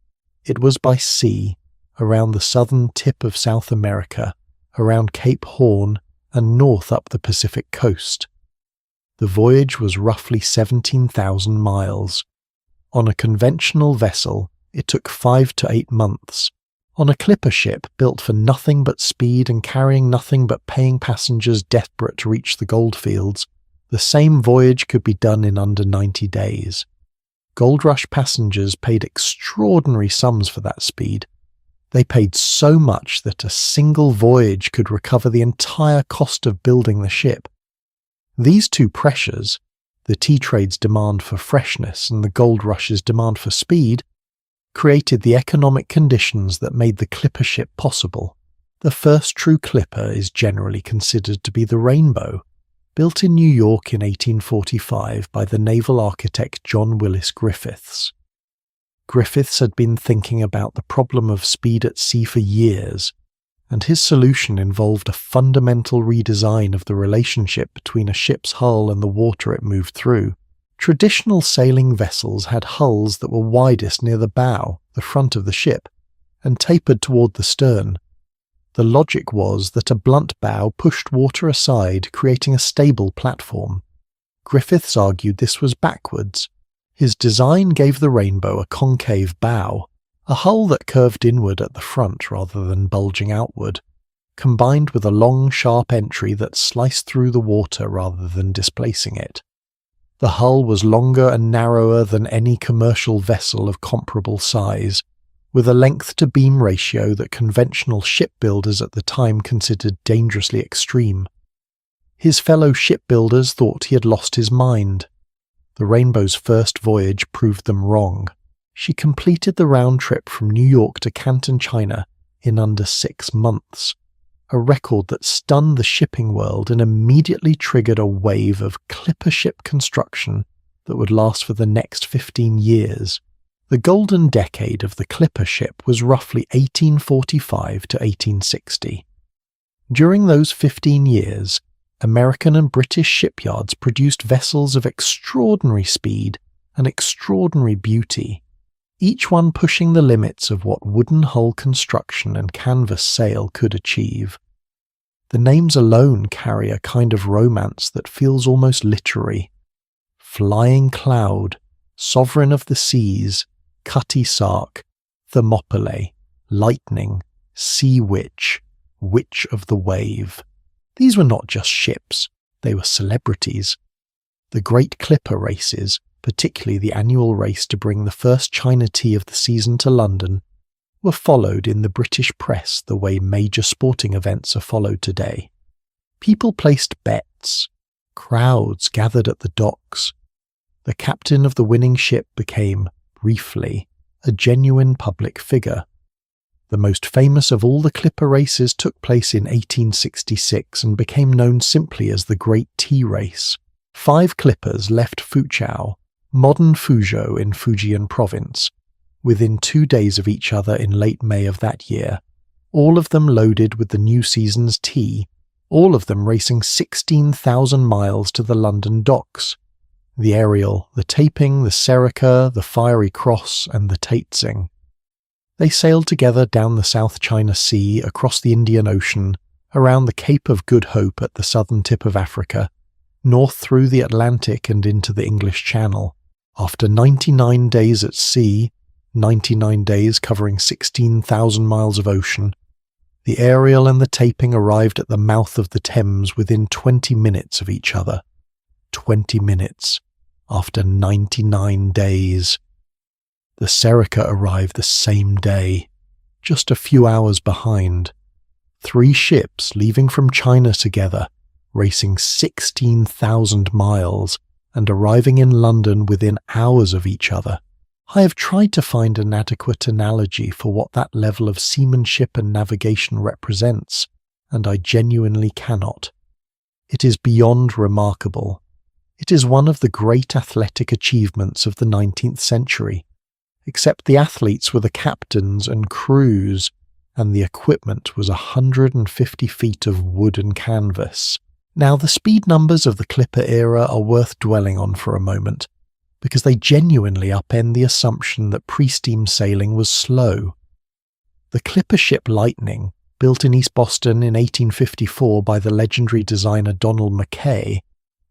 It was by sea, around the southern tip of South America, around Cape Horn, and north up the Pacific coast. The voyage was roughly 17,000 miles. On a conventional vessel, it took 5 to 8 months. On a clipper ship built for nothing but speed and carrying nothing but paying passengers desperate to reach the goldfields, the same voyage could be done in under 90 days. Gold Rush passengers paid extraordinary sums for that speed. They paid so much that a single voyage could recover the entire cost of building the ship. These two pressures, the tea trade's demand for freshness and the gold rush's demand for speed, created the economic conditions that made the clipper ship possible. The first true clipper is generally considered to be the Rainbow, built in New York in 1845 by the naval architect John Willis Griffiths. Griffiths had been thinking about the problem of speed at sea for years, and his solution involved a fundamental redesign of the relationship between a ship's hull and the water it moved through. Traditional sailing vessels had hulls that were widest near the bow, the front of the ship, and tapered toward the stern. The logic was that a blunt bow pushed water aside, creating a stable platform. Griffiths argued this was backwards. His design gave the Rainbow a concave bow, a hull that curved inward at the front rather than bulging outward, combined with a long, sharp entry that sliced through the water rather than displacing it. The hull was longer and narrower than any commercial vessel of comparable size, with a length-to-beam ratio that conventional shipbuilders at the time considered dangerously extreme. His fellow shipbuilders thought he had lost his mind. The Rainbow's first voyage proved them wrong. She completed the round trip from New York to Canton, China, in under 6 months, a record that stunned the shipping world and immediately triggered a wave of clipper ship construction that would last for the next 15 years. The golden decade of the clipper ship was roughly 1845 to 1860. During those 15 years, American and British shipyards produced vessels of extraordinary speed and extraordinary beauty, each one pushing the limits of what wooden hull construction and canvas sail could achieve. The names alone carry a kind of romance that feels almost literary. Flying Cloud, Sovereign of the Seas, Cutty Sark, Thermopylae, Lightning, Sea Witch, Witch of the Wave. These were not just ships, they were celebrities. The great clipper races, particularly the annual race to bring the first China tea of the season to London, were followed in the British press the way major sporting events are followed today. People placed bets. Crowds gathered at the docks. The captain of the winning ship became, briefly, a genuine public figure. The most famous of all the clipper races took place in 1866 and became known simply as the Great Tea Race. 5 clippers left Foochow, modern Fuzhou in Fujian province, within 2 days of each other in late May of that year, all of them loaded with the new season's tea, all of them racing 16,000 miles to the London docks. The Ariel, the Taeping, the Serica, the Fiery Cross, and the Taitsing. They sailed together down the South China Sea, across the Indian Ocean, around the Cape of Good Hope at the southern tip of Africa, north through the Atlantic and into the English Channel. After 99 days at sea, 99 days covering 16,000 miles of ocean, the Ariel and the Taeping arrived at the mouth of the Thames within 20 minutes of each other. 20 minutes, after 99 days. The Serica arrived the same day, just a few hours behind. 3 ships leaving from China together, racing 16,000 miles and arriving in London within hours of each other. I have tried to find an adequate analogy for what that level of seamanship and navigation represents, and I genuinely cannot. It is beyond remarkable. It is one of the great athletic achievements of the 19th century, except the athletes were the captains and crews, and the equipment was 150 feet of wood and canvas. Now, the speed numbers of the clipper era are worth dwelling on for a moment, because they genuinely upend the assumption that pre-steam sailing was slow. The clipper ship Lightning, built in East Boston in 1854 by the legendary designer Donald Mackay,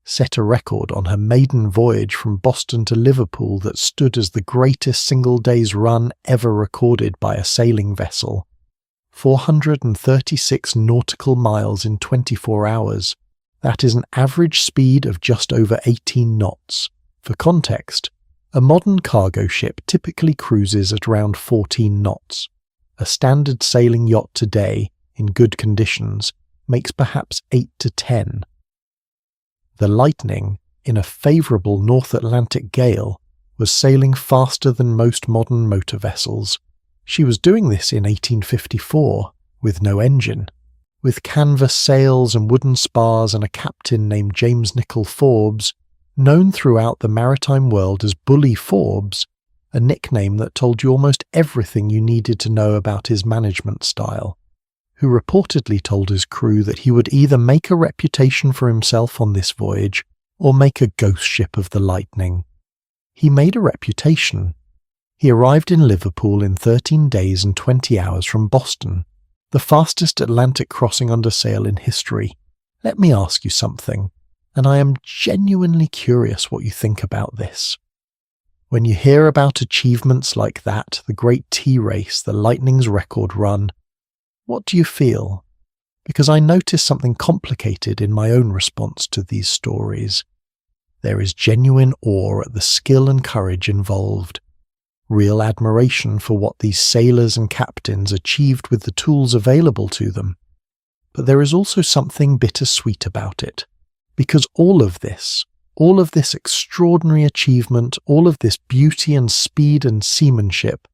set a record on her maiden voyage from Boston to Liverpool that stood as the greatest single day's run ever recorded by a sailing vessel. 436 nautical miles in 24 hours. That is an average speed of just over 18 knots. For context, a modern cargo ship typically cruises at around 14 knots. A standard sailing yacht today, in good conditions, makes perhaps 8 to 10. The Lightning, in a favourable North Atlantic gale, was sailing faster than most modern motor vessels. She was doing this in 1854, with no engine. With canvas sails and wooden spars and a captain named James Nichol Forbes, known throughout the maritime world as Bully Forbes, a nickname that told you almost everything you needed to know about his management style, who reportedly told his crew that he would either make a reputation for himself on this voyage or make a ghost ship of the Lightning. He made a reputation. He arrived in Liverpool in 13 days and 20 hours from Boston. the fastest Atlantic crossing under sail in history. Let me ask you something, and I am genuinely curious what you think about this. When you hear about achievements like that, the Great Tea Race, the Lightning's record run, what do you feel? Because I notice something complicated in my own response to these stories. There is genuine awe at the skill and courage involved, real admiration for what these sailors and captains achieved with the tools available to them. But there is also something bittersweet about it, because all of this extraordinary achievement, all of this beauty and speed and seamanship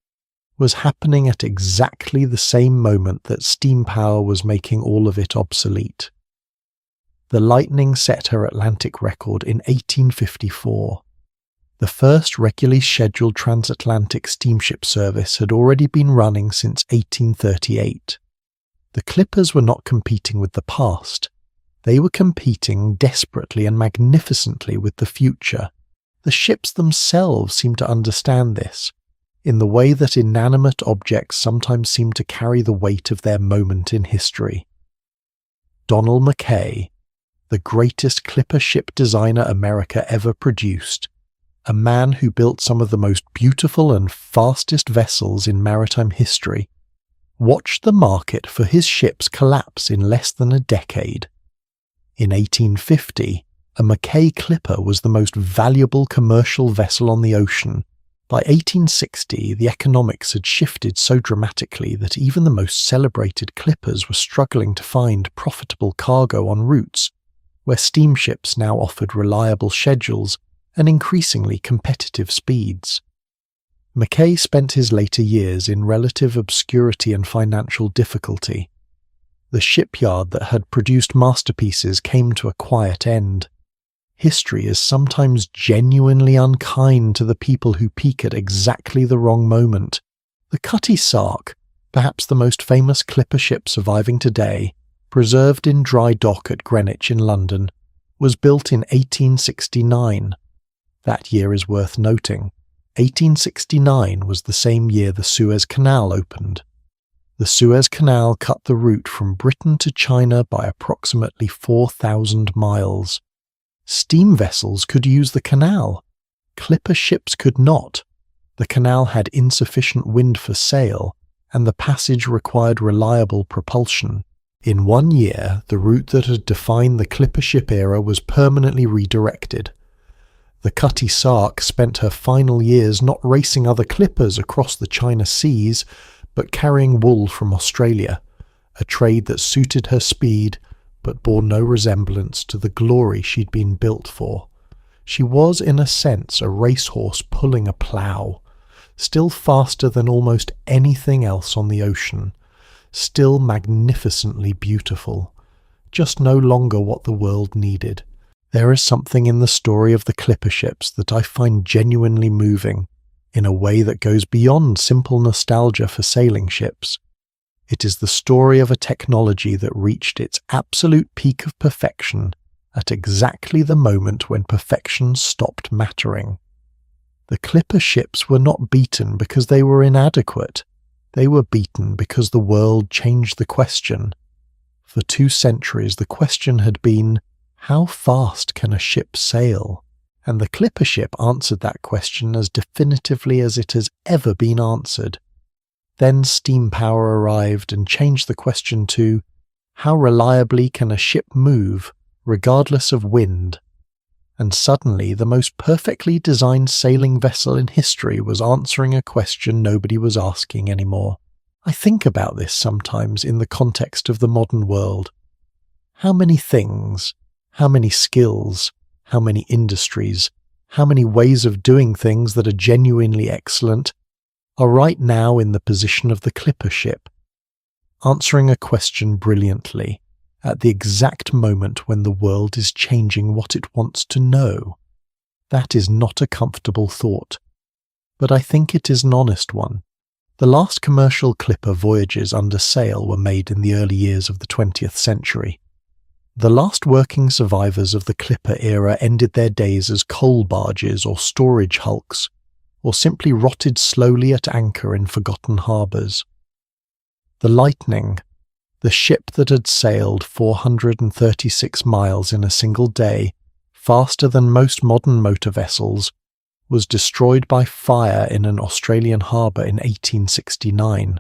was happening at exactly the same moment that steam power was making all of it obsolete. The Lightning set her Atlantic record in 1854. The first regularly scheduled transatlantic steamship service had already been running since 1838. The clippers were not competing with the past. They were competing desperately and magnificently with the future. The ships themselves seemed to understand this, in the way that inanimate objects sometimes seem to carry the weight of their moment in history. Donald Mackay, the greatest clipper ship designer America ever produced, a man who built some of the most beautiful and fastest vessels in maritime history, watched the market for his ships collapse in less than a decade. In 1850, a Mackay clipper was the most valuable commercial vessel on the ocean. By 1860, the economics had shifted so dramatically that even the most celebrated clippers were struggling to find profitable cargo on routes where steamships now offered reliable schedules and increasingly competitive speeds. Mackay spent his later years in relative obscurity and financial difficulty. The shipyard that had produced masterpieces came to a quiet end. History is sometimes genuinely unkind to the people who peak at exactly the wrong moment. The Cutty Sark, perhaps the most famous clipper ship surviving today, preserved in dry dock at Greenwich in London, was built in 1869. That year is worth noting. 1869 was the same year the Suez Canal opened. The Suez Canal cut the route from Britain to China by approximately 4,000 miles. Steam vessels could use the canal. Clipper ships could not. The canal had insufficient wind for sail, and the passage required reliable propulsion. In 1 year, the route that had defined the clipper ship era was permanently redirected. The Cutty Sark spent her final years not racing other clippers across the China seas, but carrying wool from Australia, a trade that suited her speed but bore no resemblance to the glory she'd been built for. She was, in a sense, a racehorse pulling a plough, still faster than almost anything else on the ocean, still magnificently beautiful, just no longer what the world needed. There is something in the story of the clipper ships that I find genuinely moving, in a way that goes beyond simple nostalgia for sailing ships. It is the story of a technology that reached its absolute peak of perfection at exactly the moment when perfection stopped mattering. The clipper ships were not beaten because they were inadequate. They were beaten because the world changed the question. For 2 centuries the question had been, how fast can a ship sail? And the clipper ship answered that question as definitively as it has ever been answered. Then steam power arrived and changed the question to, how reliably can a ship move, regardless of wind? And suddenly the most perfectly designed sailing vessel in history was answering a question nobody was asking anymore. I think about this sometimes in the context of the modern world. How many things, how many skills, how many industries, how many ways of doing things that are genuinely excellent are right now in the position of the clipper ship, answering a question brilliantly at the exact moment when the world is changing what it wants to know. That is not a comfortable thought, but I think it is an honest one. The last commercial clipper voyages under sail were made in the early years of the 20th century. The last working survivors of the clipper era ended their days as coal barges or storage hulks, or simply rotted slowly at anchor in forgotten harbours. The Lightning, The ship that had sailed 436 miles in a single day, faster than most modern motor vessels, was destroyed by fire in an Australian harbour in 1869.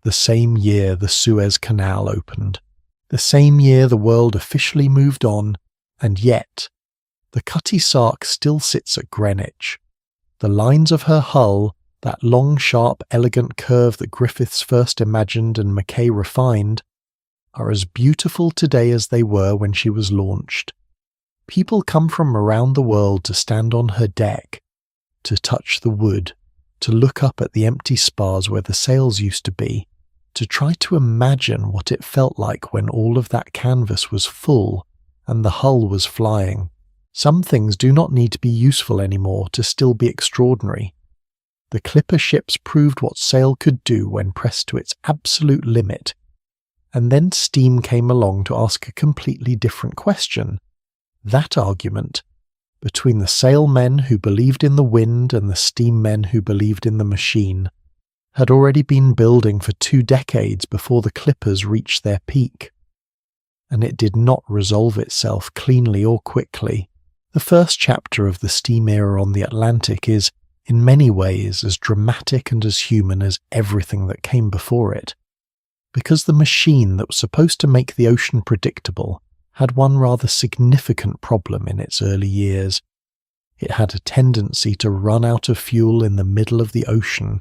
The same year the Suez Canal opened. The same year the world officially moved on, and yet the Cutty Sark still sits at Greenwich. The lines of her hull, that long, sharp, elegant curve that Griffiths first imagined and Mackay refined, are as beautiful today as they were when she was launched. People come from around the world to stand on her deck, to touch the wood, to look up at the empty spars where the sails used to be, to try to imagine what it felt like when all of that canvas was full and the hull was flying. Some things do not need to be useful anymore to still be extraordinary. The clipper ships proved what sail could do when pressed to its absolute limit, and then steam came along to ask a completely different question. That argument, between the sailmen who believed in the wind and the steam men who believed in the machine, had already been building for 2 decades before the clippers reached their peak. And it did not resolve itself cleanly or quickly. The first chapter of the steam era on the Atlantic is, in many ways, as dramatic and as human as everything that came before it. Because the machine that was supposed to make the ocean predictable had one rather significant problem in its early years. It had a tendency to run out of fuel in the middle of the ocean,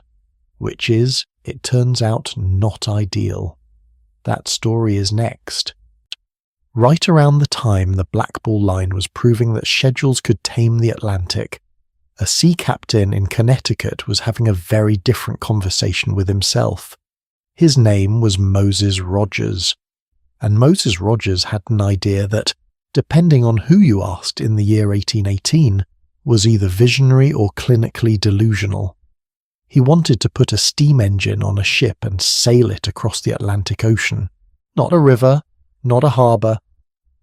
which is, it turns out, not ideal. That story is next. Right around the time the Blackball Line was proving that schedules could tame the Atlantic, a sea captain in Connecticut was having a very different conversation with himself. His name was Moses Rogers, and Moses Rogers had an idea that, depending on who you asked in the year 1818, was either visionary or clinically delusional. He wanted to put a steam engine on a ship and sail it across the Atlantic Ocean. Not a river, not a harbour,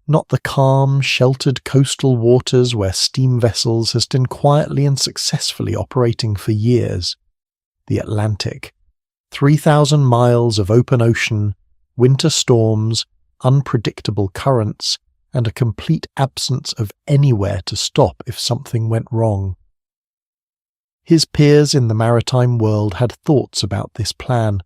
not the calm, sheltered coastal waters where steam vessels has been quietly and successfully operating for years. The Atlantic. 3,000 miles of open ocean, winter storms, unpredictable currents, and a complete absence of anywhere to stop if something went wrong. His peers in the maritime world had thoughts about this plan.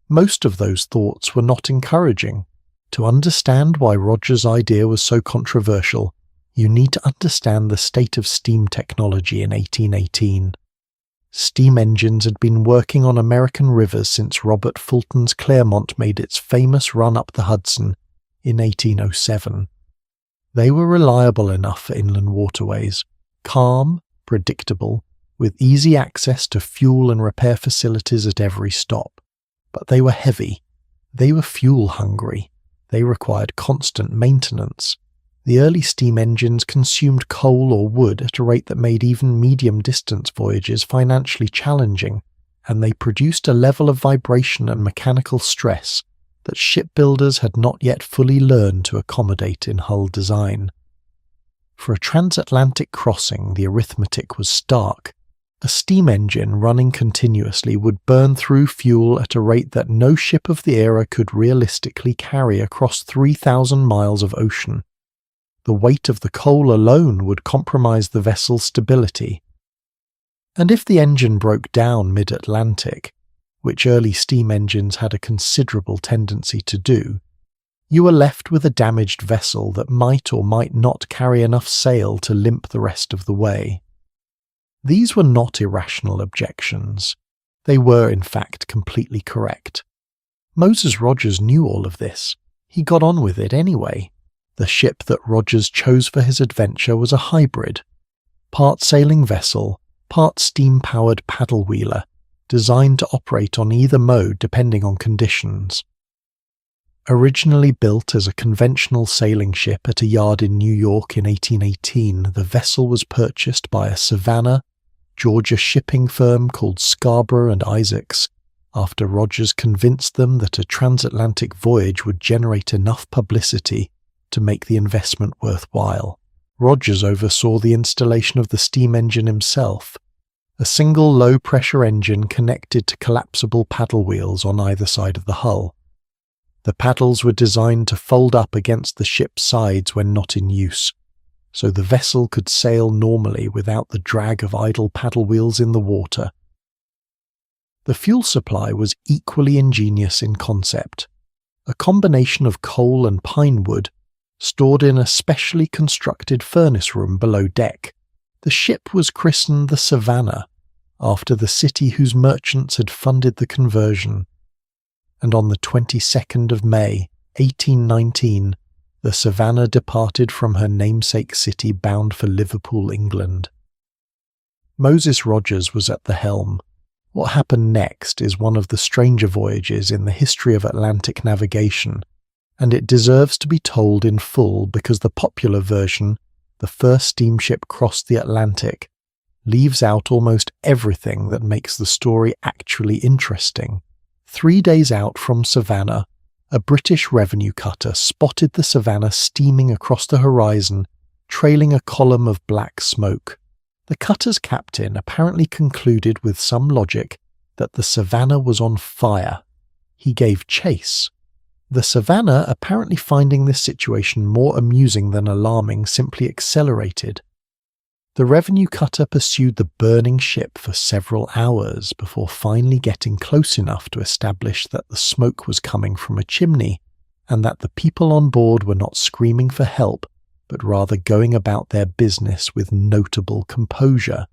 Most of those thoughts were not encouraging. To understand why Rogers' idea was so controversial, you need to understand the state of steam technology in 1818. Steam engines had been working on American rivers since Robert Fulton's Clermont made its famous run up the Hudson in 1807. They were reliable enough for inland waterways, calm, predictable, with easy access to fuel and repair facilities at every stop. But they were heavy. They were fuel-hungry. They required constant maintenance. The early steam engines consumed coal or wood at a rate that made even medium-distance voyages financially challenging, and they produced a level of vibration and mechanical stress that shipbuilders had not yet fully learned to accommodate in hull design. For a transatlantic crossing, the arithmetic was stark. A steam engine running continuously would burn through fuel at a rate that no ship of the era could realistically carry across 3,000 miles of ocean. The weight of the coal alone would compromise the vessel's stability. And if the engine broke down mid-Atlantic, which early steam engines had a considerable tendency to do, you were left with a damaged vessel that might or might not carry enough sail to limp the rest of the way. These were not irrational objections. They were, in fact, completely correct. Moses Rogers knew all of this. He got on with it anyway. The ship that Rogers chose for his adventure was a hybrid, part sailing vessel, part steam-powered paddle wheeler, designed to operate on either mode depending on conditions. Originally built as a conventional sailing ship at a yard in New York in 1818, the vessel was purchased by a Savannah, Georgia shipping firm called Scarborough and Isaacs, after Rogers convinced them that a transatlantic voyage would generate enough publicity to make the investment worthwhile. Rogers oversaw the installation of the steam engine himself, a single low-pressure engine connected to collapsible paddle wheels on either side of the hull. The paddles were designed to fold up against the ship's sides when not in use, so the vessel could sail normally without the drag of idle paddle wheels in the water. The fuel supply was equally ingenious in concept, a combination of coal and pine wood stored in a specially constructed furnace room below deck. The ship was christened the Savannah, after the city whose merchants had funded the conversion, and on the 22nd of May, 1819, the Savannah departed from her namesake city bound for Liverpool, England. Moses Rogers was at the helm. What happened next is one of the stranger voyages in the history of Atlantic navigation, and it deserves to be told in full because the popular version, the first steamship crossed the Atlantic, leaves out almost everything that makes the story actually interesting. 3 days out from Savannah, a British revenue cutter spotted the Savannah steaming across the horizon, trailing a column of black smoke. The cutter's captain apparently concluded with some logic that the Savannah was on fire. He gave chase. The Savannah, apparently finding this situation more amusing than alarming, simply accelerated. The revenue cutter pursued the burning ship for several hours before finally getting close enough to establish that the smoke was coming from a chimney and that the people on board were not screaming for help, but rather going about their business with notable composure.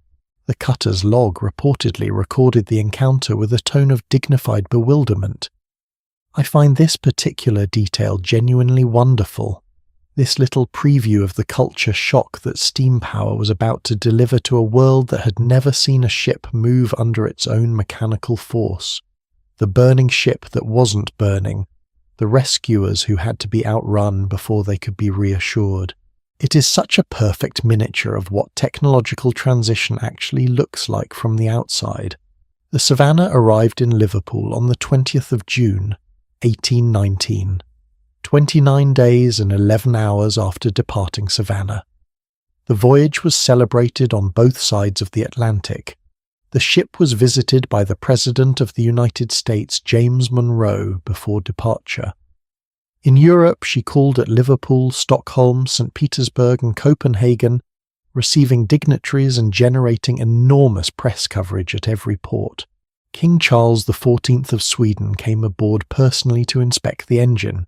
The cutter's log reportedly recorded the encounter with a tone of dignified bewilderment. I find this particular detail genuinely wonderful. This little preview of the culture shock that steam power was about to deliver to a world that had never seen a ship move under its own mechanical force. The burning ship that wasn't burning. The rescuers who had to be outrun before they could be reassured. It is such a perfect miniature of what technological transition actually looks like from the outside. The Savannah arrived in Liverpool on the 20th of June, 1819, 29 days and 11 hours after departing Savannah. The voyage was celebrated on both sides of the Atlantic. The ship was visited by the President of the United States, James Monroe, before departure. In Europe, she called at Liverpool, Stockholm, St. Petersburg and Copenhagen, receiving dignitaries and generating enormous press coverage at every port. King Charles XIV of Sweden came aboard personally to inspect the engine.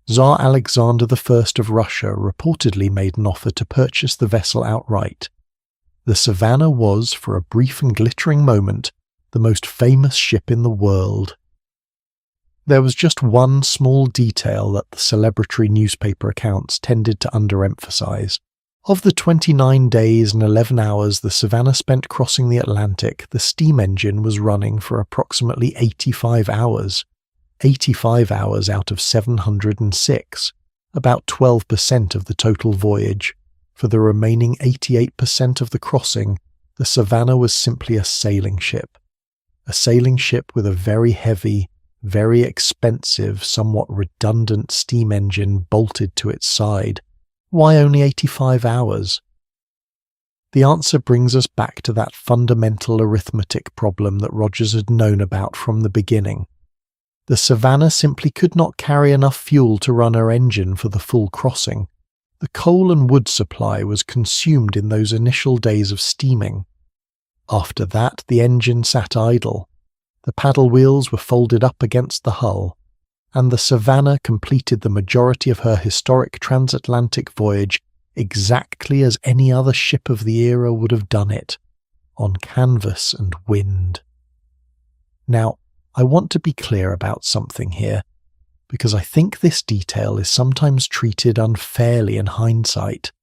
Tsar Alexander I of Russia reportedly made an offer to purchase the vessel outright. The Savannah was, for a brief and glittering moment, the most famous ship in the world. There was just one small detail that the celebratory newspaper accounts tended to underemphasize. Of the 29 days and 11 hours the Savannah spent crossing the Atlantic, the steam engine was running for approximately 85 hours. 85 hours out of 706, about 12% of the total voyage. For the remaining 88% of the crossing, the Savannah was simply a sailing ship. A sailing ship with a very heavy, very expensive, somewhat redundant steam engine bolted to its side. Why only 85 hours? The answer brings us back to that fundamental arithmetic problem that Rogers had known about from the beginning. The Savannah simply could not carry enough fuel to run her engine for the full crossing. The coal and wood supply was consumed in those initial days of steaming. After that, the engine sat idle. The paddle wheels were folded up against the hull, and the Savannah completed the majority of her historic transatlantic voyage exactly as any other ship of the era would have done it, on canvas and wind. Now, I want to be clear about something here, because I think this detail is sometimes treated unfairly in hindsight.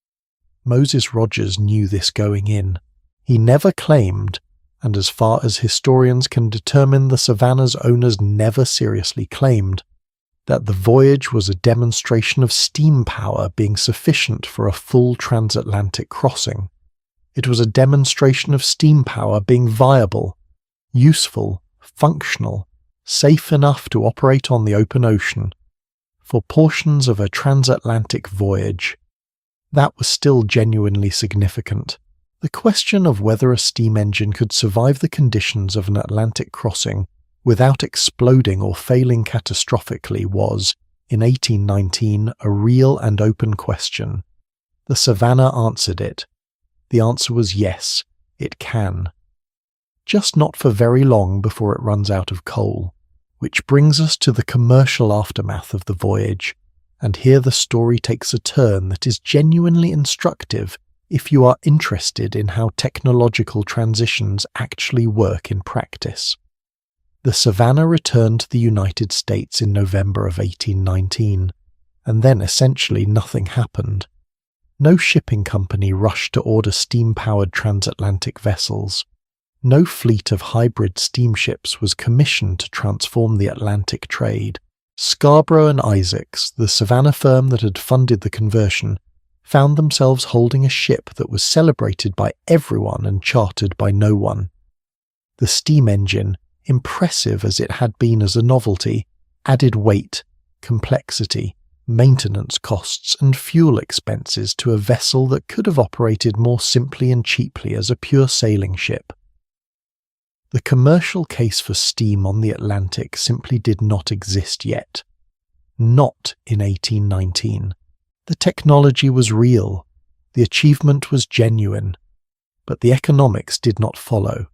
Moses Rogers knew this going in. He never claimed, and as far as historians can determine, the Savannah's owners never seriously claimed, that the voyage was a demonstration of steam power being sufficient for a full transatlantic crossing. It was a demonstration of steam power being viable, useful, functional, safe enough to operate on the open ocean, for portions of a transatlantic voyage. That was still genuinely significant. The question of whether a steam engine could survive the conditions of an Atlantic crossing without exploding or failing catastrophically was, in 1819 a real and open question. The Savannah answered it. The answer was yes, it can. Just not for very long before it runs out of coal, which brings us to the commercial aftermath of the voyage, and here the story takes a turn that is genuinely instructive if you are interested in how technological transitions actually work in practice. The Savannah returned to the United States in November of 1819, and then essentially nothing happened. No shipping company rushed to order steam-powered transatlantic vessels. No fleet of hybrid steamships was commissioned to transform the Atlantic trade. Scarborough and Isaacs, the Savannah firm that had funded the conversion, found themselves holding a ship that was celebrated by everyone and chartered by no one. The steam engine, impressive as it had been as a novelty, added weight, complexity, maintenance costs and fuel expenses to a vessel that could have operated more simply and cheaply as a pure sailing ship. The commercial case for steam on the Atlantic simply did not exist yet. Not in 1819. The technology was real, the achievement was genuine, but the economics did not follow.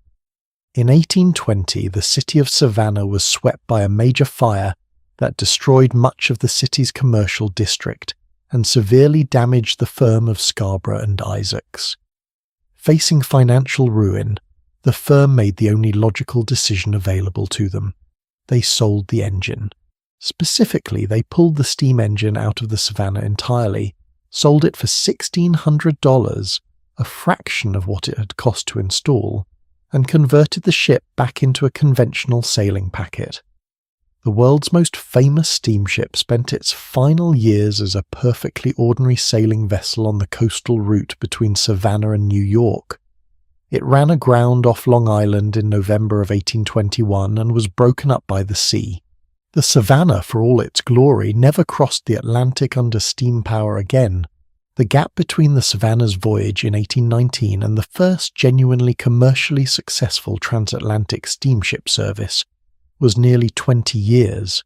In 1820, the city of Savannah was swept by a major fire that destroyed much of the city's commercial district and severely damaged the firm of Scarborough and Isaacs. Facing financial ruin, the firm made the only logical decision available to them. They sold the engine. Specifically, they pulled the steam engine out of the Savannah entirely, sold it for $1,600, a fraction of what it had cost to install, and converted the ship back into a conventional sailing packet. The world's most famous steamship spent its final years as a perfectly ordinary sailing vessel on the coastal route between Savannah and New York. It ran aground off Long Island in November of 1821 and was broken up by the sea. The Savannah, for all its glory, never crossed the Atlantic under steam power again. The gap between the Savannah's voyage in 1819 and the first genuinely commercially successful transatlantic steamship service was nearly 20 years.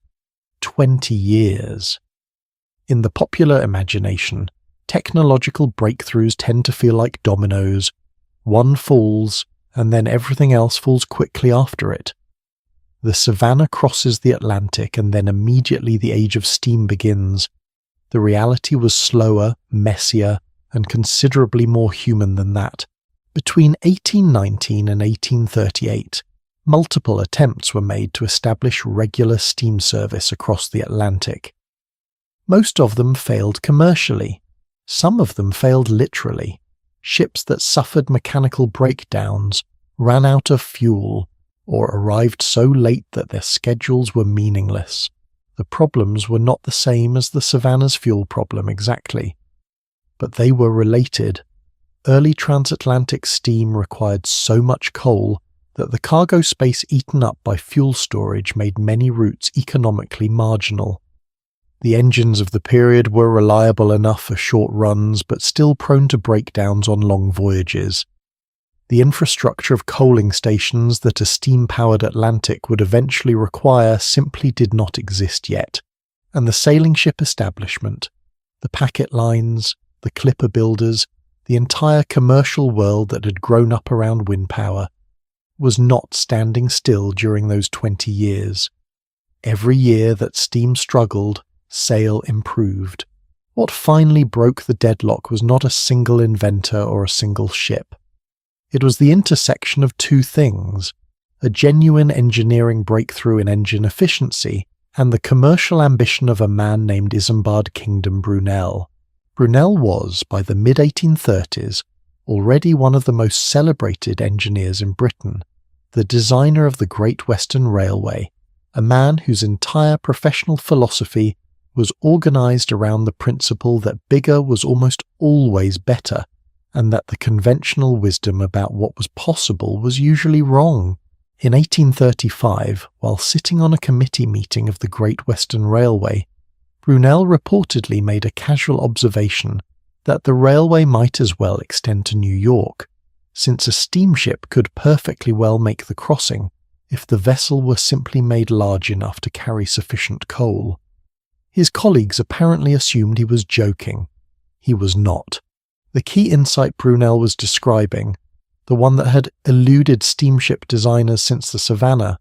20 years. In the popular imagination, technological breakthroughs tend to feel like dominoes. One falls, and then everything else falls quickly after it. The Savannah crosses the Atlantic, and then immediately the age of steam begins. The reality was slower, messier, and considerably more human than that. Between 1819 and 1838, multiple attempts were made to establish regular steam service across the Atlantic. Most of them failed commercially. Some of them failed literally. Ships that suffered mechanical breakdowns, ran out of fuel, or arrived so late that their schedules were meaningless. The problems were not the same as the Savannah's fuel problem exactly, but they were related. Early transatlantic steam required so much coal that the cargo space eaten up by fuel storage made many routes economically marginal. The engines of the period were reliable enough for short runs, but still prone to breakdowns on long voyages. The infrastructure of coaling stations that a steam-powered Atlantic would eventually require simply did not exist yet, and the sailing ship establishment, the packet lines, the clipper builders, the entire commercial world that had grown up around wind power, was not standing still during those 20 years. Every year that steam struggled, sail improved. What finally broke the deadlock was not a single inventor or a single ship. It was the intersection of two things, a genuine engineering breakthrough in engine efficiency and the commercial ambition of a man named Isambard Kingdom Brunel. Brunel was, by the mid-1830s, already one of the most celebrated engineers in Britain, the designer of the Great Western Railway, a man whose entire professional philosophy was organized around the principle that bigger was almost always better, and that the conventional wisdom about what was possible was usually wrong. In 1835, while sitting on a committee meeting of the Great Western Railway, Brunel reportedly made a casual observation that the railway might as well extend to New York, since a steamship could perfectly well make the crossing if the vessel were simply made large enough to carry sufficient coal. His colleagues apparently assumed he was joking. He was not. The key insight Brunel was describing, the one that had eluded steamship designers since the Savannah,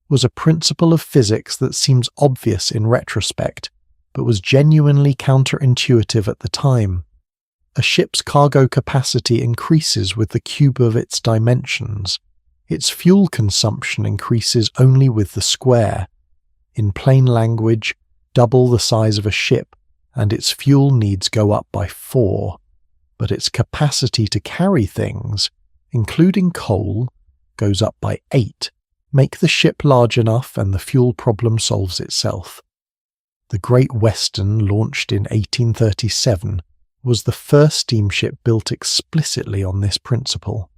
was a principle of physics that seems obvious in retrospect, but was genuinely counterintuitive at the time. A ship's cargo capacity increases with the cube of its dimensions. Its fuel consumption increases only with the square. In plain language, double the size of a ship, and its fuel needs go up by 4. But its capacity to carry things, including coal, goes up by 8. Make the ship large enough and the fuel problem solves itself. The Great Western, launched in 1837, was the first steamship built explicitly on this principle.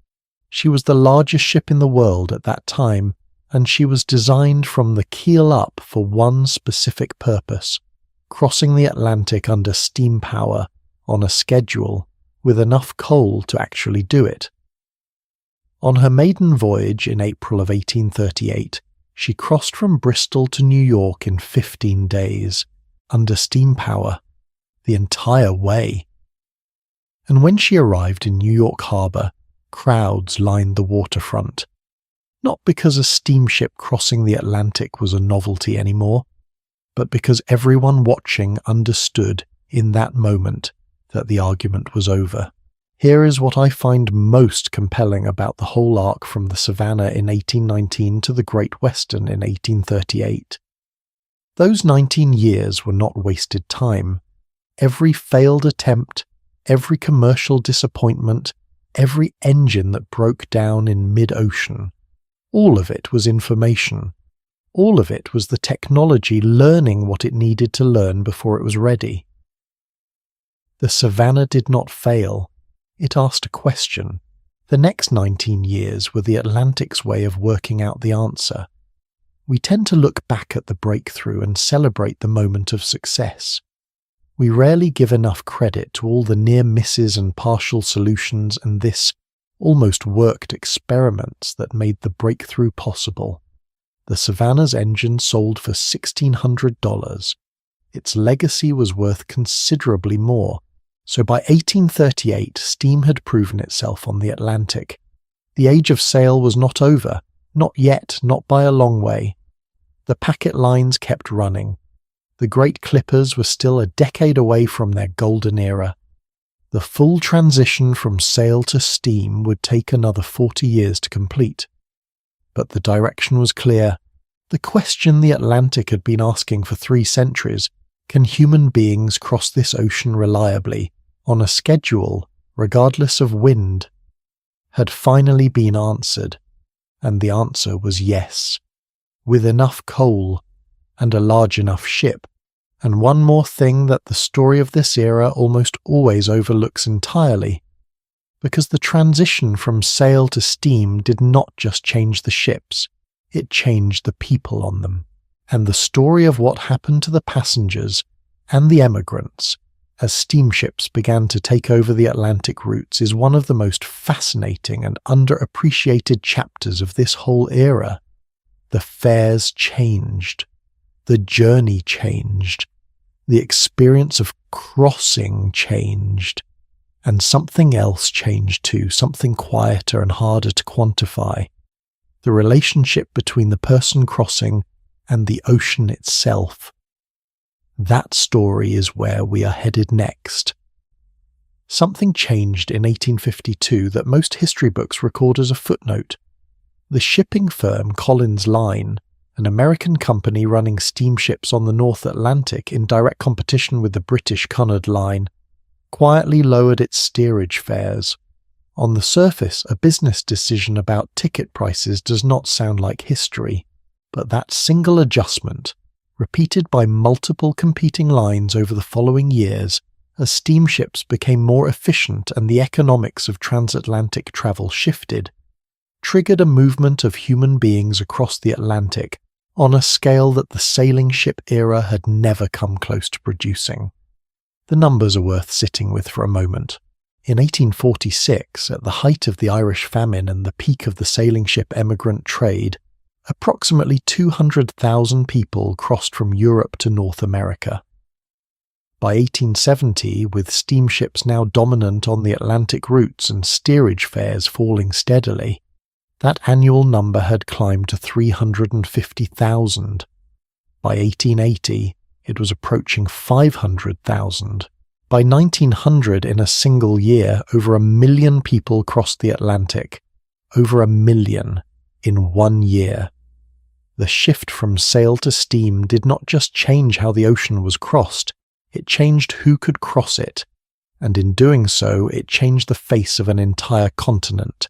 She was the largest ship in the world at that time, and she was designed from the keel up for one specific purpose: crossing the Atlantic under steam power, on a schedule, with enough coal to actually do it. On her maiden voyage in April of 1838, she crossed from Bristol to New York in 15 days, under steam power, the entire way. And when she arrived in New York Harbor, crowds lined the waterfront. Not because a steamship crossing the Atlantic was a novelty anymore, but because everyone watching understood in that moment that the argument was over. Here is what I find most compelling about the whole arc from the Savannah in 1819 to the Great Western in 1838. Those 19 years were not wasted time. Every failed attempt, every commercial disappointment, every engine that broke down in mid-ocean, all of it was information. All of it was the technology learning what it needed to learn before it was ready. The Savannah did not fail. It asked a question. The next 19 years were the Atlantic's way of working out the answer. We tend to look back at the breakthrough and celebrate the moment of success. We rarely give enough credit to all the near misses and partial solutions and this almost worked experiments that made the breakthrough possible. The Savannah's engine sold for $1,600. Its legacy was worth considerably more. So by 1838, steam had proven itself on the Atlantic. The age of sail was not over, not yet, not by a long way. The packet lines kept running. The great clippers were still a decade away from their golden era. The full transition from sail to steam would take another 40 years to complete. But the direction was clear. The question the Atlantic had been asking for 3 centuries, can human beings cross this ocean reliably, on a schedule, regardless of wind, had finally been answered, and the answer was yes, with enough coal and a large enough ship. And one more thing that the story of this era almost always overlooks entirely, because the transition from sail to steam did not just change the ships, it changed the people on them. And the story of what happened to the passengers and the emigrants as steamships began to take over the Atlantic routes is one of the most fascinating and underappreciated chapters of this whole era. The fares changed. The journey changed. The experience of crossing changed. And something else changed too, something quieter and harder to quantify. The relationship between the person crossing and the ocean itself. That story is where we are headed next. Something changed in 1852 that most history books record as a footnote. The shipping firm Collins Line, an American company running steamships on the North Atlantic in direct competition with the British Cunard Line, quietly lowered its steerage fares. On the surface, a business decision about ticket prices does not sound like history, but that single adjustment, repeated by multiple competing lines over the following years, as steamships became more efficient and the economics of transatlantic travel shifted, triggered a movement of human beings across the Atlantic on a scale that the sailing ship era had never come close to producing. The numbers are worth sitting with for a moment. In 1846, at the height of the Irish famine and the peak of the sailing ship emigrant trade, approximately 200,000 people crossed from Europe to North America. By 1870, with steamships now dominant on the Atlantic routes and steerage fares falling steadily, that annual number had climbed to 350,000. By 1880, it was approaching 500,000. By 1900, in a single year, over 1 million people crossed the Atlantic. Over 1 million in 1 year. The shift from sail to steam did not just change how the ocean was crossed, it changed who could cross it, and in doing so, it changed the face of an entire continent.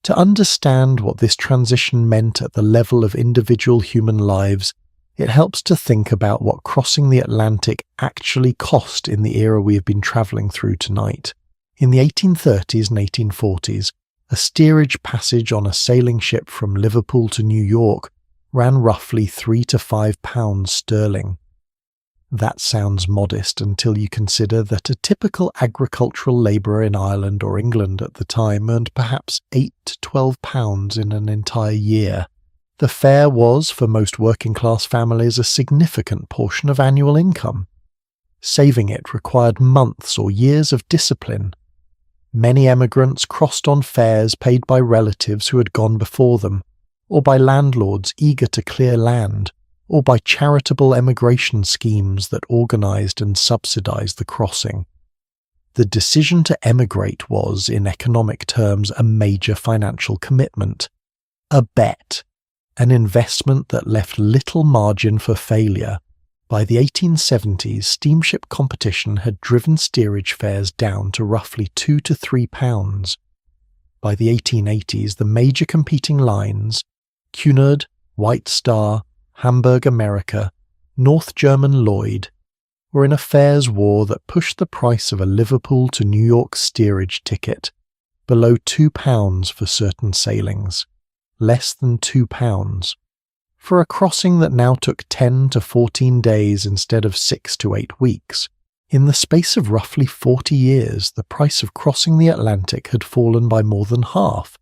To understand what this transition meant at the level of individual human lives, it helps to think about what crossing the Atlantic actually cost in the era we have been travelling through tonight. In the 1830s and 1840s, a steerage passage on a sailing ship from Liverpool to New York ran roughly £3 to £5 sterling. That sounds modest until you consider that a typical agricultural labourer in Ireland or England at the time earned perhaps £8 to £12 in an entire year. The fare was, for most working-class families, a significant portion of annual income. Saving it required months or years of discipline. Many emigrants crossed on fares paid by relatives who had gone before them, or by landlords eager to clear land, or by charitable emigration schemes that organised and subsidised the crossing. The decision to emigrate was, in economic terms, a major financial commitment, a bet, an investment that left little margin for failure. By the 1870s, steamship competition had driven steerage fares down to roughly £2 to £3. By the 1880s, the major competing lines, Cunard, White Star, Hamburg America, North German Lloyd, were in a fares war that pushed the price of a Liverpool to New York steerage ticket below £2 for certain sailings, less than £2. For a crossing that now took 10 to 14 days instead of 6 to 8 weeks. In the space of roughly 40 years, the price of crossing the Atlantic had fallen by more than half,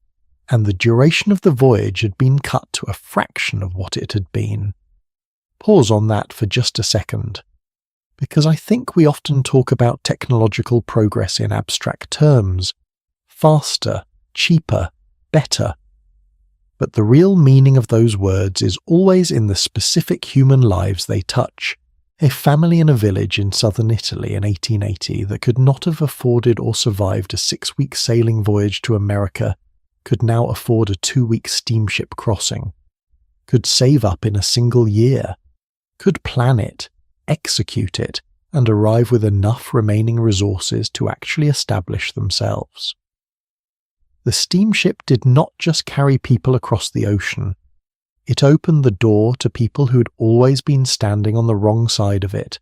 and the duration of the voyage had been cut to a fraction of what it had been. Pause on that for just a second, because I think we often talk about technological progress in abstract terms. Faster, cheaper, better. But the real meaning of those words is always in the specific human lives they touch. A family in a village in southern Italy in 1880 that could not have afforded or survived a 6-week sailing voyage to America could now afford a 2-week steamship crossing, could save up in a single year, could plan it, execute it, and arrive with enough remaining resources to actually establish themselves. The steamship did not just carry people across the ocean, it opened the door to people who had always been standing on the wrong side of it,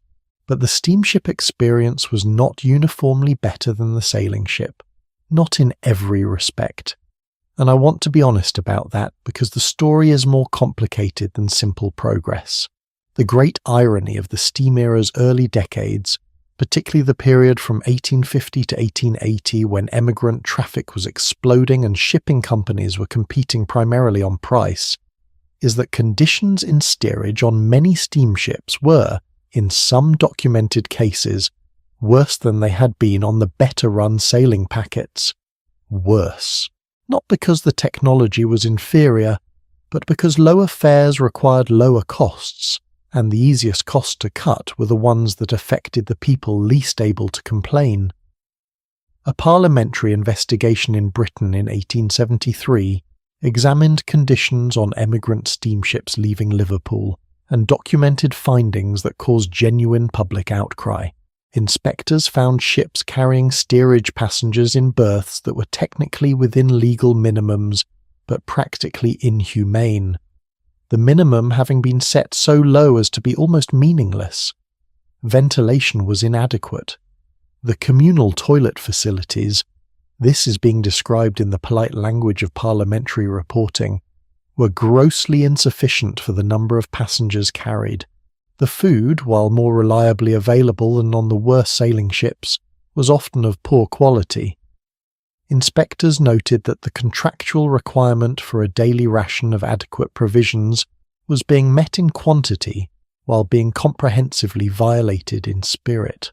but the steamship experience was not uniformly better than the sailing ship, not in every respect. And I want to be honest about that because the story is more complicated than simple progress. The great irony of the steam era's early decades, particularly the period from 1850 to 1880 when emigrant traffic was exploding and shipping companies were competing primarily on price, is that conditions in steerage on many steamships were, in some documented cases, worse than they had been on the better-run sailing packets. Worse. Not because the technology was inferior, but because lower fares required lower costs, and the easiest costs to cut were the ones that affected the people least able to complain. A parliamentary investigation in Britain in 1873 examined conditions on emigrant steamships leaving Liverpool and documented findings that caused genuine public outcry. Inspectors found ships carrying steerage passengers in berths that were technically within legal minimums, but practically inhumane. The minimum having been set so low as to be almost meaningless. Ventilation was inadequate. The communal toilet facilities, this is being described in the polite language of parliamentary reporting, were grossly insufficient for the number of passengers carried. The food, while more reliably available than on the worst sailing ships, was often of poor quality. Inspectors noted that the contractual requirement for a daily ration of adequate provisions was being met in quantity while being comprehensively violated in spirit.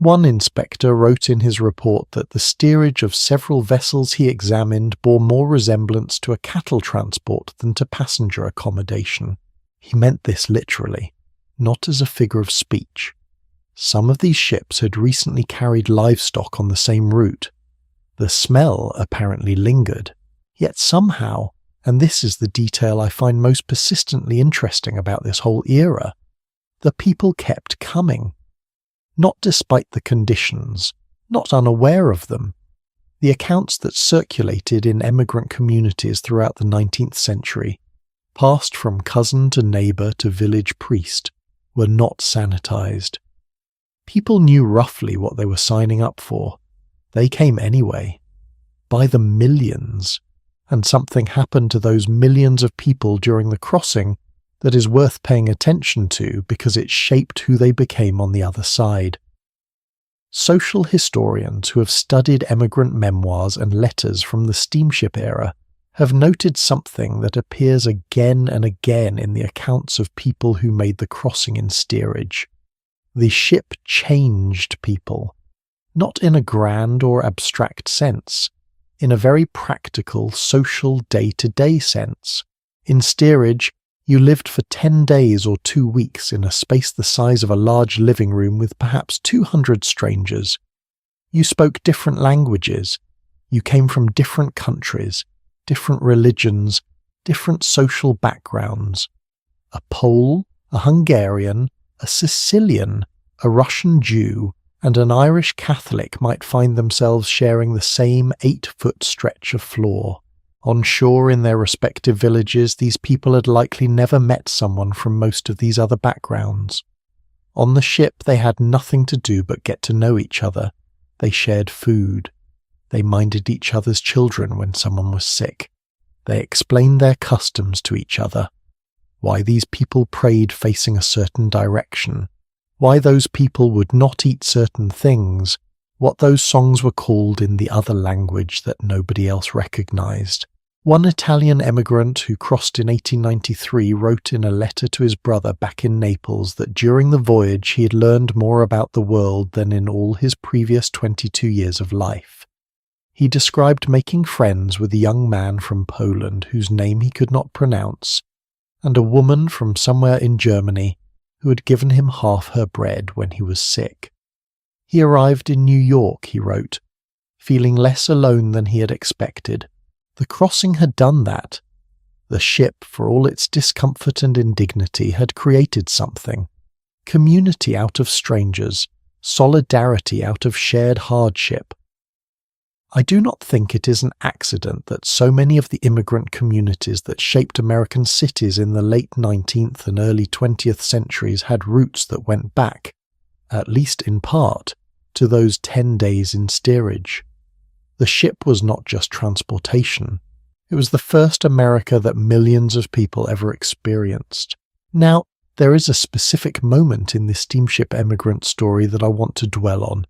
One inspector wrote in his report that the steerage of several vessels he examined bore more resemblance to a cattle transport than to passenger accommodation. He meant this literally, not as a figure of speech. Some of these ships had recently carried livestock on the same route. The smell apparently lingered, yet somehow, and this is the detail I find most persistently interesting about this whole era, the people kept coming. Not despite the conditions, not unaware of them. The accounts that circulated in emigrant communities throughout the 19th century, passed from cousin to neighbour to village priest, were not sanitized. People knew roughly what they were signing up for. They came anyway, by the millions, and something happened to those millions of people during the crossing that is worth paying attention to because it shaped who they became on the other side. Social historians who have studied emigrant memoirs and letters from the steamship era have noted something that appears again and again in the accounts of people who made the crossing in steerage. The ship changed people, not in a grand or abstract sense, in a very practical, social, day-to-day sense. In steerage, you lived for 10 days or 2 weeks in a space the size of a large living room with perhaps 200 strangers. You spoke different languages. You came from different countries, different religions, different social backgrounds. A Pole, a Hungarian, a Sicilian, a Russian Jew, and an Irish Catholic might find themselves sharing the same 8-foot stretch of floor. On shore in their respective villages, these people had likely never met someone from most of these other backgrounds. On the ship, they had nothing to do but get to know each other. They shared food. They minded each other's children when someone was sick. They explained their customs to each other. Why these people prayed facing a certain direction. Why those people would not eat certain things. What those songs were called in the other language that nobody else recognized. One Italian emigrant who crossed in 1893 wrote in a letter to his brother back in Naples that during the voyage he had learned more about the world than in all his previous 22 years of life. He described making friends with a young man from Poland whose name he could not pronounce, and a woman from somewhere in Germany who had given him half her bread when he was sick. He arrived in New York, he wrote, feeling less alone than he had expected. The crossing had done that. The ship, for all its discomfort and indignity, had created something. Community out of strangers, solidarity out of shared hardship. I do not think it is an accident that so many of the immigrant communities that shaped American cities in the late 19th and early 20th centuries had roots that went back, at least in part, to those 10 days in steerage. The ship was not just transportation. It was the first America that millions of people ever experienced. Now, there is a specific moment in this steamship emigrant story that I want to dwell on,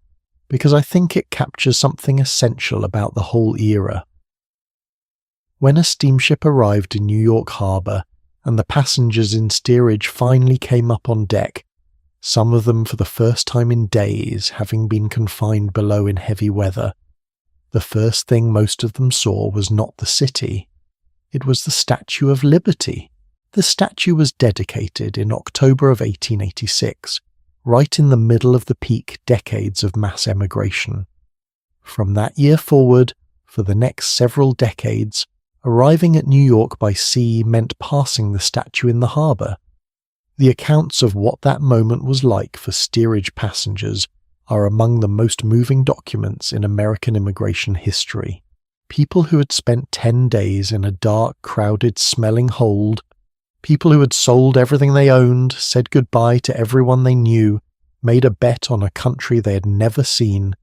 because I think it captures something essential about the whole era. When a steamship arrived in New York Harbor, and the passengers in steerage finally came up on deck, some of them for the first time in days, having been confined below in heavy weather, the first thing most of them saw was not the city. It was the Statue of Liberty. The statue was dedicated in October of 1886, right in the middle of the peak decades of mass emigration. From that year forward, for the next several decades, arriving at New York by sea meant passing the statue in the harbour. The accounts of what that moment was like for steerage passengers are among the most moving documents in American immigration history. People who had spent 10 days in a dark, crowded, smelling hold, people who had sold everything they owned, said goodbye to everyone they knew, made a bet on a country they had never seen,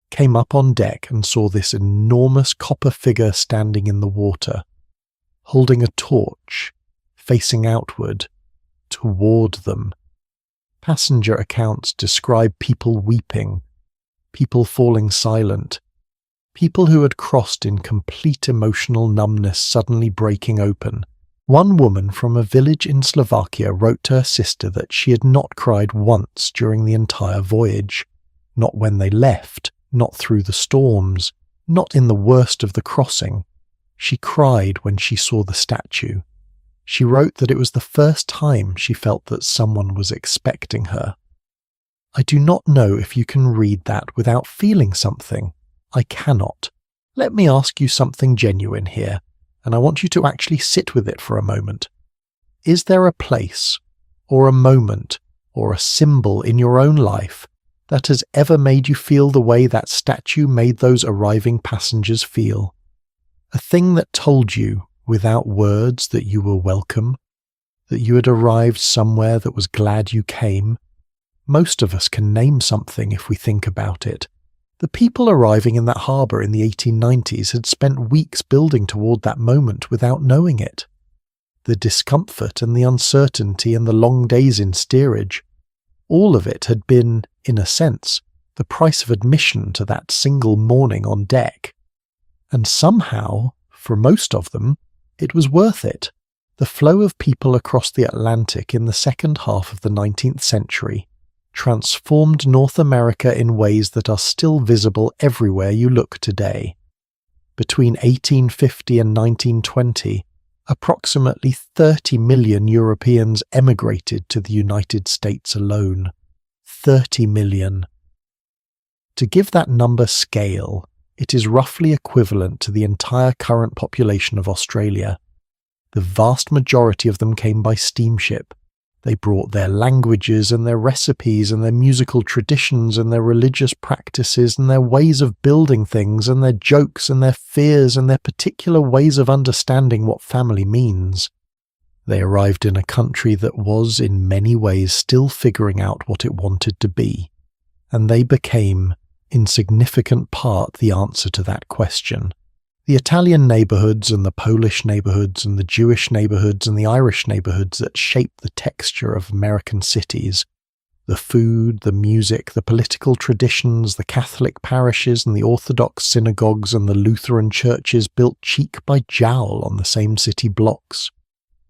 came up on deck and saw this enormous copper figure standing in the water, holding a torch, facing outward, toward them. Passenger accounts describe people weeping, people falling silent, people who had crossed in complete emotional numbness suddenly breaking open. One woman from a village in Slovakia wrote to her sister that she had not cried once during the entire voyage. not when they left, not through the storms, not in the worst of the crossing. She cried when she saw the statue. She wrote that it was the first time she felt that someone was expecting her. I do not know if you can read that without feeling something. I cannot. Let me ask you something genuine here, and I want you to actually sit with it for a moment. Is there a place, or a moment, or a symbol in your own life that has ever made you feel the way that statue made those arriving passengers feel? A thing that told you, without words, that you were welcome, that you had arrived somewhere that was glad you came. Most of us can name something if we think about it. The people arriving in that harbour in the 1890s had spent weeks building toward that moment without knowing it. The discomfort and the uncertainty and the long days in steerage, all of it had been, in a sense, the price of admission to that single morning on deck. And somehow, for most of them, it was worth it. The flow of people across the Atlantic in the second half of the 19th century transformed North America in ways that are still visible everywhere you look today. Between 1850 and 1920, approximately 30 million Europeans emigrated to the United States alone. 30 million. To give that number scale, it is roughly equivalent to the entire current population of Australia. The vast majority of them came by steamship. They brought their languages and their recipes and their musical traditions and their religious practices and their ways of building things and their jokes and their fears and their particular ways of understanding what family means. They arrived in a country that was, in many ways, still figuring out what it wanted to be, and they became, in significant part, the answer to that question. The Italian neighbourhoods and the Polish neighbourhoods and the Jewish neighbourhoods and the Irish neighbourhoods that shape the texture of American cities, the food, the music, the political traditions, the Catholic parishes and the Orthodox synagogues and the Lutheran churches built cheek by jowl on the same city blocks.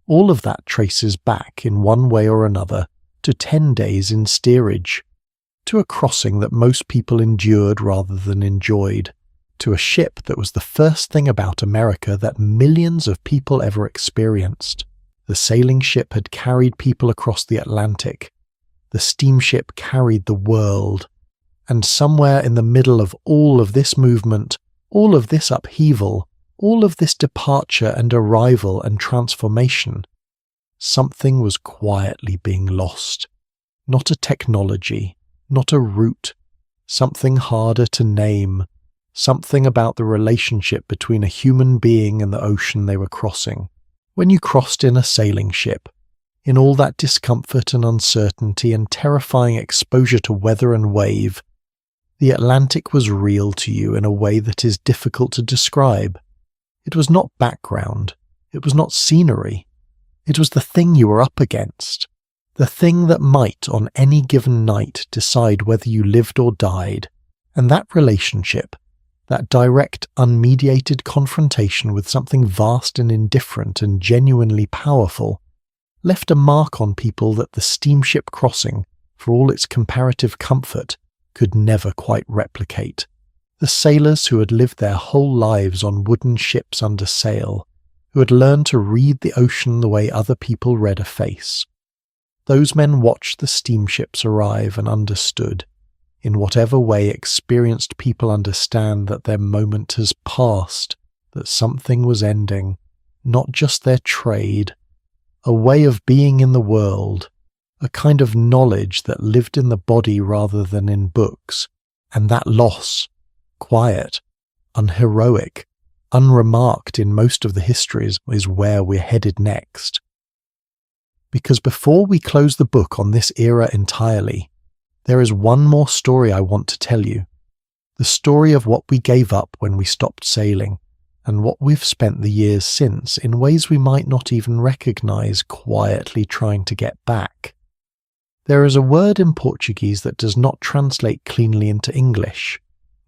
All of that traces back, in one way or another, to 10 days in steerage, to a crossing that most people endured rather than enjoyed, to a ship that was the first thing about America that millions of people ever experienced. The sailing ship had carried people across the Atlantic. The steamship carried the world. And somewhere in the middle of all of this movement, all of this upheaval, all of this departure and arrival and transformation, something was quietly being lost. Not a technology, not a route, something harder to name, something about the relationship between a human being and the ocean they were crossing. When you crossed in a sailing ship, in all that discomfort and uncertainty and terrifying exposure to weather and wave, the Atlantic was real to you in a way that is difficult to describe. It was not background, it was not scenery, it was the thing you were up against, the thing that might, on any given night, decide whether you lived or died, and that relationship, that direct, unmediated confrontation with something vast and indifferent and genuinely powerful, left a mark on people that the steamship crossing, for all its comparative comfort, could never quite replicate. The sailors who had lived their whole lives on wooden ships under sail, who had learned to read the ocean the way other people read a face. Those men watched the steamships arrive and understood, in whatever way experienced people understand, that their moment has passed, that something was ending, not just their trade, a way of being in the world, a kind of knowledge that lived in the body rather than in books, and that loss, quiet, unheroic, unremarked in most of the histories, is where we're headed next. Because before we close the book on this era entirely, there is one more story I want to tell you. The story of what we gave up when we stopped sailing, and what we've spent the years since in ways we might not even recognize, quietly trying to get back. There is a word in Portuguese that does not translate cleanly into English.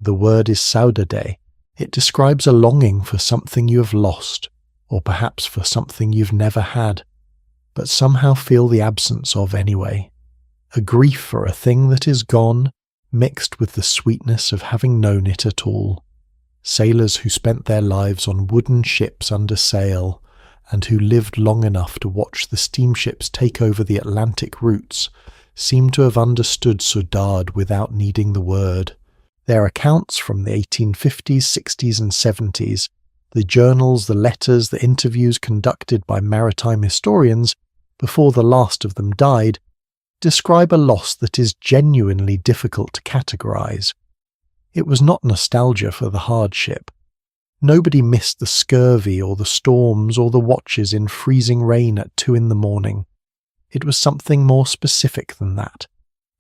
The word is saudade. It describes a longing for something you have lost, or perhaps for something you've never had, but somehow feel the absence of anyway. A grief for a thing that is gone, mixed with the sweetness of having known it at all. Sailors who spent their lives on wooden ships under sail, and who lived long enough to watch the steamships take over the Atlantic routes, seem to have understood Sudard without needing the word. Their accounts from the 1850s, 60s and 70s, the journals, the letters, the interviews conducted by maritime historians before the last of them died, describe a loss that is genuinely difficult to categorize. It was not nostalgia for the hardship. Nobody missed the scurvy or the storms or the watches in freezing rain at 2 a.m. It was something more specific than that,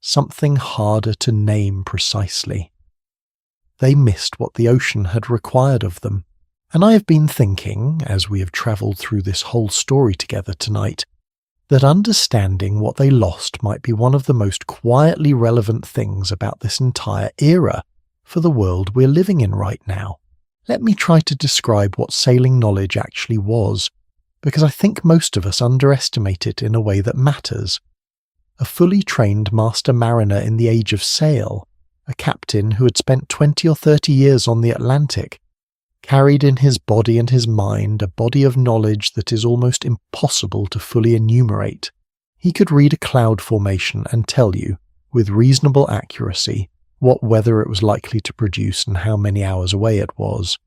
something harder to name precisely. They missed what the ocean had required of them, and I have been thinking, as we have travelled through this whole story together tonight, that understanding what they lost might be one of the most quietly relevant things about this entire era for the world we're living in right now. Let me try to describe what sailing knowledge actually was, because I think most of us underestimate it in a way that matters. A fully trained master mariner in the age of sail, a captain who had spent 20 or 30 years on the Atlantic, carried in his body and his mind a body of knowledge that is almost impossible to fully enumerate. He could read a cloud formation and tell you, with reasonable accuracy, what weather it was likely to produce and how many hours away it was.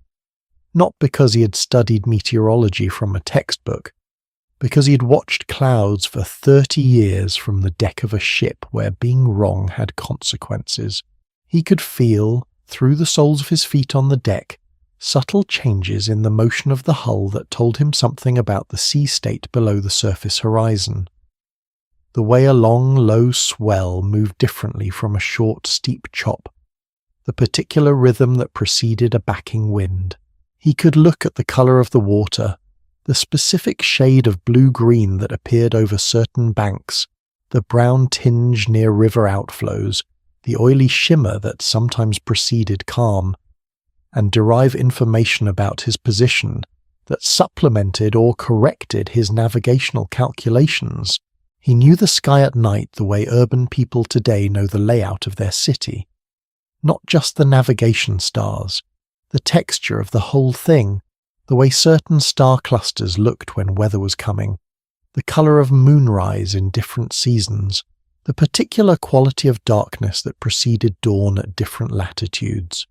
Not because he had studied meteorology from a textbook, because he had watched clouds for 30 years from the deck of a ship where being wrong had consequences. He could feel, through the soles of his feet on the deck, subtle changes in the motion of the hull that told him something about the sea state below the surface horizon. The way a long, low swell moved differently from a short, steep chop, the particular rhythm that preceded a backing wind. He could look at the colour of the water, the specific shade of blue-green that appeared over certain banks, the brown tinge near river outflows, the oily shimmer that sometimes preceded calm, and derive information about his position that supplemented or corrected his navigational calculations. He knew the sky at night the way urban people today know the layout of their city. Not just the navigation stars, the texture of the whole thing, the way certain star clusters looked when weather was coming, the colour of moonrise in different seasons, the particular quality of darkness that preceded dawn at different latitudes.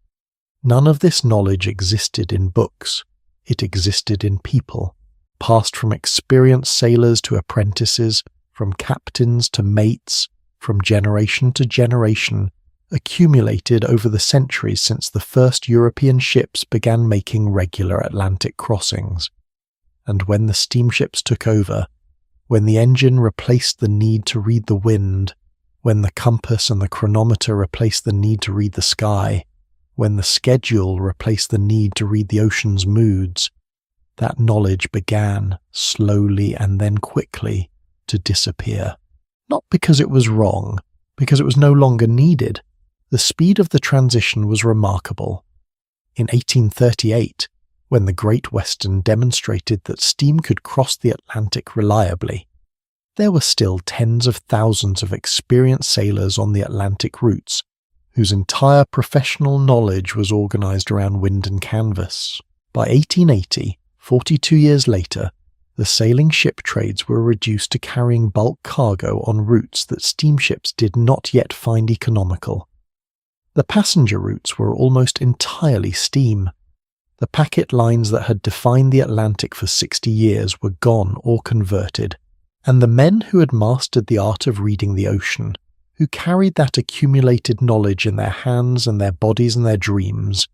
None of this knowledge existed in books. It existed in people, passed from experienced sailors to apprentices, from captains to mates, from generation to generation, accumulated over the centuries since the first European ships began making regular Atlantic crossings. And when the steamships took over, when the engine replaced the need to read the wind, when the compass and the chronometer replaced the need to read the sky, when the schedule replaced the need to read the ocean's moods, that knowledge began, slowly and then quickly, to disappear. Not because it was wrong, because it was no longer needed. The speed of the transition was remarkable. In 1838, when the Great Western demonstrated that steam could cross the Atlantic reliably, there were still tens of thousands of experienced sailors on the Atlantic routes, whose entire professional knowledge was organized around wind and canvas. By 1880, 42 years later, the sailing ship trades were reduced to carrying bulk cargo on routes that steamships did not yet find economical. The passenger routes were almost entirely steam. The packet lines that had defined the Atlantic for 60 years were gone or converted, and the men who had mastered the art of reading the ocean, who carried that accumulated knowledge in their hands and their bodies and their dreams,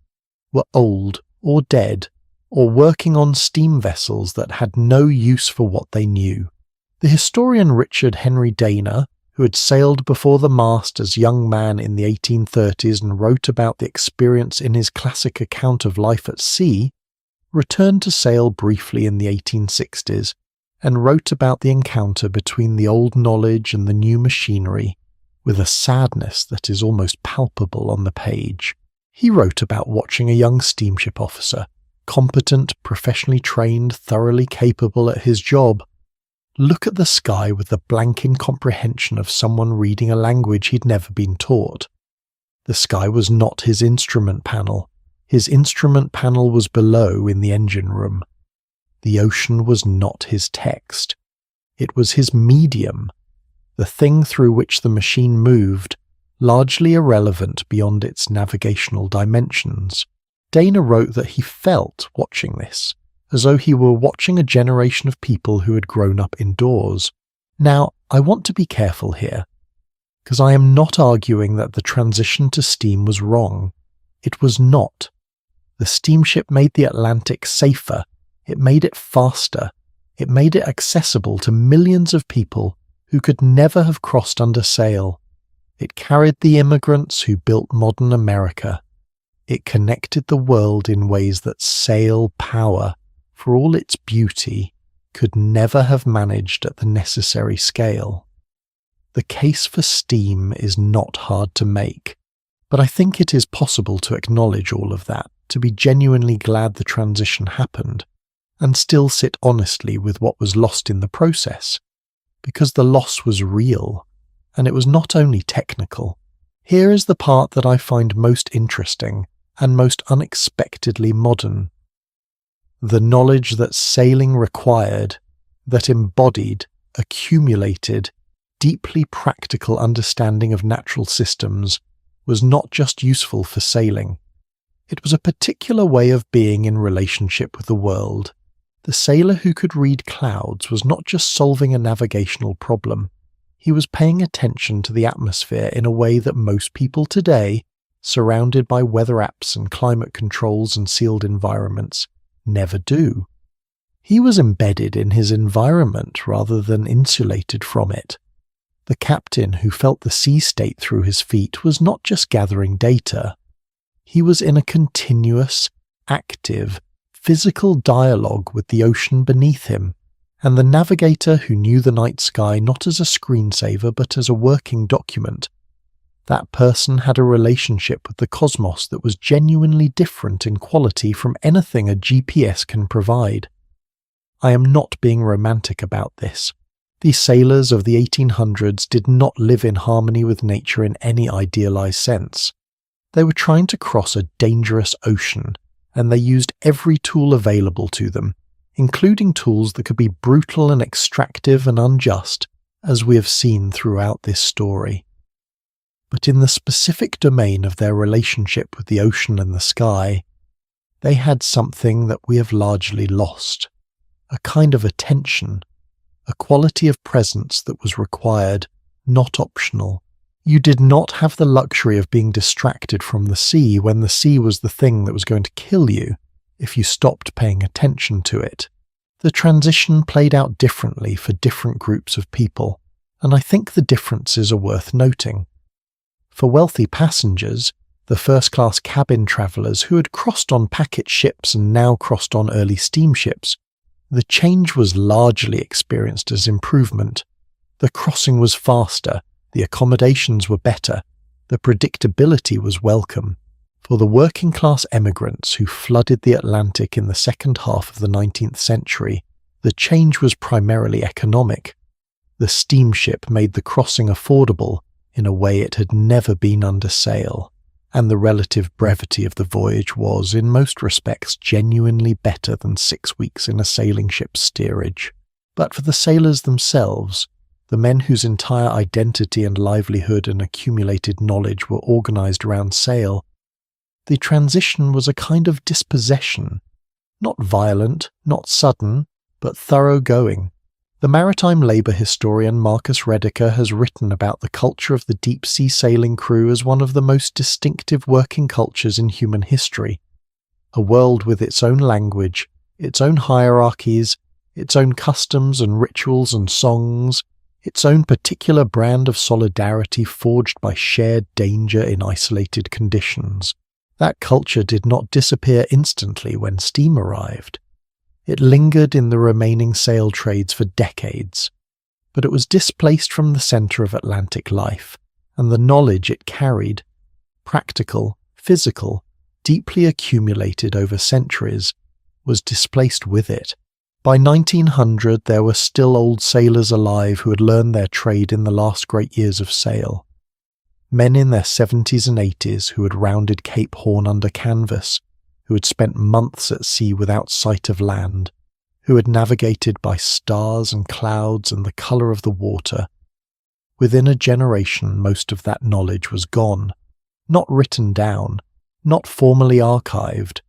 were old or dead, or working on steam vessels that had no use for what they knew. The historian Richard Henry Dana, who had sailed before the mast as young man in the 1830s and wrote about the experience in his classic account of life at sea, returned to sail briefly in the 1860s and wrote about the encounter between the old knowledge and the new machinery with a sadness that is almost palpable on the page. He wrote about watching a young steamship officer, competent, professionally trained, thoroughly capable at his job, look at the sky with the blank incomprehension of someone reading a language he'd never been taught. The sky was not his instrument panel. His instrument panel was below in the engine room. The ocean was not his text. It was his medium, the thing through which the machine moved, largely irrelevant beyond its navigational dimensions. Dana wrote that he felt watching this, as though he were watching a generation of people who had grown up indoors. Now, I want to be careful here, because I am not arguing that the transition to steam was wrong. It was not. The steamship made the Atlantic safer. It made it faster. It made it accessible to millions of people who could never have crossed under sail. It carried the immigrants who built modern America. It connected the world in ways that sail power, for all its beauty, could never have managed at the necessary scale. The case for steam is not hard to make, but I think it is possible to acknowledge all of that, to be genuinely glad the transition happened, and still sit honestly with what was lost in the process, because the loss was real, and it was not only technical. Here is the part that I find most interesting and most unexpectedly modern. The knowledge that sailing required, that embodied, accumulated, deeply practical understanding of natural systems, was not just useful for sailing. It was a particular way of being in relationship with the world. The sailor who could read clouds was not just solving a navigational problem. He was paying attention to the atmosphere in a way that most people today, surrounded by weather apps and climate controls and sealed environments, never do. He was embedded in his environment rather than insulated from it. The captain who felt the sea state through his feet was not just gathering data. He was in a continuous, active, physical dialogue with the ocean beneath him, and the navigator who knew the night sky not as a screensaver but as a working document. That person had a relationship with the cosmos that was genuinely different in quality from anything a GPS can provide. I am not being romantic about this. These sailors of the 1800s did not live in harmony with nature in any idealized sense. They were trying to cross a dangerous ocean, and they used every tool available to them, including tools that could be brutal and extractive and unjust, as we have seen throughout this story. But in the specific domain of their relationship with the ocean and the sky, they had something that we have largely lost, a kind of attention, a quality of presence that was required, not optional. You did not have the luxury of being distracted from the sea when the sea was the thing that was going to kill you if you stopped paying attention to it. The transition played out differently for different groups of people, and I think the differences are worth noting. For wealthy passengers, the first-class cabin travellers who had crossed on packet ships and now crossed on early steamships, the change was largely experienced as improvement. The crossing was faster, the accommodations were better, the predictability was welcome. For the working-class emigrants who flooded the Atlantic in the second half of the 19th century, the change was primarily economic. The steamship made the crossing affordable in a way it had never been under sail, and the relative brevity of the voyage was, in most respects, genuinely better than 6 weeks in a sailing ship's steerage. But for the sailors themselves, the men whose entire identity and livelihood and accumulated knowledge were organized around sail, the transition was a kind of dispossession, not violent, not sudden, but thoroughgoing. The maritime labour historian Marcus Rediker has written about the culture of the deep-sea sailing crew as one of the most distinctive working cultures in human history, a world with its own language, its own hierarchies, its own customs and rituals and songs, its own particular brand of solidarity forged by shared danger in isolated conditions. That culture did not disappear instantly when steam arrived. It lingered in the remaining sail trades for decades, but it was displaced from the centre of Atlantic life, and the knowledge it carried, practical, physical, deeply accumulated over centuries, was displaced with it. By 1900 there were still old sailors alive who had learned their trade in the last great years of sail. Men in their 70s and 80s who had rounded Cape Horn under canvas, who had spent months at sea without sight of land, who had navigated by stars and clouds and the colour of the water. Within a generation, most of that knowledge was gone, not written down, not formally archived,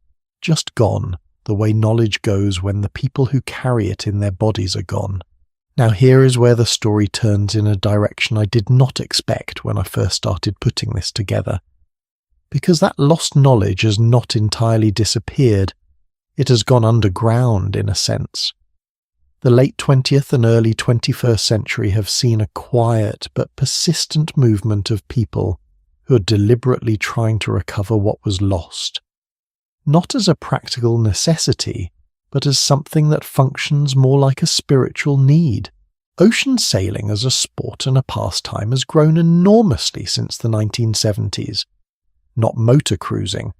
just gone, the way knowledge goes when the people who carry it in their bodies are gone. Now here is where the story turns in a direction I did not expect when I first started putting this together. Because that lost knowledge has not entirely disappeared, it has gone underground in a sense. The late 20th and early 21st century have seen a quiet but persistent movement of people who are deliberately trying to recover what was lost. Not as a practical necessity, but as something that functions more like a spiritual need. Ocean sailing as a sport and a pastime has grown enormously since the 1970s. Not motor cruising,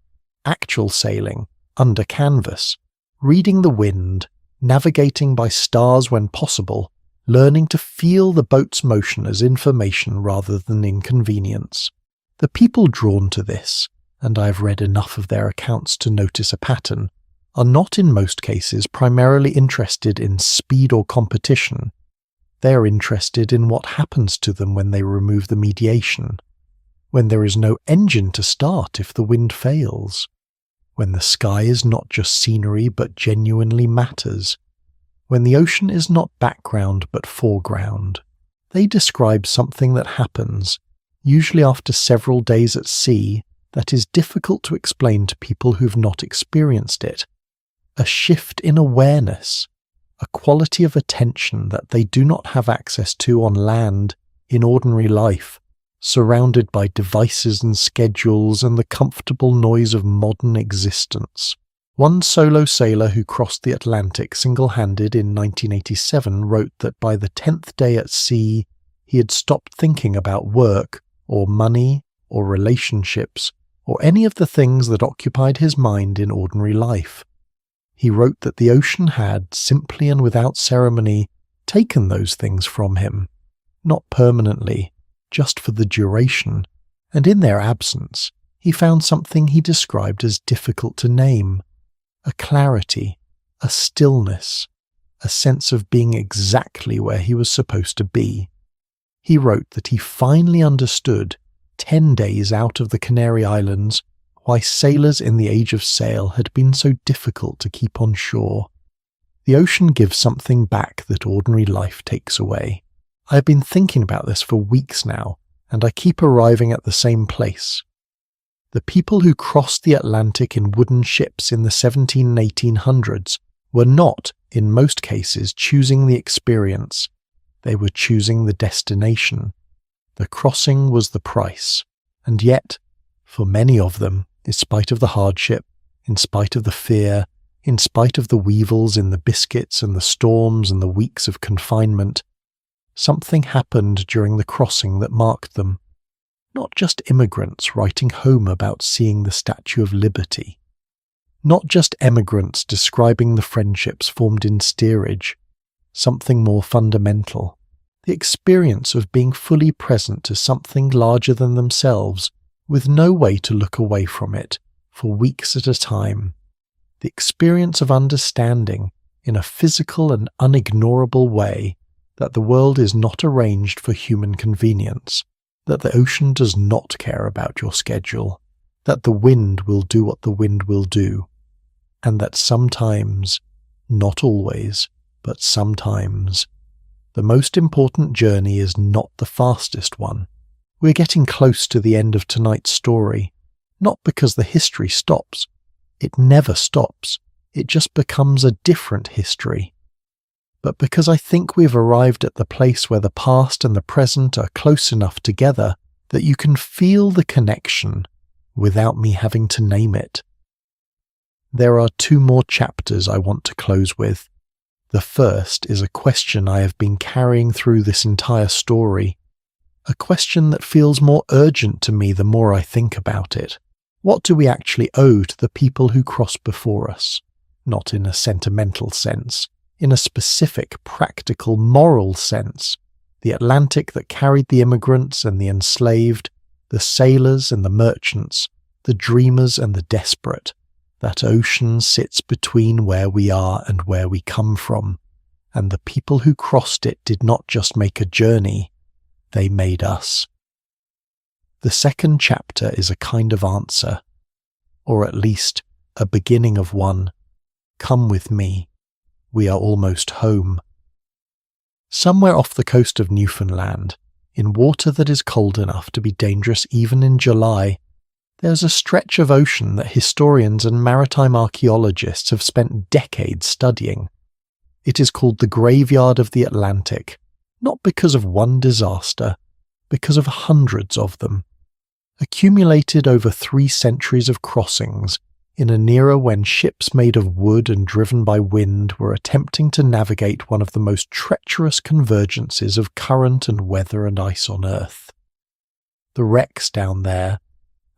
actual sailing, under canvas, reading the wind, navigating by stars when possible, learning to feel the boat's motion as information rather than inconvenience. The people drawn to this, and I have read enough of their accounts to notice a pattern, are not in most cases primarily interested in speed or competition. They are interested in what happens to them when they remove the mediation, when there is no engine to start if the wind fails, when the sky is not just scenery but genuinely matters, when the ocean is not background but foreground. They describe something that happens, usually after several days at sea, that is difficult to explain to people who've not experienced it. A shift in awareness, a quality of attention that they do not have access to on land in ordinary life, surrounded by devices and schedules and the comfortable noise of modern existence. One solo sailor who crossed the Atlantic single-handed in 1987 wrote that by the 10th day at sea, he had stopped thinking about work, or money, or relationships, or any of the things that occupied his mind in ordinary life. He wrote that the ocean had, simply and without ceremony, taken those things from him, not permanently, just for the duration, and in their absence, he found something he described as difficult to name, a clarity, a stillness, a sense of being exactly where he was supposed to be. He wrote that he finally understood, 10 days out of the Canary Islands, why sailors in the age of sail had been so difficult to keep on shore. The ocean gives something back that ordinary life takes away. I have been thinking about this for weeks now, and I keep arriving at the same place. The people who crossed the Atlantic in wooden ships in the 1700s and 1800s were not, in most cases, choosing the experience. They were choosing the destination. The crossing was the price, and yet, for many of them, in spite of the hardship, in spite of the fear, in spite of the weevils in the biscuits and the storms and the weeks of confinement, something happened during the crossing that marked them. Not just immigrants writing home about seeing the Statue of Liberty. Not just emigrants describing the friendships formed in steerage. Something more fundamental. The experience of being fully present to something larger than themselves, with no way to look away from it, for weeks at a time. The experience of understanding, in a physical and unignorable way, that the world is not arranged for human convenience, that the ocean does not care about your schedule, that the wind will do what the wind will do, and that sometimes, not always, but sometimes, the most important journey is not the fastest one. We're getting close to the end of tonight's story, not because the history stops. It never stops. It just becomes a different history. But because I think we've arrived at the place where the past and the present are close enough together that you can feel the connection without me having to name it. There are 2 more chapters I want to close with. The first is a question I have been carrying through this entire story. A question that feels more urgent to me the more I think about it. What do we actually owe to the people who crossed before us? Not in a sentimental sense, in a specific, practical, moral sense. The Atlantic that carried the immigrants and the enslaved, The sailors and the merchants, the dreamers and the desperate. That ocean sits between where we are and where we come from, and the people who crossed it did not just make a journey, they made us. The second chapter is a kind of answer, or at least a beginning of one. Come with me. We are almost home. Somewhere off the coast of Newfoundland, in water that is cold enough to be dangerous even in July, there's a stretch of ocean that historians and maritime archaeologists have spent decades studying. It is called the Graveyard of the Atlantic, not because of one disaster, because of hundreds of them, accumulated over 3 centuries of crossings in an era when ships made of wood and driven by wind were attempting to navigate one of the most treacherous convergences of current and weather and ice on Earth. The wrecks down there,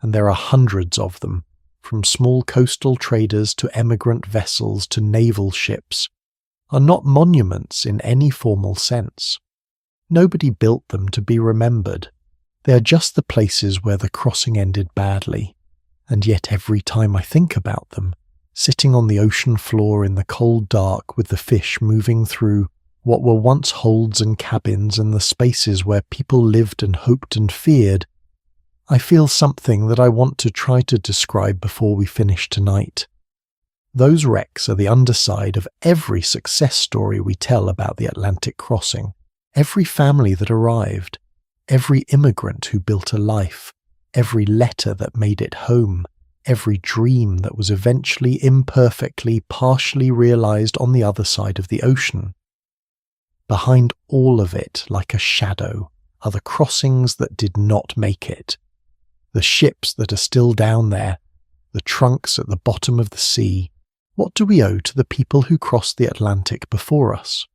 and there are hundreds of them, from small coastal traders to emigrant vessels to naval ships, are not monuments in any formal sense. Nobody built them to be remembered. They are just the places where the crossing ended badly. And yet every time I think about them, sitting on the ocean floor in the cold dark with the fish moving through what were once holds and cabins and the spaces where people lived and hoped and feared, I feel something that I want to try to describe before we finish tonight. Those wrecks are the underside of every success story we tell about the Atlantic crossing, every family that arrived, every immigrant who built a life, every letter that made it home, every dream that was eventually imperfectly, partially realized on the other side of the ocean. Behind all of it, like a shadow, are the crossings that did not make it, the ships that are still down there, the trunks at the bottom of the sea. What do we owe to the people who crossed the Atlantic before us?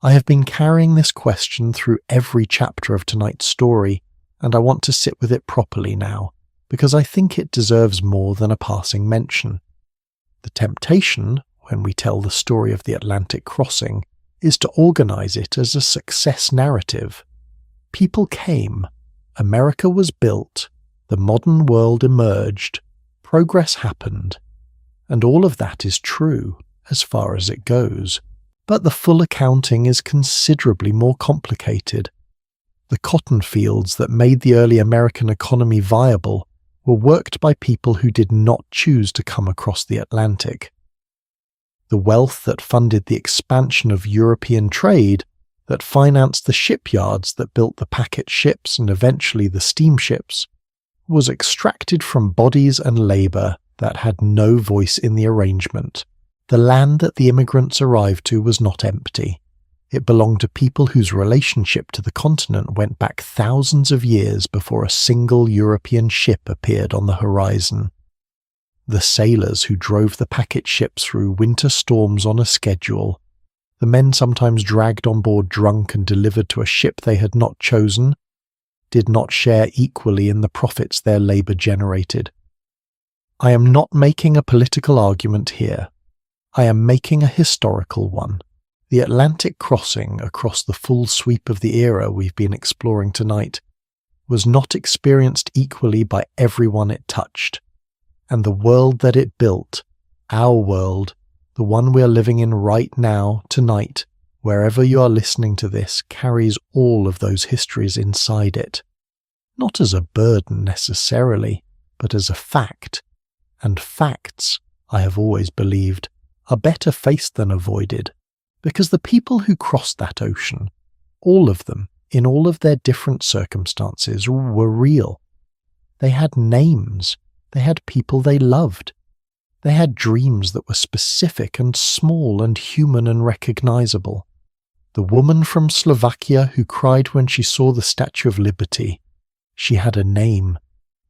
I have been carrying this question through every chapter of tonight's story, and I want to sit with it properly now, because I think it deserves more than a passing mention. The temptation, when we tell the story of the Atlantic crossing, is to organize it as a success narrative. People came, America was built, the modern world emerged, progress happened, and all of that is true, as far as it goes. But the full accounting is considerably more complicated. The cotton fields that made the early American economy viable were worked by people who did not choose to come across the Atlantic. The wealth that funded the expansion of European trade, that financed the shipyards that built the packet ships and eventually the steamships, was extracted from bodies and labour that had no voice in the arrangement. The land that the immigrants arrived to was not empty. It belonged to people whose relationship to the continent went back thousands of years before a single European ship appeared on the horizon. The sailors who drove the packet ships through winter storms on a schedule, the men sometimes dragged on board drunk and delivered to a ship they had not chosen, did not share equally in the profits their labour generated. I am not making a political argument here. I am making a historical one. The Atlantic crossing across the full sweep of the era we've been exploring tonight was not experienced equally by everyone it touched, and the world that it built, our world, the one we are living in right now, tonight, wherever you are listening to this, carries all of those histories inside it. Not as a burden necessarily, but as a fact. And facts, I have always believed, are better faced than avoided. Because the people who crossed that ocean, all of them, in all of their different circumstances, were real. They had names. They had people they loved. They had dreams that were specific and small and human and recognizable. The woman from Slovakia who cried when she saw the Statue of Liberty, she had a name.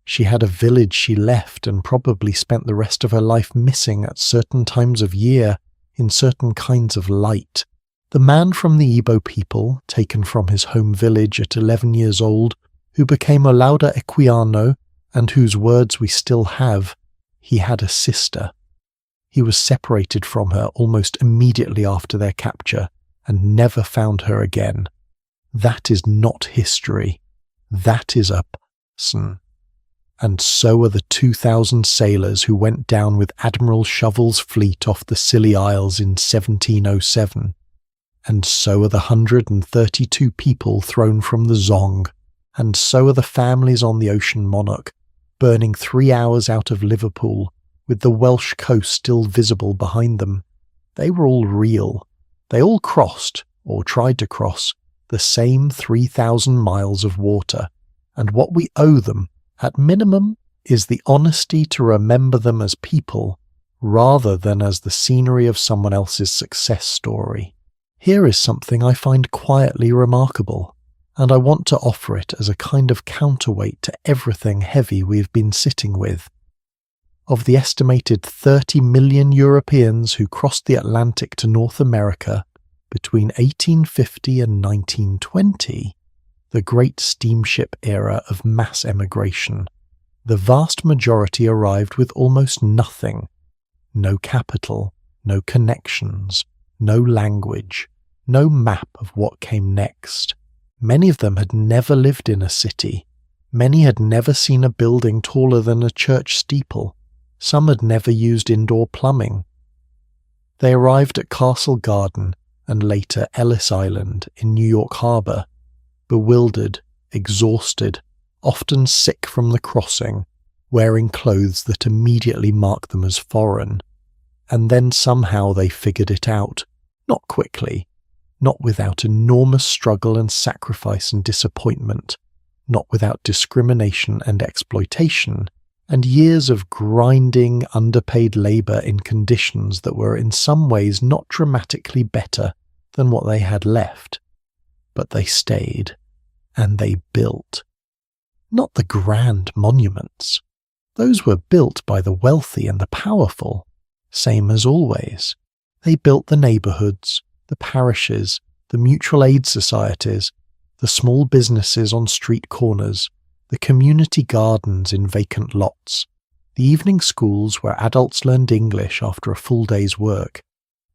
She had a village she left and probably spent the rest of her life missing at certain times of year, in certain kinds of light. The man from the Igbo people, taken from his home village at 11 years old, who became Olaudah Equiano, and whose words we still have, he had a sister. He was separated from her almost immediately after their capture, and never found her again. That is not history. That is a And so are the 2,000 sailors who went down with Admiral Shovel's fleet off the Scilly Isles in 1707. And so are the 132 people thrown from the Zong. And so are the families on the Ocean Monarch, burning 3 hours out of Liverpool, with the Welsh coast still visible behind them. They were all real. They all crossed, or tried to cross, the same 3,000 miles of water, and what we owe them, at minimum, is the honesty to remember them as people, rather than as the scenery of someone else's success story. Here is something I find quietly remarkable, and I want to offer it as a kind of counterweight to everything heavy we've been sitting with. Of the estimated 30 million Europeans who crossed the Atlantic to North America between 1850 and 1920, the great steamship era of mass emigration, the vast majority arrived with almost nothing. No capital, no connections, no language, no map of what came next. Many of them had never lived in a city. Many had never seen a building taller than a church steeple. Some had never used indoor plumbing. They arrived at Castle Garden and later Ellis Island in New York Harbor, bewildered, exhausted, often sick from the crossing, wearing clothes that immediately marked them as foreign. And then somehow they figured it out, not quickly, not without enormous struggle and sacrifice and disappointment, not without discrimination and exploitation, and years of grinding, underpaid labour in conditions that were in some ways not dramatically better than what they had left. But they stayed, and they built. Not the grand monuments. Those were built by the wealthy and the powerful, same as always. They built the neighbourhoods, the parishes, the mutual aid societies, the small businesses on street corners, the community gardens in vacant lots, the evening schools where adults learned English after a full day's work.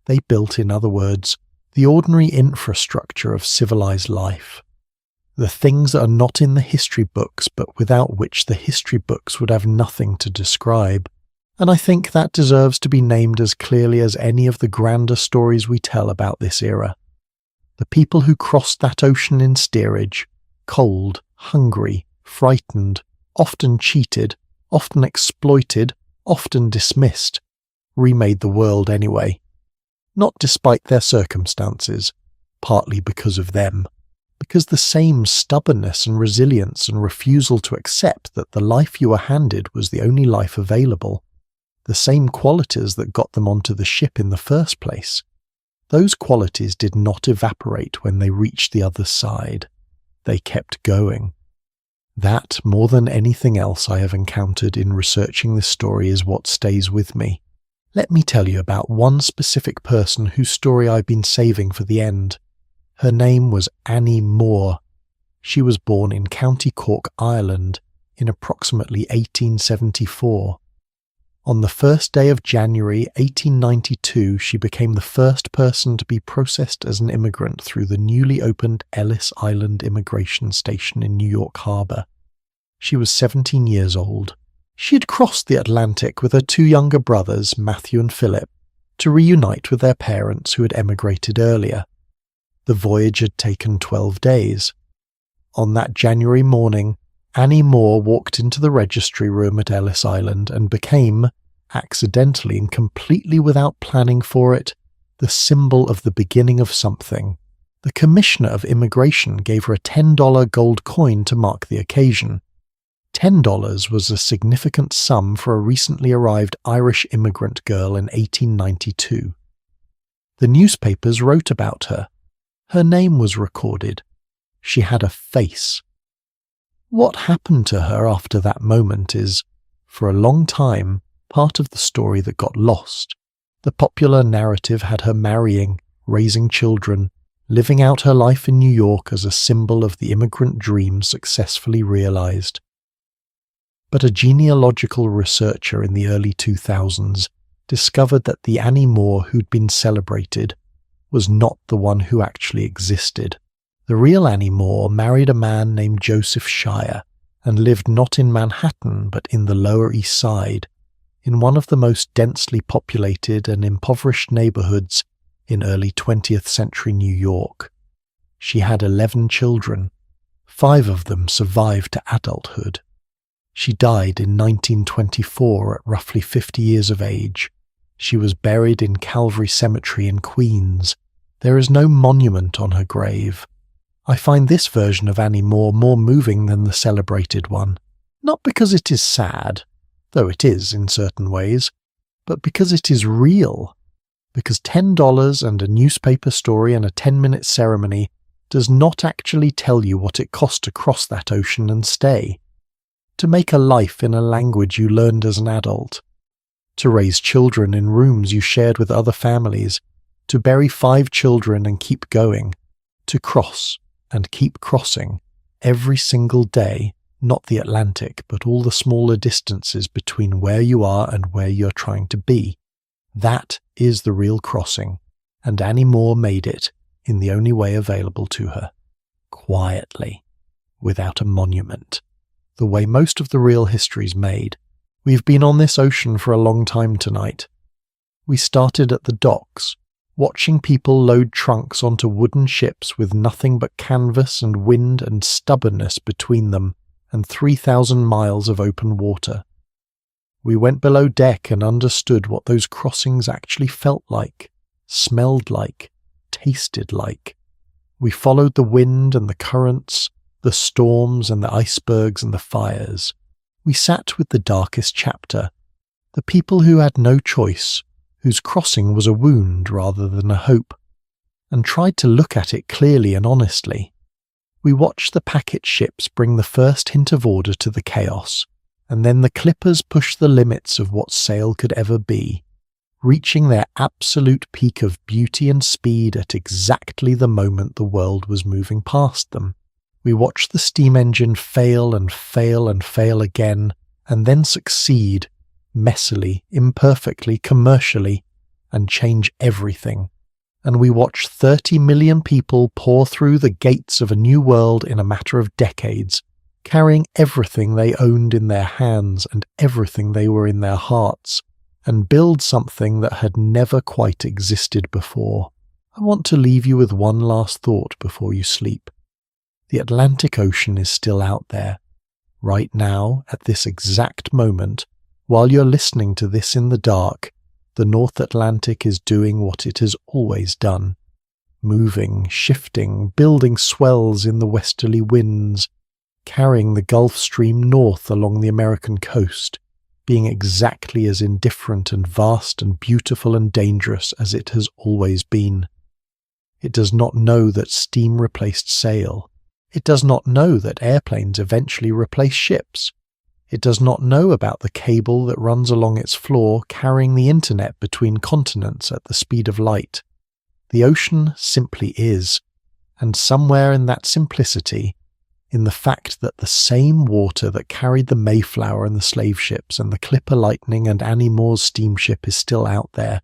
They built, in other words, the ordinary infrastructure of civilized life. The things that are not in the history books but without which the history books would have nothing to describe. And I think that deserves to be named as clearly as any of the grander stories we tell about this era. The people who crossed that ocean in steerage, cold, hungry, frightened, often cheated, often exploited, often dismissed, remade the world anyway. Not despite their circumstances, partly because of them, because the same stubbornness and resilience and refusal to accept that the life you were handed was the only life available, the same qualities that got them onto the ship in the first place. Those qualities did not evaporate when they reached the other side. They kept going. That, more than anything else I have encountered in researching this story, is what stays with me. Let me tell you about one specific person whose story I've been saving for the end. Her name was Annie Moore. She was born in County Cork, Ireland, in approximately 1874. On the first day of January 1892, she became the first person to be processed as an immigrant through the newly opened Ellis Island Immigration Station in New York Harbor. She was 17 years old. She had crossed the Atlantic with her two younger brothers, Matthew and Philip, to reunite with their parents who had emigrated earlier. The voyage had taken 12 days. On that January morning, Annie Moore walked into the registry room at Ellis Island and became, accidentally and completely without planning for it, the symbol of the beginning of something. The Commissioner of Immigration gave her a $10 gold coin to mark the occasion. $10 was a significant sum for a recently arrived Irish immigrant girl in 1892. The newspapers wrote about her. Her name was recorded. She had a face. What happened to her after that moment is, for a long time, part of the story that got lost. The popular narrative had her marrying, raising children, living out her life in New York as a symbol of the immigrant dream successfully realized. But a genealogical researcher in the early 2000s discovered that the Annie Moore who'd been celebrated was not the one who actually existed. The real Annie Moore married a man named Joseph Shire, and lived not in Manhattan but in the Lower East Side, in one of the most densely populated and impoverished neighborhoods in early 20th century New York. She had 11 children. 5 of them survived to adulthood. She died in 1924 at roughly 50 years of age. She was buried in Calvary Cemetery in Queens. There is no monument on her grave. I find this version of Annie Moore more moving than the celebrated one, not because it is sad, though it is in certain ways, but because it is real, because $10 and a newspaper story and a 10-minute ceremony does not actually tell you what it cost to cross that ocean and stay, to make a life in a language you learned as an adult, to raise children in rooms you shared with other families, to bury 5 children and keep going, to cross and keep crossing every single day, not the Atlantic, but all the smaller distances between where you are and where you're trying to be. That is the real crossing, and Annie Moore made it in the only way available to her, quietly, without a monument, the way most of the real history's made. We've been on this ocean for a long time tonight. We started at the docks, watching people load trunks onto wooden ships with nothing but canvas and wind and stubbornness between them and 3,000 miles of open water. We went below deck and understood what those crossings actually felt like, smelled like, tasted like. We followed the wind and the currents, the storms and the icebergs and the fires. We sat with the darkest chapter, the people who had no choice, whose crossing was a wound rather than a hope, and tried to look at it clearly and honestly. We watched the packet ships bring the first hint of order to the chaos, and then the clippers push the limits of what sail could ever be, reaching their absolute peak of beauty and speed at exactly the moment the world was moving past them. We watched the steam engine fail and fail and fail again, and then succeed, messily, imperfectly, commercially, and change everything. And we watched 30 million people pour through the gates of a new world in a matter of decades, carrying everything they owned in their hands and everything they were in their hearts, and build something that had never quite existed before. I want to leave you with one last thought before you sleep. The Atlantic Ocean is still out there. Right now, at this exact moment, while you're listening to this in the dark, the North Atlantic is doing what it has always done. Moving, shifting, building swells in the westerly winds, carrying the Gulf Stream north along the American coast, being exactly as indifferent and vast and beautiful and dangerous as it has always been. It does not know that steam replaced sail. It does not know that airplanes eventually replace ships. It does not know about the cable that runs along its floor carrying the internet between continents at the speed of light. The ocean simply is, and somewhere in that simplicity, in the fact that the same water that carried the Mayflower and the slave ships and the Clipper Lightning and Annie Moore's steamship is still out there,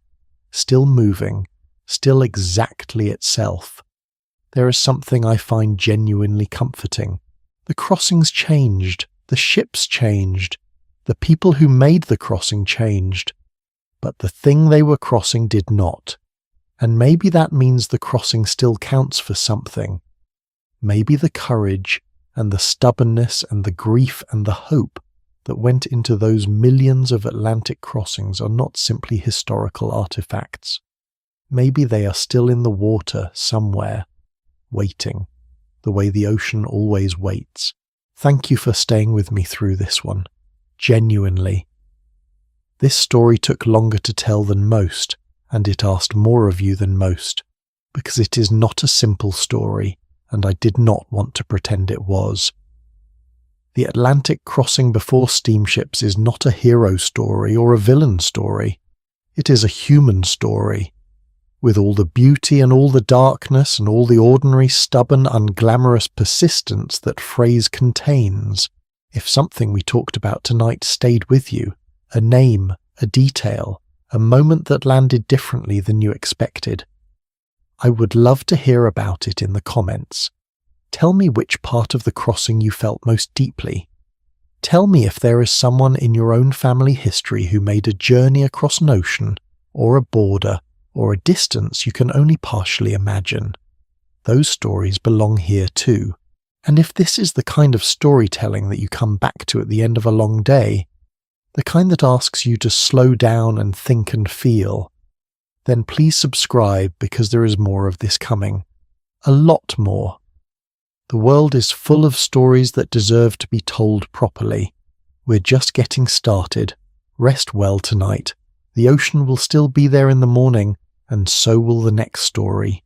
still moving, still exactly itself. There is something I find genuinely comforting. The crossings changed, the ships changed, the people who made the crossing changed, but the thing they were crossing did not. And maybe that means the crossing still counts for something. Maybe the courage and the stubbornness and the grief and the hope that went into those millions of Atlantic crossings are not simply historical artifacts. Maybe they are still in the water somewhere, waiting, the way the ocean always waits. Thank you for staying with me through this one. Genuinely. This story took longer to tell than most, and it asked more of you than most, because it is not a simple story, and I did not want to pretend it was. The Atlantic crossing before steamships is not a hero story or a villain story. It is a human story, with all the beauty and all the darkness and all the ordinary, stubborn, unglamorous persistence that phrase contains. If something we talked about tonight stayed with you, a name, a detail, a moment that landed differently than you expected, I would love to hear about it in the comments. Tell me which part of the crossing you felt most deeply, Tell me if there is someone in your own family history who made a journey across an ocean, or a border, or a distance you can only partially imagine. Those stories belong here too. And if this is the kind of storytelling that you come back to at the end of a long day, the kind that asks you to slow down and think and feel, then please subscribe because there is more of this coming. A lot more. The world is full of stories that deserve to be told properly. We're just getting started. Rest well tonight. The ocean will still be there in the morning, and so will the next story.